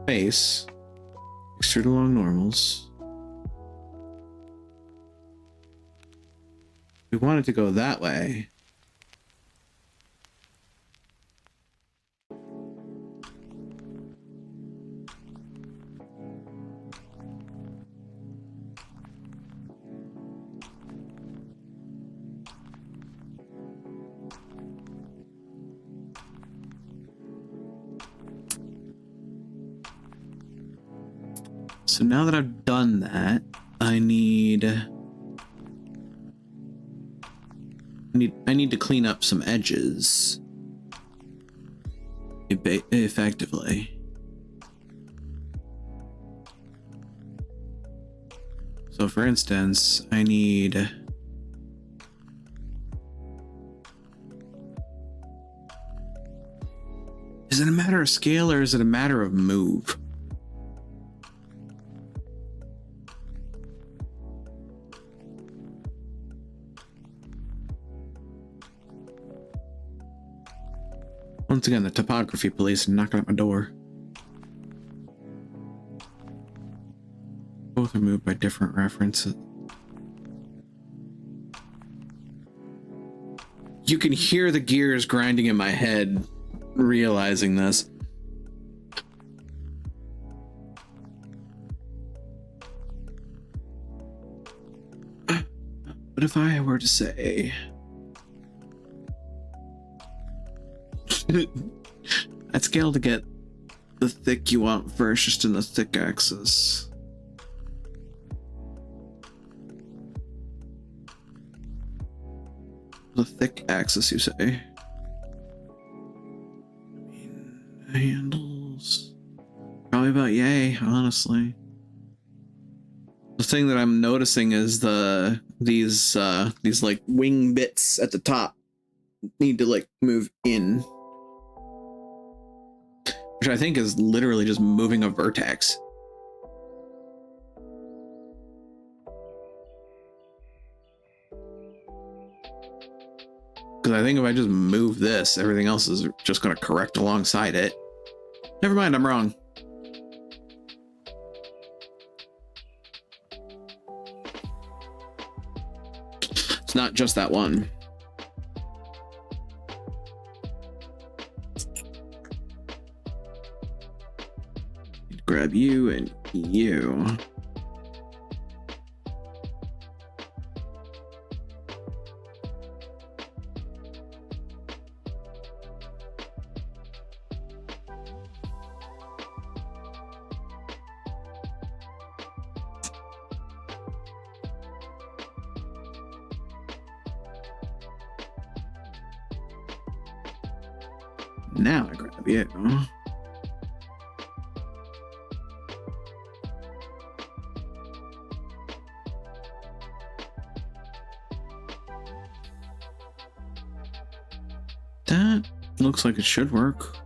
Face. Extrude along normals. We wanted to go that way. So now that I've done that, I need I need to clean up some edges effectively. So for instance, I need is it a matter of scale or is it a matter of move? Once again, the topography police are knocking at my door. Both are moved by different references. You can hear the gears grinding in my head, realizing this. But if I were to say... I'd scale to get the thick you want first, just in the thick axis. The thick axis, you say? I mean, handles. Probably about yay, honestly. The thing that I'm noticing is these like wing bits at the top need to like move in, which I think is literally just moving a vertex. Because I think if I just move this, everything else is just going to correct alongside it. Never mind, I'm wrong. It's not just that one. Grab you and you. Now I grab you. That looks like it should work.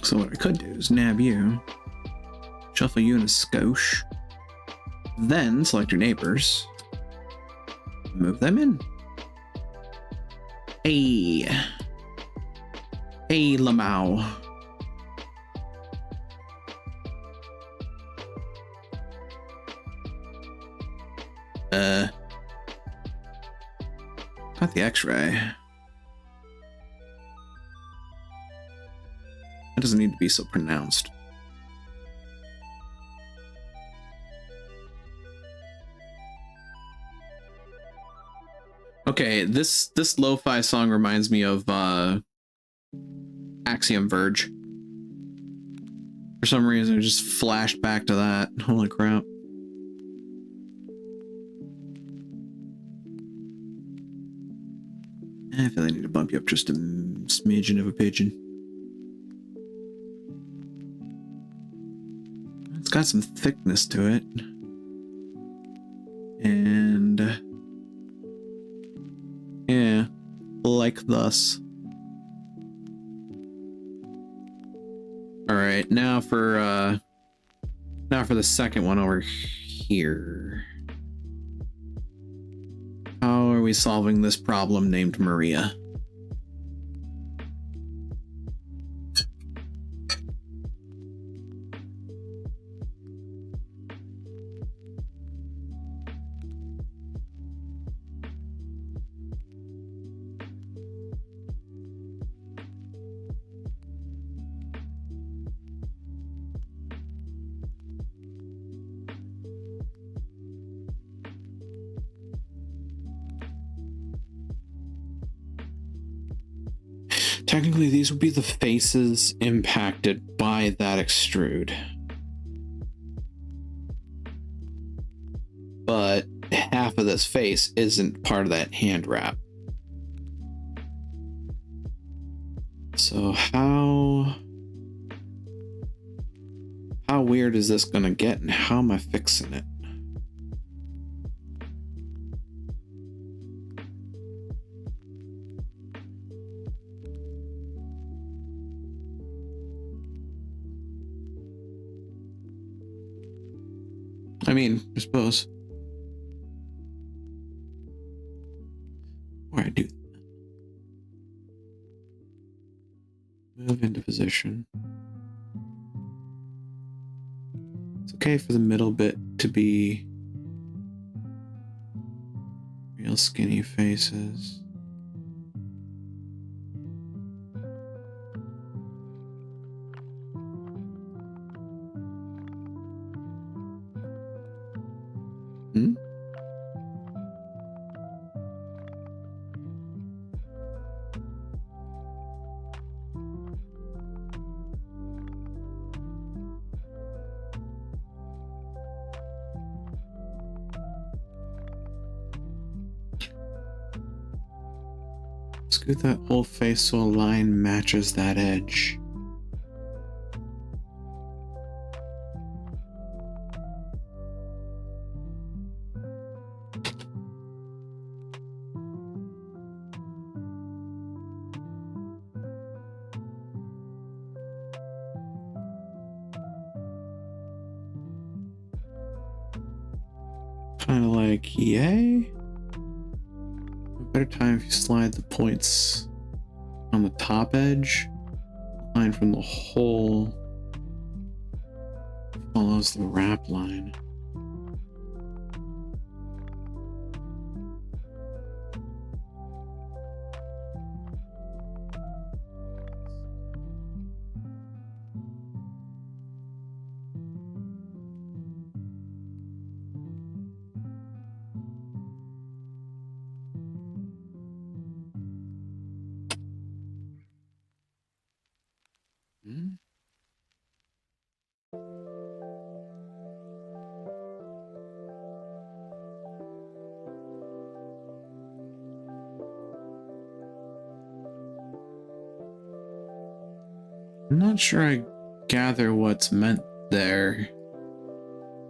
So what I could do is nab you, shuffle you in a skosh, then select your neighbors, move them in. Hey, Lamau. Got the X-ray. It doesn't need to be so pronounced. Okay, this lo-fi song reminds me of Axiom Verge. For some reason, it just flashed back to that. Holy crap. I feel I need to bump you up just a smidgen of a pigeon. It's got some thickness to it. And yeah, like thus. All right, now for the second one over here. How are we solving this problem named Maria? Technically, these would be the faces impacted by that extrude. But half of this face isn't part of that hand wrap. So how weird is this gonna get, and how am I fixing it? I mean, I suppose. Where I do that. Move into position. It's okay for the middle bit to be real skinny faces. Hmm? Scoot that whole face so a line matches that edge. Kind of like, yay? A better time if you slide the points on the top edge. Line from the hole follows the wrap line. Hmm? I'm not sure I gather what's meant there,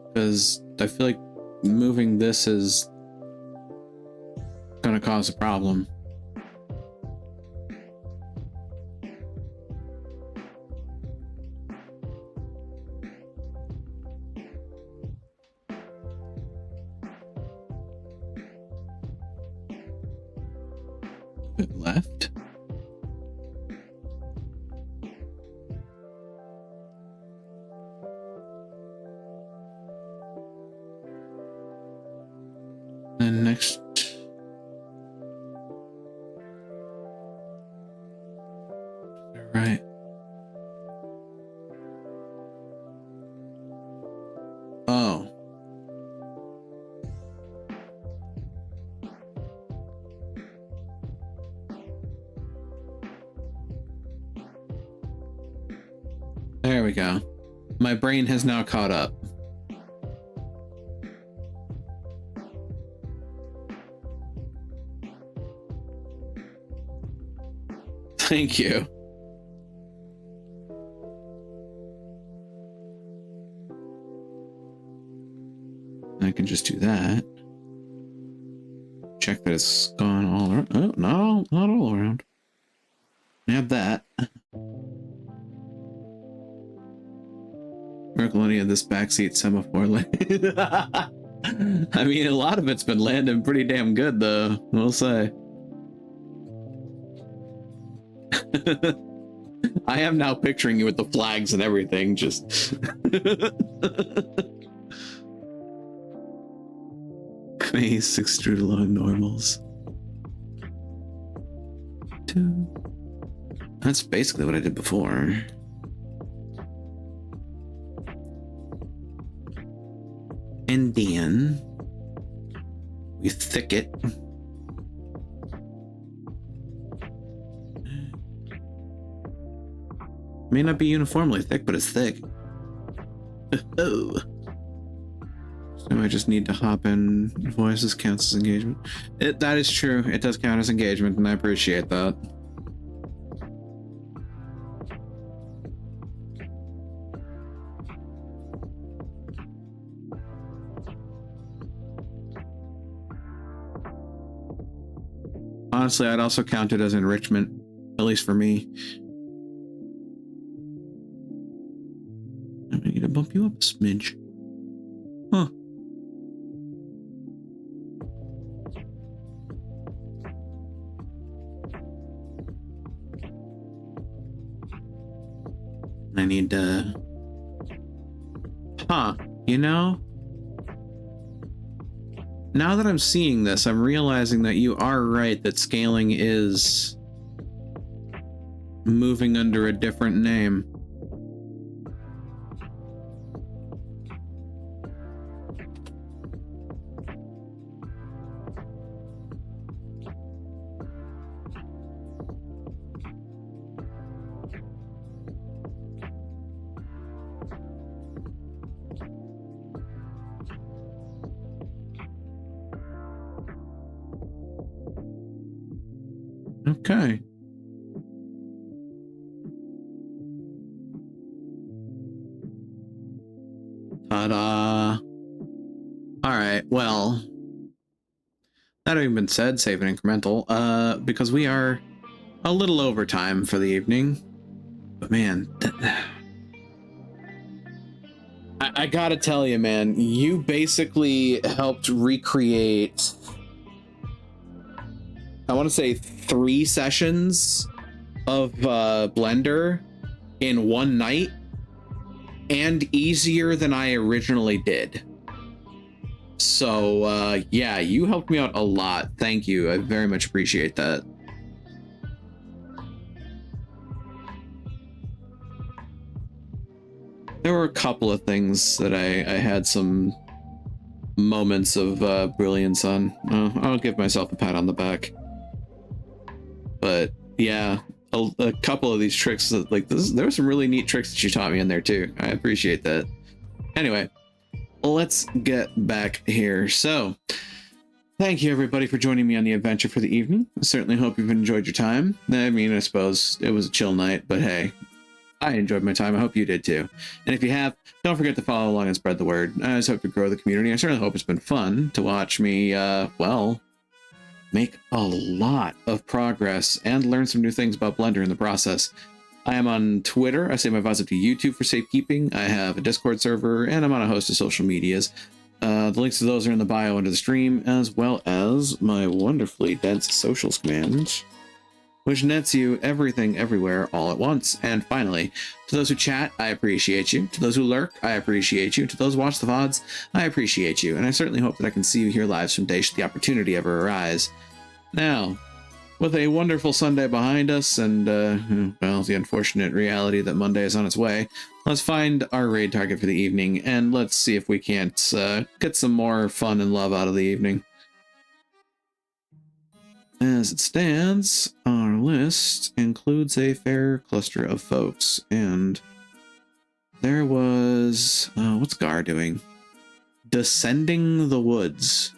because I feel like moving this is gonna cause a problem. Bit left. And next. Right. Oh. There we go. My brain has now caught up. Thank you. I can just do that. Check that it's gone all around. Oh, not all around. Add that. Miracle of this backseat semaphore lane. I mean, a lot of it's been landing pretty damn good, though, we'll say. I am now picturing you with the flags and everything, just... Face extrude along normals. 2. That's basically what I did before. And then we thick it. May not be uniformly thick, but it's thick. Oh. So I just need to hop in. Voices counts as engagement. That is true. It does count as engagement, and I appreciate that. Honestly, I'd also count it as enrichment, at least for me. I need to bump you up a smidge. Huh. I need to... Huh. You know? Now that I'm seeing this, I'm realizing that you are right that scaling is moving under a different name. Okay. Ta-da. Alright, well, that having been said, save and incremental, because we are a little over time for the evening. But man, I gotta tell you, man, you basically helped recreate, I want to say 3 sessions of Blender in one night, and easier than I originally did. So yeah, you helped me out a lot. Thank you. I very much appreciate that. There were a couple of things that I had some moments of brilliance on. I'll give myself a pat on the back. But yeah, a couple of these tricks, like there were some really neat tricks that you taught me in there too. I appreciate that. Anyway, let's get back here. So thank you everybody for joining me on the adventure for the evening. I certainly hope you've enjoyed your time. I mean, I suppose it was a chill night, but hey, I enjoyed my time. I hope you did too. And if you have, don't forget to follow along and spread the word. I just hope to grow the community. I certainly hope it's been fun to watch me, well, make a lot of progress and learn some new things about Blender in the process. I am on Twitter. I save my VODs up to YouTube for safekeeping. I have a Discord server, and I'm on a host of social medias. The links to those are in the bio under the stream, as well as my wonderfully dense socials command, which nets you everything everywhere all at once. And finally, to those who chat, I appreciate you. To those who lurk, I appreciate you. To those who watch the VODs, I appreciate you. And I certainly hope that I can see you here live someday should the opportunity ever arise. Now, with a wonderful Sunday behind us and, well, the unfortunate reality that Monday is on its way, let's find our raid target for the evening, and let's see if we can't get some more fun and love out of the evening. As it stands, our list includes a fair cluster of folks, and there was... what's Gar doing? Descending the Woods.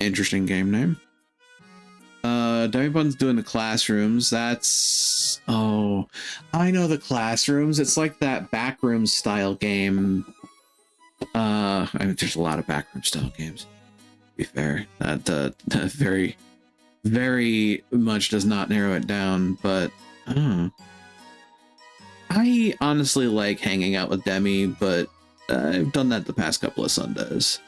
Interesting game name. Dummy Bun's doing the classrooms. That's... oh, I know the classrooms. It's like that backroom style game. I mean, there's a lot of backroom style games. To be fair, that very, very much does not narrow it down. But I honestly like hanging out with Demi, but I've done that the past couple of Sundays.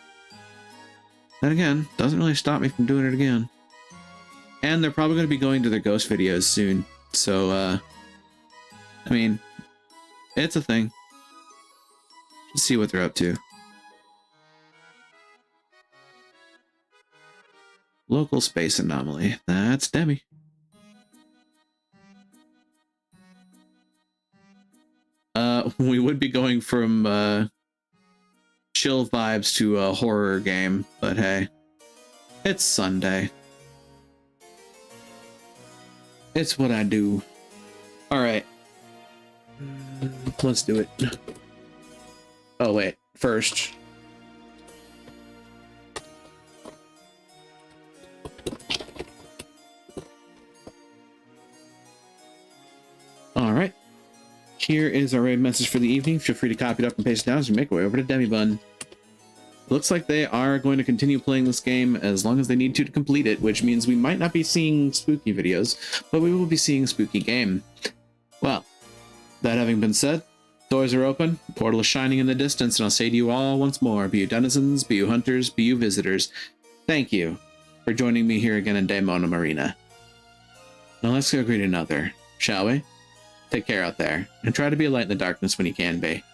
Then again, doesn't really stop me from doing it again. And they're probably going to be going to their ghost videos soon. So, I mean, it's a thing. Let's see what they're up to. Local space anomaly. That's Demi. We would be going from, chill vibes to a horror game, but hey, it's Sunday. It's what I do. All right. Let's do it. Oh, wait. First. All right. Here is our raid message for the evening. Feel free to copy it up and paste it down as we make our way over to Demibun. Looks like they are going to continue playing this game as long as they need to complete it, which means we might not be seeing spooky videos, but we will be seeing a spooky game. Well, that having been said, doors are open, portal is shining in the distance, and I'll say to you all once more, be you denizens, be you hunters, be you visitors, thank you for joining me here again in Daemona Marina. Now let's go greet another, shall we? Take care out there, and try to be a light in the darkness when you can be.